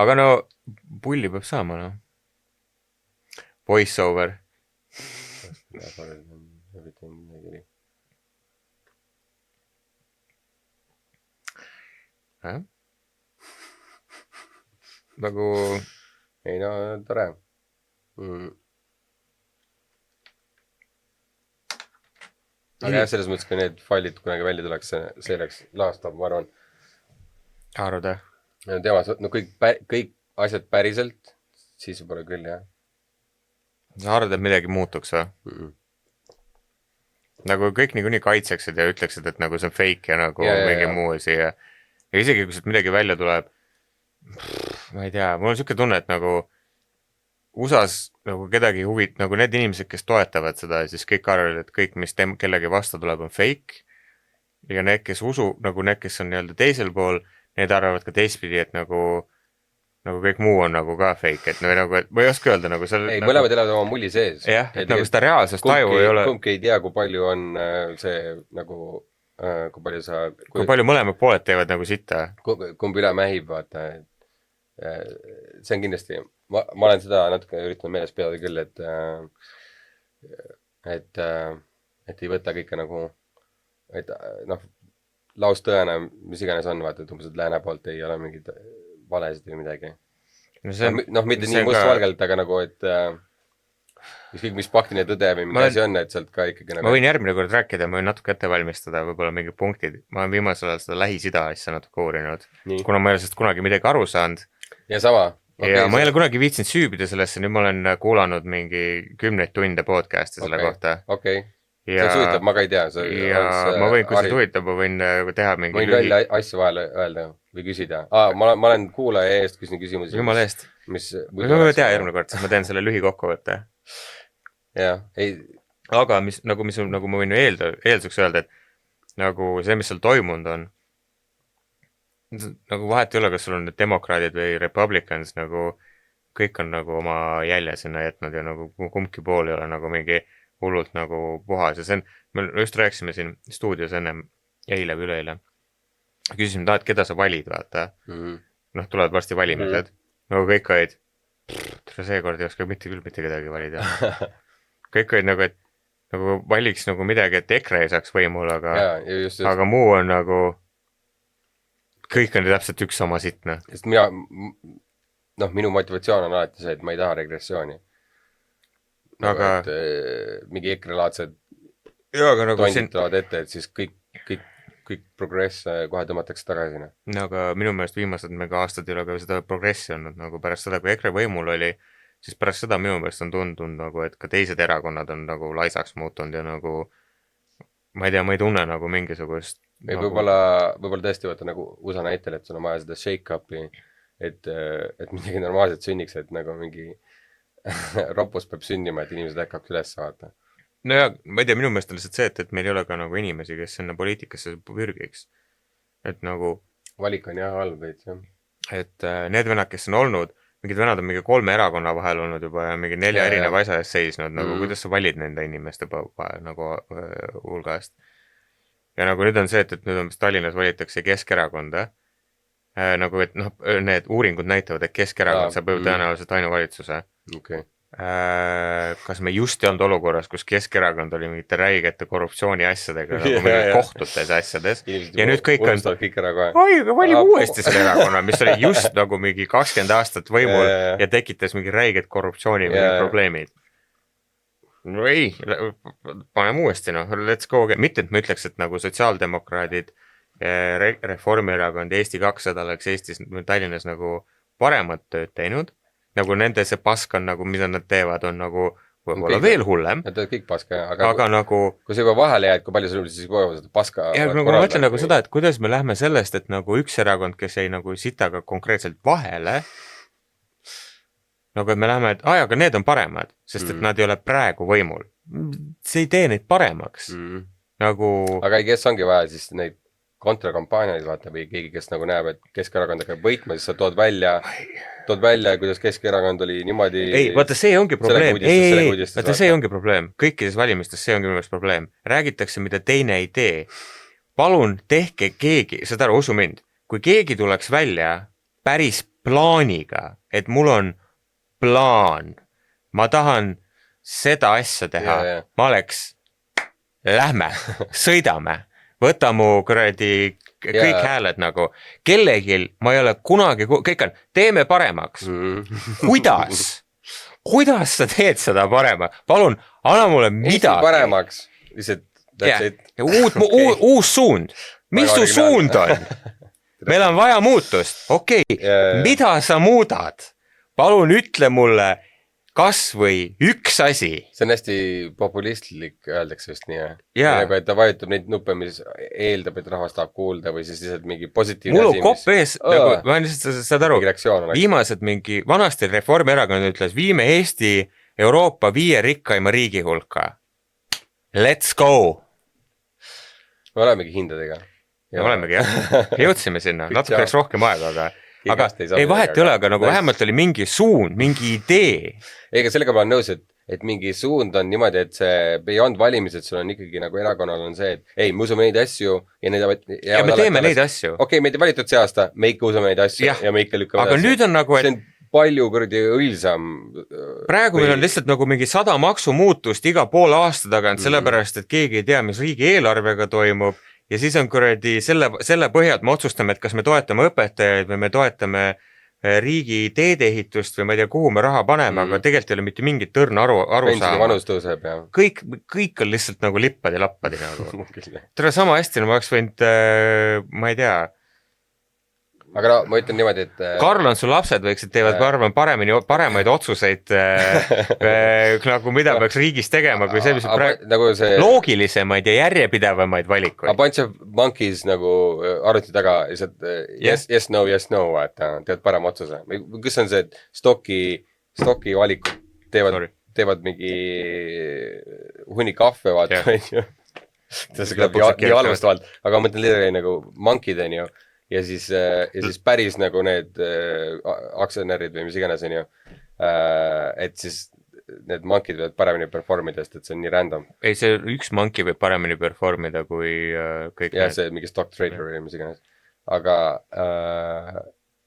Aga no pulli peab saama, no. Voice over. nagu ei no tore aga jah, selles mõttes, kui need failid kunagi välja tuleks, see läks laastab, ma arvan. arvad, Temas, no kõik asjad päriselt, siis võib-olla küll, jah. sa arvad, et midagi muutuks või? Nagu kõik niikuinii kaitseksid ja ütleksid, et nagu see on fake ja nagu mingi muu asi ja isegi kui sealt midagi välja tuleb, ma ei tea, mul on siuke tunne, et nagu USA-s nagu kedagi nagu need inimesed, kes toetavad seda, siis kõik arvavad, et kõik, mis kellegi vastu tuleb, on fake ja need, kes nagu need, kes on nii-öelda teisel pool, need arvavad ka teistpidi, et nagu kõik muu on nagu ka fake, et nagu, et ma ei oska öelda nagu seal... Ei, nagu, mõlemad elavad oma mulli sees. Jah, et nagu seda reaalsest taju ei ole... Kumbki ei tea, kui palju on see nagu, kui palju mõlemad pooled teevad nagu sitta. Kumb üle mähib, vaata. See on kindlasti... Ma olen seda natuke üritanud meeles peada küll, et ei võta kõike nagu, et noh, laustõena, mis iganes on, vaata, et umbes, et lääne poolt ei ole mingid valesid või midagi. Noh, mitte nii mustvalgelt, aga nagu, et ükskõik mis paktiline tõde või mingi asi on, et sealt ka ikkagi nagu... Ma võin järgmine kord rääkida, ma võin natuke ette valmistada, võib-olla mingid punktid. Ma olen viimasel ajal seda Lähis-Ida asja natuke uurinud, kuna ma ei ole sellest kunagi midagi aru saanud. Ja sama. Ja ma ei ole kunagi viitsinud süübida sellesse, nüüd ma olen kuulanud mingi 10 tunde podcast'i selle kohta. Okei. See on suvitab, ma ka ei tea. Ja ma võin, kui see suvitab, ma võin teha mingi võin välja asju vahel öelda või küsida. Ma olen kuulaja eest küsin küsimusi. Jumal eest. Ma võin teha järgmine kord, siis ma teen selle lühikokkuvõtte. Jah, ei. Aga nagu ma võin eelduseks öelda, et nagu see, mis seal toimunud on, nagu vahet ei ole, kas sul on need demokraadid või republicans, nagu kõik on nagu oma jälje sinna jätnud ja nagu kumbki pool ei ole nagu mingi hullult nagu puhas ja see on, me just rääkisime siin stuudios ennem eile või üleeile, küsisime, et keda sa valid, vaata, noh, tulevad varsti valimised, nagu kõik olid, seekord ei oska mitte kedagi valida, kõik olid nagu, et nagu valiks nagu midagi, et EKRE ei saaks võimul, aga muu on nagu kõik on täpselt üks sama sitna. Sest minu motivatsioon on alati see, et ma ei taha regressiooni. Aga... mingi EKRE-laadsed tonditavad ette, et siis kõik progress kohe tõmmatakse tagasi. No aga minu meelest viimased mega aastad ei ole ka seda progressi olnud, nagu pärast seda, kui EKRE võimul oli, siis pärast seda minu meelest on tundunud nagu, et ka teised erakonnad on nagu laisaks muutunud ja nagu ma ei tea, ma ei tunne nagu mingisugust nagu... Võib-olla tõesti võtta nagu USA näitel, et sul on vaja seda shake-up'i, et midagi normaalselt sünniks, et nagu mingi ropus peab sünnima, et inimesed hakkaks üles vaata. No ja, ma ei tea, minu meelest on lihtsalt see, et meil ei ole ka nagu inimesi, kes sinna poliitikasse pürgiks. Et nagu... Valik on jah halb, jah. Et need vennad, kes on olnud, mingid vennad on mingi 3 erakonna vahel olnud juba ja mingi 4 erineva asja eest seisnud, nagu kuidas sa valid nende inimeste nagu hulgast. Ja nagu nüüd on see, et nüüd on Tallinnas valitakse Keskerakonda, nagu et noh, need uuringud näitavad, et Keskerakond saab tõenäoliselt ainuvalitsuse. Okay. Kas me just ei olnud olukorras, kus Keskerakond oli mingite räigete korruptsiooni asjadega, nagu mingid kohtutes asjades. Inimesed ja nüüd kõik on, vali uuesti selle erakonna, mis oli just nagu mingi 20 aastat võimul ja tekitas mingi räiged korruptsiooni probleemid. No ei, paneme uuesti, noh, let's go. Mitte, et ma ütleks, et nagu sotsiaaldemokraadid, Reformierakond ja Eesti 200 oleks Eestis, Tallinnas nagu paremat tööd teinud. Nagu nende see pask on nagu, mida nad teevad, on nagu võib-olla veel hullem. Nad teevad kõik paska, aga nagu... Kui see juba vahele jääd, kui palju sul siis võib seda paska... Ja nagu ma mõtlen nagu seda, et kuidas me lähme sellest, et nagu üks erakond, kes ei nagu sitaga konkreetselt vahele, nagu et me lähme, et aga need on paremad, sest et nad ei ole praegu võimul. See ei tee neid paremaks. Nagu... Aga kes ongi vaja siis neid kontrakampaaniaid vaata või keegi, kes nagu näeb, et Keskerakond hakkab võitma, siis sa tood välja, kuidas Keskerakond oli niimoodi... Ei, vaata see ongi probleem. Vaata see ongi probleem. Kõikides valimistes see ongi minu meelest probleem. Räägitakse, mida teine ei tee. Palun tehke keegi, seda usu mind, kui keegi tuleks välja päris plaaniga, et mul on plaan, ma tahan seda asja teha, Ja. ma oleks, lähme, sõidame, võta mu kuradi kõik hääled nagu, kellegil ma ei ole kunagi, kõik on, teeme paremaks. Kuidas sa teed seda parema? Palun, anna mulle midagi. Eesti paremaks, lihtsalt that's it. Uus suund. Mis su suund on? Meil on vaja muutust. Okei, mida sa muudad? Palun ütle mulle kas või üks asi. See on hästi populistlik, öeldakse just nii. Jaa. Nagu, et ta vajutab neid nuppe, mis eeldab, et rahvas tahab kuulda või siis lihtsalt mingi positiivne mul kopp ees, nagu, ma lihtsalt saad aru, viimased mingi, vanasti Reformierakond ütles, viime Eesti Euroopa 5 rikkaima riigi hulka. Let's go! Me olemegi hindadega. Me olemegi, jah. Jõudsime sinna, natuke läks rohkem aega, aga ei vahet ei ole, aga nagu vähemalt oli mingi suund, mingi idee. Ega sellega ma olen nõus, et mingi suund on niimoodi, et see beyond valimised, sul on ikkagi nagu erakonnal on see, et ei, me usume neid asju ja me teeme neid asju. Okei, meid ei valitud see aasta, me ikka usume neid asju ja me ikka lükkame aga nüüd on nagu, et see on palju kuradi õilsam. Praegu meil on lihtsalt nagu mingi 100 maksumuutust iga pool aasta tagant, sellepärast, et keegi ei tea, mis riigi eelarvega toimub. Ja siis on kuradi selle põhjalt me otsustame, et kas me toetame õpetajaid või me toetame riigi teedeehitust või ma ei tea, kuhu me raha paneme, aga tegelikult ei ole mitte mingit tõrna aru saama. Vanus tõuseb, jah. Kõik on lihtsalt nagu lippadi lappadi nagu. Tere sama hästi, ma oleks võinud, ma ei tea. Aga no, ma ütlen niimoodi, et Karl on su lapsed võiksid teevad paremaid otsuseid nagu mida peaks riigis tegema kui see, mis nagu see loogilisemaid ja järjepidevamaid valikuid. A bunch of monkeys nagu arvuti taga yes, no, vaata, teevad parema otsuse. Kus on see, et Stocki valikud teevad mingi hunni kahve, vaata. See kõlab nii halvastavalt, aga ma mõtlen liideri nagu monkid on ju. Ja siis päris nagu need aktsionärid või mis iganes on ju, et siis need monkid võivad paremini performidest, et see on nii random. Ei, see üks monkey võib paremini performida kui kõik ja see mingi stock trader või mis iganes. Aga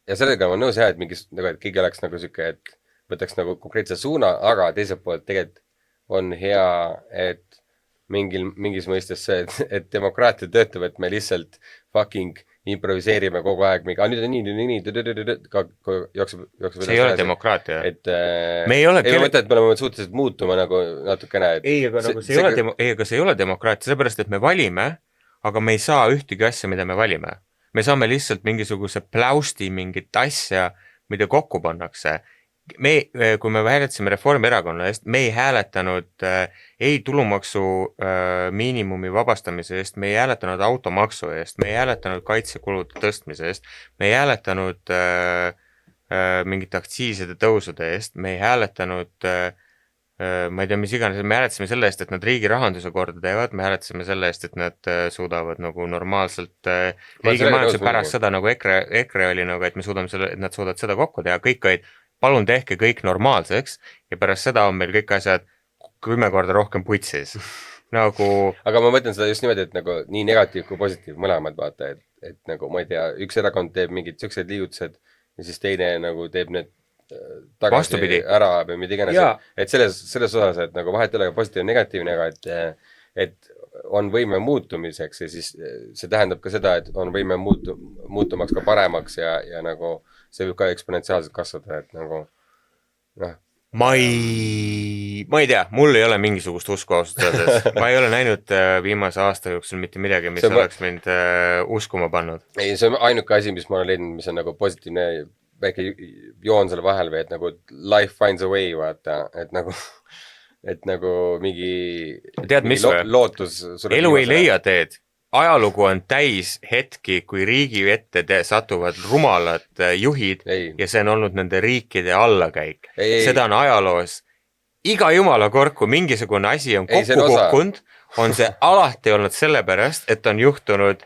ja sellega on nõus jah, et nagu, et keegi oleks nagu siuke, et võtaks nagu konkreetse suuna, aga teiselt poolt tegelikult on hea, et mingis mõistes see, et demokraatia töötab, et me lihtsalt fucking improviseerime kogu aeg, nüüd on nii, jookseb. See ei ole demokraatia. Me mõtled, et me oleme suhteliselt muutuma nagu natukene. Ei, aga see ei ole demokraatia, sellepärast, et me valime, aga me ei saa ühtegi asja, mida me valime. Me saame lihtsalt mingisuguse pläusti mingit asja, mida kokku pannakse. Kui me hääletasime Reformierakonna eest, me ei hääletanud ei tulumaksu miinimumi vabastamise eest, me ei hääletanud automaksu eest, me ei hääletanud kaitsekulude tõstmise eest, me ei hääletanud mingite aktsiiside tõusude eest, me ei hääletanud, ma ei tea, mis iganes, me hääletasime selle eest, et nad riigi rahanduse korda teevad, me hääletasime selle eest, et nad suudavad nagu normaalselt riigi majanduse pärast seda nagu EKRE oli nagu, et me suudame selle, et nad suudavad seda kokku teha, kõik olid palun tehke kõik normaalseks ja pärast seda on meil kõik asjad 10 korda rohkem putsis. Nagu... Aga ma mõtlen seda just niimoodi, et nagu nii negatiiv kui positiiv mõlemad vaata, et nagu ma ei tea, üks erakond teeb mingid siuksed liigutused ja siis teine nagu teeb need tagasi vastupidi ära või mida iganes. Et selles osas, et nagu vahet ei ole positiivne negatiivne, aga et on võime muutumiseks ja siis see tähendab ka seda, et on võime muutumaks ka paremaks ja nagu see võib ka eksponentsiaalselt kasvada, et nagu ma ei tea, mul ei ole mingisugust usku ausalt öeldes. Ma ei ole näinud viimase aasta jooksul mitte midagi, mis oleks mind uskuma pannud. Ei, see on ainuke asi, mis ma olen leidnud, mis on nagu positiivne väike joon selle vahel või et nagu life finds a way, vaata, et nagu mingi tead, mis lootus elu ei leia teed. Ajalugu on täis hetki, kui riigi ette satuvad rumalad juhid ja see on olnud nende riikide allakäik. Seda on ajaloos. Iga jumala kord, kui mingisugune asi on kokku kukkunud, on see alati olnud sellepärast, et on juhtunud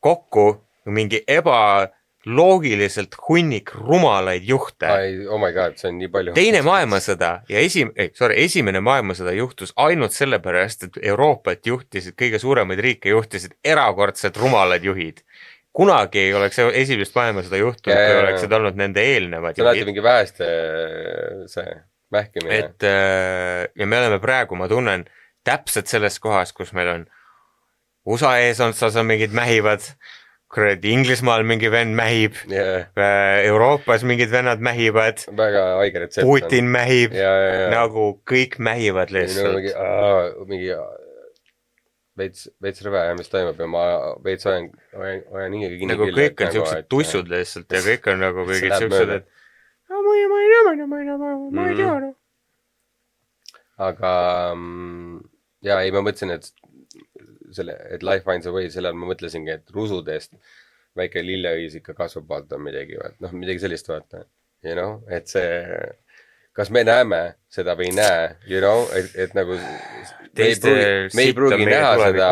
kokku mingi ebaloogiliselt hunnik rumalaid juhte. Oh my god, see on nii palju. Teine maailmasõda ja esimene maailmasõda juhtus ainult sellepärast, et Euroopat juhtisid, kõige suuremaid riike juhtisid erakordselt rumalad juhid. Kunagi ei oleks esimest maailmasõda juhtunud, kui oleksid olnud nende eelnevad juhid. See on mingi väheste see mähkimine . et ja me oleme praegu , ma tunnen täpselt selles kohas , kus meil on USA eesotsas on mingid mähivad , kuradi Inglismaal mingi vend mähib , Euroopas mingid vennad mähivad , väga haige retsept . Putin mähib , ja nagu kõik mähivad lihtsalt . mingi veits rõve ja mis toimub ja ma veits hoian hingega kinni . nagu kõik on siuksed tussud lihtsalt ja kõik on nagu mingid läheb siuksed , mööda. et ma ei tea , noh . aga ei , ma mõtlesin , et Life Finds a Way , selle all ma mõtlesingi , et rusudest väike lilleõis ikka kasvab , vaata midagi , noh midagi sellist vaata . You know , et see , kas me näeme seda või ei näe , you know , et nagu me ei pruugi näha seda ,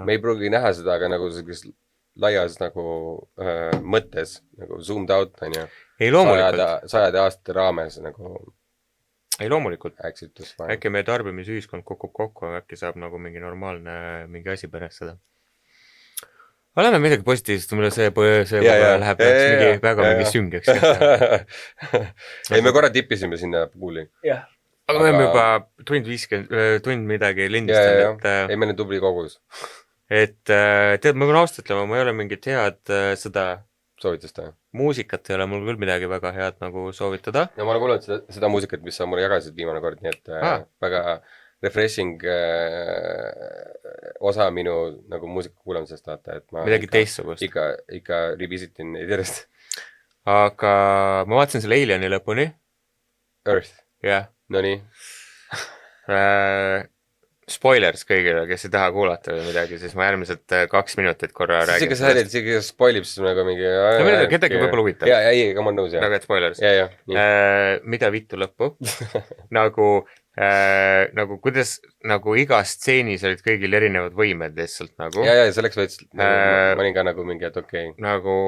me ei pruugi näha seda , aga nagu sellises laias nagu mõttes nagu zoomed out on ju . ei loomulikult , sajade aastate raames nagu ei loomulikult . äksitus . äkki meie tarbimisühiskond kukub kokku , äkki saab nagu mingi normaalne mingi asi pärast seda . oleme midagi positiivset , mulle see läheb mingi väga mingi süngeks . ei , me korra tippisime sinna puuli . aga me oleme juba tund midagi lindistanud , ei , meil on tubli kogus . et tead , ma pean ausalt ütlema , ma ei ole mingit head seda soovitust või ? muusikat ei ole mul küll midagi väga head nagu soovitada . no ma olen kuulanud seda muusikat , mis sa mulle jagasid viimane kord , nii et väga refreshing osa minu nagu muusika kuulamisest vaata , et ma midagi teistsugust . ikka revisitin neid järjest . aga ma vaatasin selle Alieni lõpuni , Earth , jah . nonii . Spoilers kõigile , kes ei taha kuulata või midagi , siis ma järgmised 2 minutit korra räägin . see , kes spoilib siis nagu mingi no midagi , kedagi võib-olla huvitab . ei , aga ma olen nõus , jah . nagu et spoilers . nii . mida vittu lõppu nagu kuidas nagu igas stseenis olid kõigil erinevad võimed lihtsalt nagu . ja selleks veits ma olin ka nagu mingi , et okei . nagu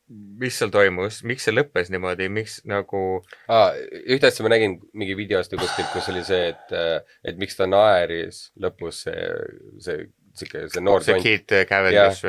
mis seal toimus , miks see lõppes niimoodi , miks nagu ühte asja ma nägin mingi videost või kuskilt , kus oli see , et miks ta naeris lõpus see noor see Keith Cavendish ,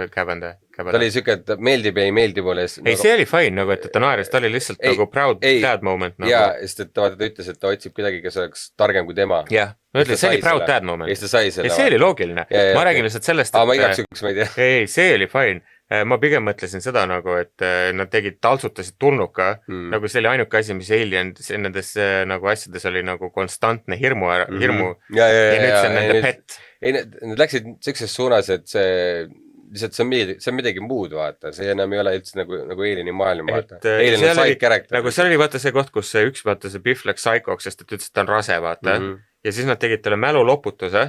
ta oli siuke , et meeldib ja ei meeldi mulle . ei , see oli fine nagu , et ta naeris , ta oli lihtsalt nagu proud dad moment nagu. . jaa , sest et vaata ta ütles , et ta otsib kedagi , kes oleks targem kui tema . jah , ma ütlen , see oli proud dad moment . ja siis ta sai selle . see oli loogiline , ma räägin lihtsalt sellest , ma igaks juhuks ma ei tea . ei , see oli fine . ma pigem mõtlesin seda nagu , et nad taltsutasid tulnuka , nagu see oli ainuke asi , mis Alien nendes nagu asjades oli nagu konstantne hirmu ja nüüd see on nende pet . ei , need läksid sellises suunas , et see lihtsalt see on midagi muud , vaata , see enam ei ole üldse nagu Alieni maailm , vaata . Alien on side character . nagu see oli vaata see koht , kus see üks vaata see Biff läks psychoks , sest et ütles , et ta on rase , vaata . ja siis nad tegid talle mäluloputuse .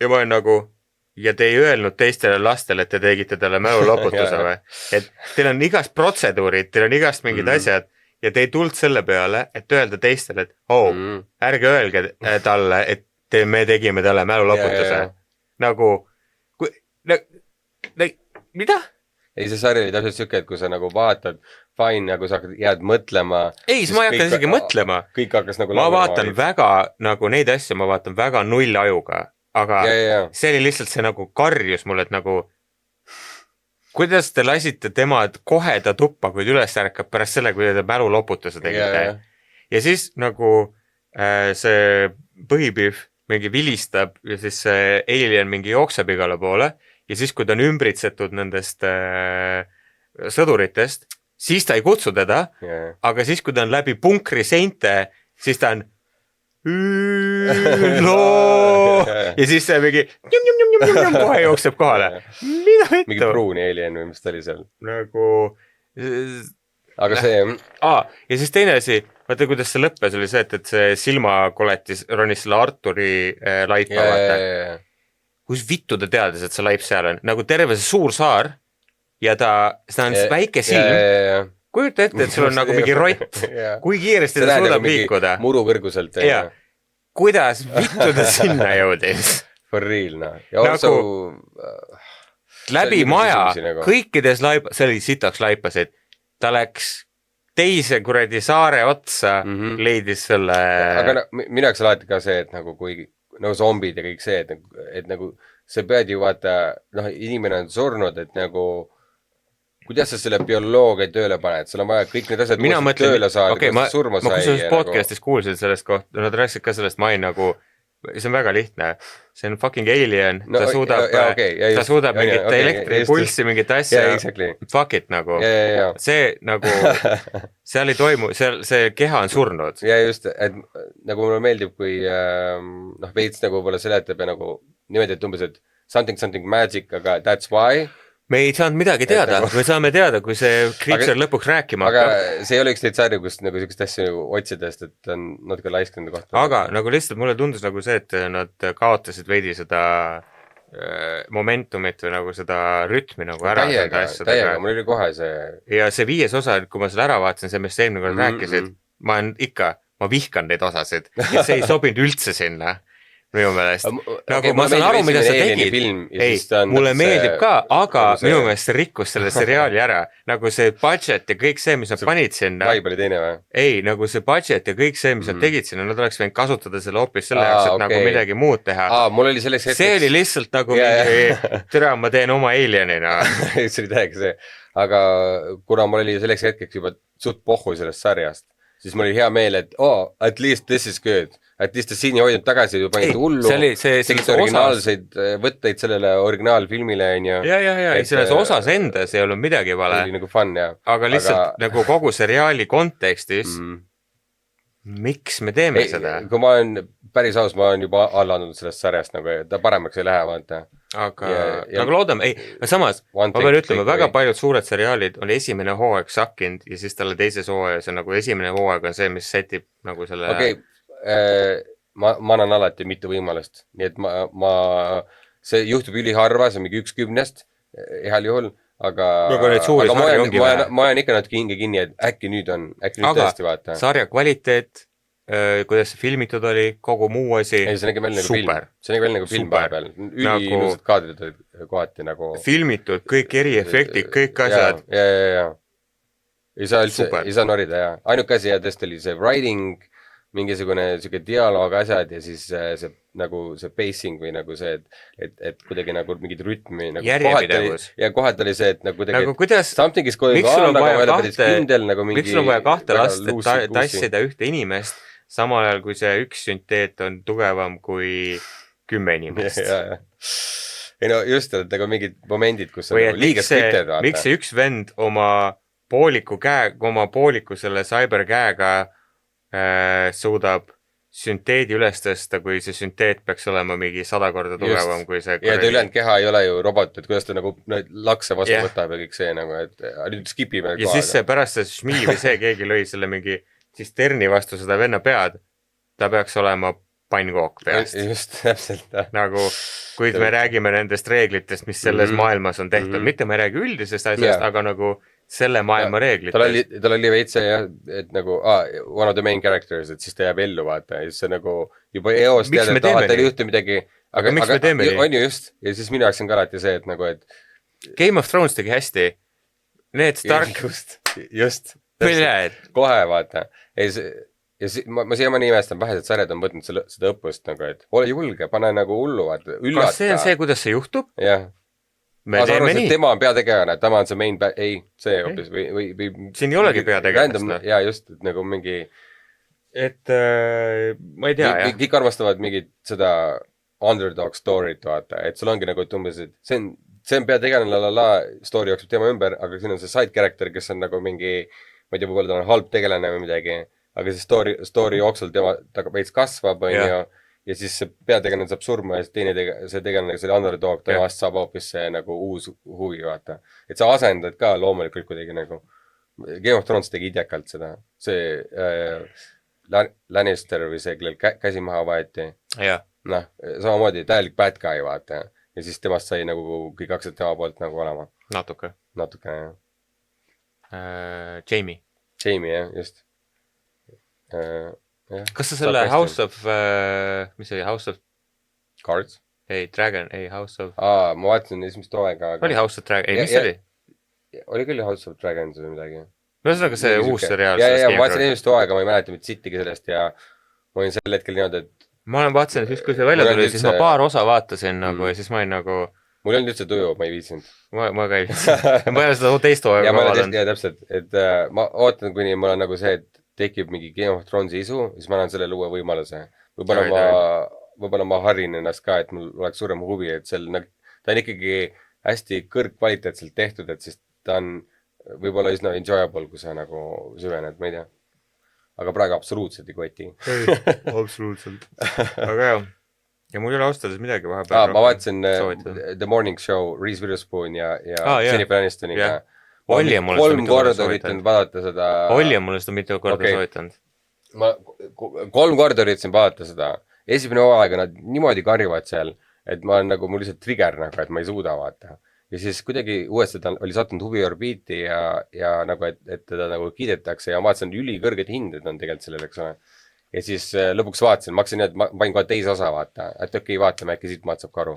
ja ma olen nagu ja te ei öelnud teistele lastele , et te tegite talle mäluloputuse või ? et teil on igast protseduurid , teil on igast mingid asjad ja te ei tulnud selle peale , et öelda teistele , et ärge öelge talle , et me tegime talle mäluloputuse . nagu , mida ? ei , see sari oli täpselt siuke , et kui sa nagu vaatad , fine , nagu sa jääd mõtlema . ei , siis ma ei hakka isegi mõtlema . kõik hakkas nagu ma vaatan väga nagu neid asju , ma vaatan väga null ajuga , aga see oli lihtsalt see nagu karjus mulle , et nagu kuidas te lasite tema kohe ta tuppa , kui ta üles ärkab pärast selle , kui te mäluloputuse tegite . ja siis nagu see põhipiiv mingi vilistab ja siis see Alien mingi jookseb igale poole ja siis , kui ta on ümbritsetud nendest sõduritest , siis ta ei kutsu teda , aga siis , kui ta on läbi punkri seinte , siis ta on ja siis see mingi kohe jookseb kohale . mida mingi vittu ? pruuni Alien või mis ta oli seal . nagu aga see ja siis teine asi , vaata kuidas see lõppes , oli see , et see silmakoletis ronis selle Arturi laipa , vaata . kus vittu ta teadis , et see laip seal on , nagu terve see suur saar ja ta on väike silm . kujuta ette , et sul on nagu mingi rott , kui kiiresti ta suudab liikuda . muru kõrguselt . kuidas vittu ta sinna jõudis ? For real , noh . nagu läbi maja , kõikides see oli sitaks laipasid , ta läks teise kuradi saare otsa , leidis selle . aga minu jaoks alati ka see , et nagu kui nagu zombid ja kõik see , et nagu sa pead ju vaata , noh , inimene on surnud , et nagu kuidas sa selle bioloogia tööle paned, sul on vaja kõik need asjad mina mõtlen, tööle saada, okay, ma kusjuures nagu... podcast'is kuulsin sellest kohta, nad rääkisid ka sellest, ma ei nagu, see on väga lihtne, see on fucking alien, ta suudab mingit elektripulssi, mingit asja, exactly. Fuck it nagu, see nagu, seal ei toimu, see keha on surnud. Ja just, et nagu mulle meeldib, kui veits nagu võib-olla seletab ja nagu niimoodi, et umbes, et something magic, aga that's why. Me ei saanud midagi teada, me saame teada, kui see creature lõpuks rääkima hakkab. Aga see ei ole üks neid sarju, kus nagu sellist asja nagu otsida, et on natuke laisk nende kohta. Aga nagu lihtsalt mulle tundus nagu see, et nad kaotasid veidi seda momentumit või nagu seda rütmi nagu ära. Täiega, mul oli kohe see. Ja see 5. osa, kui ma selle ära vaatasin, see mis eelmine kord rääkisid, ma vihkan neid osasid ja see ei sobinud üldse sinna. Minu meelest. Nagu ma saan aru, mida sa tegid. Ei, mulle meeldib ka, aga minu meelest see rikkus selle seriaali ära. Nagu see budget ja kõik see, mis nad panid sinna. Vibe oli teine või? Ei, nagu see budget ja kõik see, mis nad tegid sinna, nad oleks võinud kasutada selle hoopis selle jaoks, et nagu midagi muud teha. Mul oli selleks hetkeks. See oli lihtsalt nagu mingi, tere, ma teen oma alienina. See oli täiega see. Aga kuna mul oli selleks hetkeks juba suht pohhu sellest sarjast, siis mul oli hea meel, et at least this is good. Et lihtsalt siin ei hoidnud tagasi, ju panid hullu, tegid originaalseid võtteid sellele originaalfilmile. Ja, selles osas endas ei olnud midagi vale. Oli nagu fun, jah. Aga lihtsalt nagu kogu seriaali kontekstis, miks me teeme seda? Kui ma olen päris aus, ma olen juba allandanud sellest sarjast, nagu ta paremaks ei lähe, vaata. Aga loodame, samas, ma pean ütlema, väga paljud suured seriaalid on esimene hooaeg sakkinud ja siis talle teises hooaeg, see nagu esimene hooaeg on see, mis setib nagu selle... Ma annan alati mitu võimalust, nii et see juhtub üliharva, see on mingi 1/10 heal juhul, aga ma olen ikka natuke hinge kinni, et äkki nüüd tõesti vaata. Sarja kvaliteet, kuidas see filmitud oli, kogu muu asi, see nägi veel nagu film, see nägi veel nagu film vahepeal, ülilused kaadrid olid kohati nagu filmitud, kõik eriefektid, kõik asjad ei saa norida, jah, ainuke asi tõesti oli see writing, mingisugune siuke dialoog asjad ja siis see nagu see pacing või nagu see, et kuidagi nagu mingid rütmi nagu järjepidevus. Ja kohalt oli see, et nagu kuidagi nagu kuidas, something is going on, aga ma ei ole päris kindel nagu mingi miks sul on vaja kahte last tassida ühte inimest, samal ajal kui see üks sünteet on tugevam kui 10 inimest. Ei no just, et nagu mingid momendid, kus on nagu liiga skripted vaata. Miks see üks vend oma pooliku selle cyberkäega suudab sünteedi üles tõsta, kui see sünteet peaks olema mingi 100 korda tugevam kui see. Ja ta ülejäänud keha ei ole ju robot, et kuidas ta nagu lakse vastu võtab ja kõik see nagu, et nüüd skipime. Ja siis see pärast see Shmi või see keegi lõi selle mingi sisterni vastu seda venna pead, ta peaks olema pannkook peast. Just, täpselt. Nagu, kui me räägime nendest reeglitest, mis selles maailmas on tehtud, mitte me räägi üldisest asjast, aga nagu selle maailma reeglitest. Tal oli veitse jah, et nagu, one of the main characters, et siis ta jääb ellu vaata ja siis see nagu juba eos teada, et tal ei juhtu midagi. Aga miks me teeme nii? On ju just, ja siis minu jaoks on ka alati see, et nagu, et Game of Thrones tegi hästi. Need Stark. Just. Kohe vaata. Ja ma siiamaani imestan, vähesed sarjad on võtnud seda õppust nagu, et ole julge, pane nagu hullu vaata. Kas see on see, kuidas see juhtub? Jah. Ma saan aru, et tema on peategevana, tema on see main see hoopis või siin ei olegi peategevast. Ja just, et nagu mingi et ma ei tea, jah. Kõik armastavad mingit seda underdog story't vaata, et sul ongi nagu, et umbes, et see on peategelane story jookseb tema ümber, aga siin on see side character, kes on nagu mingi, ma ei tea, võib-olla ta on halb tegelane või midagi, aga see story jooksul ta veits kasvab, ja siis see peategelane saab surma ja see tegelane, kes oli underdog, temast saab hoopis see nagu uus huvi, vaata. Et sa asendad ka loomulikult kuidagi nagu, Game of Thrones tegi idekalt seda, see Lannister või see, kellel käsi maha vaeti. Noh, samamoodi täielik bad guy, vaata. Ja siis temast sai nagu kõik hakksid tema poolt nagu olema. Natuke, jah. Jamie, jah, just. Kas sa selle House of, mis oli, House of Cards? Ei, Dragon, ei, House of... ma vaatasin esimest hooaega. Oli House of Dragon, ei, mis oli? Oli küll House of Dragons või midagi. No see on ka see uus seriaal. Ja, ma vaatasin esimest hooaega, ma ei mäleta mitte sittigi sellest ja ma olin sel hetkel niimoodi, et... Ma olen vaatasin, siis kui see välja tuli, siis ma paar osa vaatasin nagu ja siis ma olin nagu... mul ei olnud üldse tuju, ma ei viitsinud. Ma ka ei viitsinud. Ma ei ole seda teist hooaega ja ma olen vaadanud. ja täpselt, et ma ootan, kuni mul on nagu see, et tekib mingi Game of Thronesi isu, siis ma annan sellele uue võimaluse. Võib-olla ma harrin ennast ka, et mul oleks suurem huvi, et seal ta on ikkagi hästi kõrgkvaliteetselt tehtud, et siis ta on võib-olla üsna enjoyable, kui sa nagu süvened, ma ei tea. Aga praegu absoluutselt ei koti. Absoluutselt. Aga jah. Ja mul ei ole austades midagi vahepeal. Ma vaatasin The Morning Show, Reese Witherspoon ja Jennifer Anistoniga. Olli on mulle seda 3 korda üritanud vaadata seda. Olli on mulle seda mitu korda soovitanud. Ma 3 korda üritasin vaadata seda. Esimene hooaega nad niimoodi karjuvad seal, et ma olen nagu mul lihtsalt trigger nagu, et ma ei suuda vaata. Ja siis kuidagi uuesti ta oli sattunud huviorbiiti ja nagu, et teda nagu kiidetakse ja ma vaatasin ülikõrged hinded on tegelikult sellel, eks ole. Ja siis lõpuks vaatasin, ma hakkasin nii, et ma panin kohe teise osa vaata, et okei, vaatame, äkki siit maad saab karu.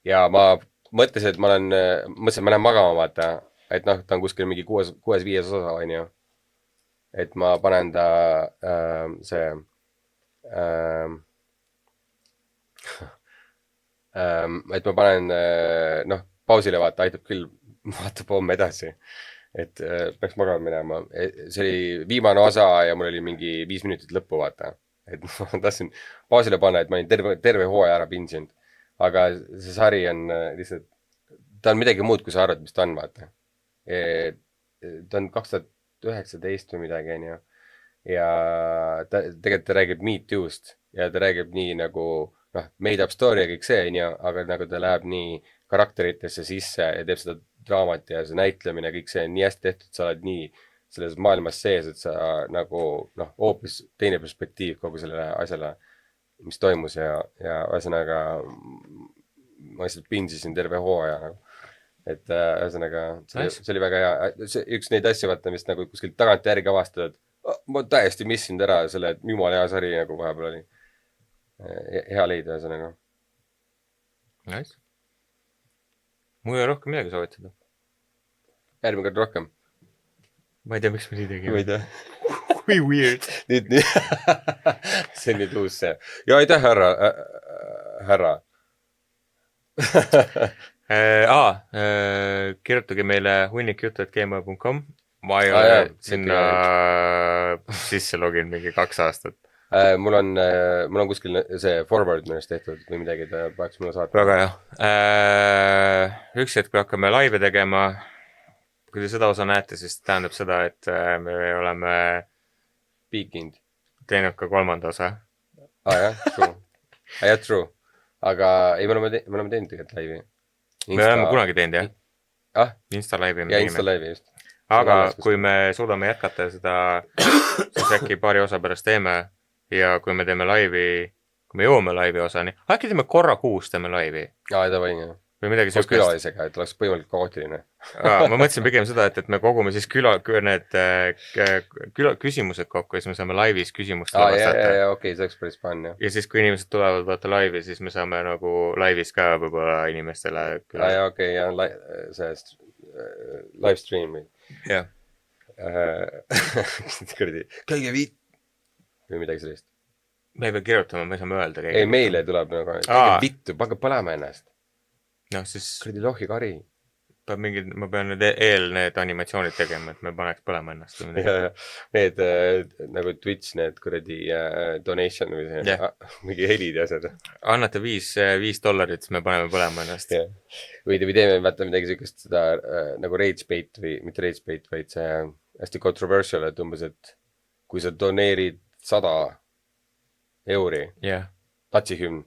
Ja ma mõtlesin, et ma lähen magama vaata, et noh, ta on kuskil mingi 6-5 osa, on ju. Et ma panen ta et ma panen pausile vaata, aitab küll, vaatab homme edasi, et peaks magama minema. See oli viimane osa ja mul oli mingi 5 minutit lõppu vaata, et ma tahtsin pausile panna, et ma olin terve hooaja ära pinsinud, aga see sari on lihtsalt, ta on midagi muud, kui sa arvad, mis ta on vaata. Ta on 2019 või midagi, on ju. Ja tegelikult ta räägib Me Too'st ja ta räägib nii nagu made up story ja kõik see, aga nagu ta läheb nii karakteritesse sisse ja teeb seda draamat ja see näitlemine, kõik see on nii hästi tehtud, sa oled nii selles maailmas sees, et sa nagu hoopis teine perspektiiv kogu sellele asjale, mis toimus ja ühesõnaga ma lihtsalt pinsisin terve hooaja nagu. Et ühesõnaga see oli väga hea, üks neid asju vaata, mis nagu kuskilt tagant järgi avastad, et ma täiesti missinud ära selle, et jumala hea sari nagu vahepeal oli. Hea leida ühesõnaga. Nice. Mul ei ole rohkem midagi soovitada. Järgmine kord rohkem. Ma ei tea, miks me nii tegime. Ma ei tea. Kui weird. See on nüüd uus see. Ja aitäh, härra. Kirjutage meile hunnikjutu@gmail.com. Ma ei ole sinna sisse login mingi 2 aastat. Mul on kuskil see forward mõnest tehtud või midagi, ta peaks mulle saata. Väga hea. Üks hetk hakkame laive tegema. Kui te seda osa näete, siis tähendab seda, et me oleme piikinud. Teinud ka 3. osa. Jah, true. Jah, true. Aga ei, me oleme teinud tegelikult laivi. Me oleme kunagi teinud, jah? Insta laivi. Ja Insta laivi just. Aga kui me suudame jätkata seda, siis äkki paari osa pärast teeme. Ja kui me teeme laivi, kui me jõuame laivi osani, äkki teeme korra kuus teeme laivi. Ta võin jah. Või midagi koos külalisega, et oleks põhimõtteliselt kaootiline. Ma mõtlesin pigem seda, et me kogume siis need küsimused kokku ja siis me saame laivis küsimust vastata. Ja okei, see oleks päris fun, jah. Ja siis, kui inimesed tulevad vaata laivi, siis me saame nagu laivis ka võib-olla inimestele ja okei, ja sellest live streami. Jah. Kõige viit või midagi sellist. Me ei pea kirjutama, me saame öelda. Ei, meile tuleb nagu kõige vittu, pange põlema ennast. No, siis kuradi lohi kari. Ma pean need animatsioonid tegema, et me paneks põlema ennast. Need nagu Twitch, need kuradi donation või see, mingi helid ja asjad. Annate $5, me paneme põlema ennast. Või teeme vaata midagi sellist seda nagu rage bait või mitte rage bait, vaid see hästi controversial, et umbes, et kui sa doneerid 100 euri, tatsihümn.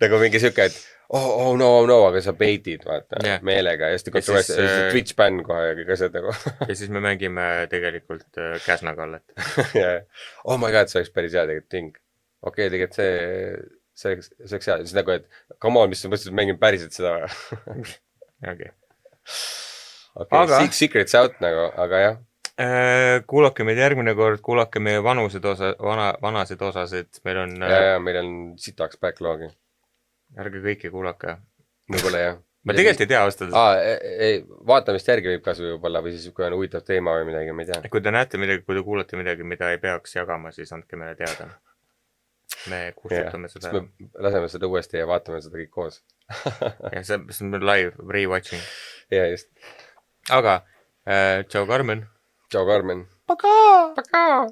Nagu mingi siuke, et oh no, aga sa baitid, vaata, meelega, hästi kontroversi, Twitch ban kohe ja kõik asjad nagu. Ja siis me mängime tegelikult käsnakallet. Oh my god, see oleks päris hea tegelikult ting. Okei, tegelikult see oleks hea, siis nagu, et come on, mis sa mõtlesid, mängin päriselt seda. Okei. Secrets out nagu, aga jah. Kuulake meid järgmine kord, kuulake meie vanasid osasid, meil on meil on sitaks backlog'i. Ärge kõiki kuulake. Võib-olla jah. Ma tegelikult ei tea vastades. Vaatamist järgi võib kasu võib-olla või siis kui on huvitav teema või midagi, ma ei tea. Kui te näete midagi, kui te kuulate midagi, mida ei peaks jagama, siis andke meile teada. me kustutame seda. Me laseme seda uuesti ja vaatame seda kõik koos. Ja see on live rewatching. Ja just. Aga, tšau Carmen. Tšau Carmen. Pakaa! Pakaa!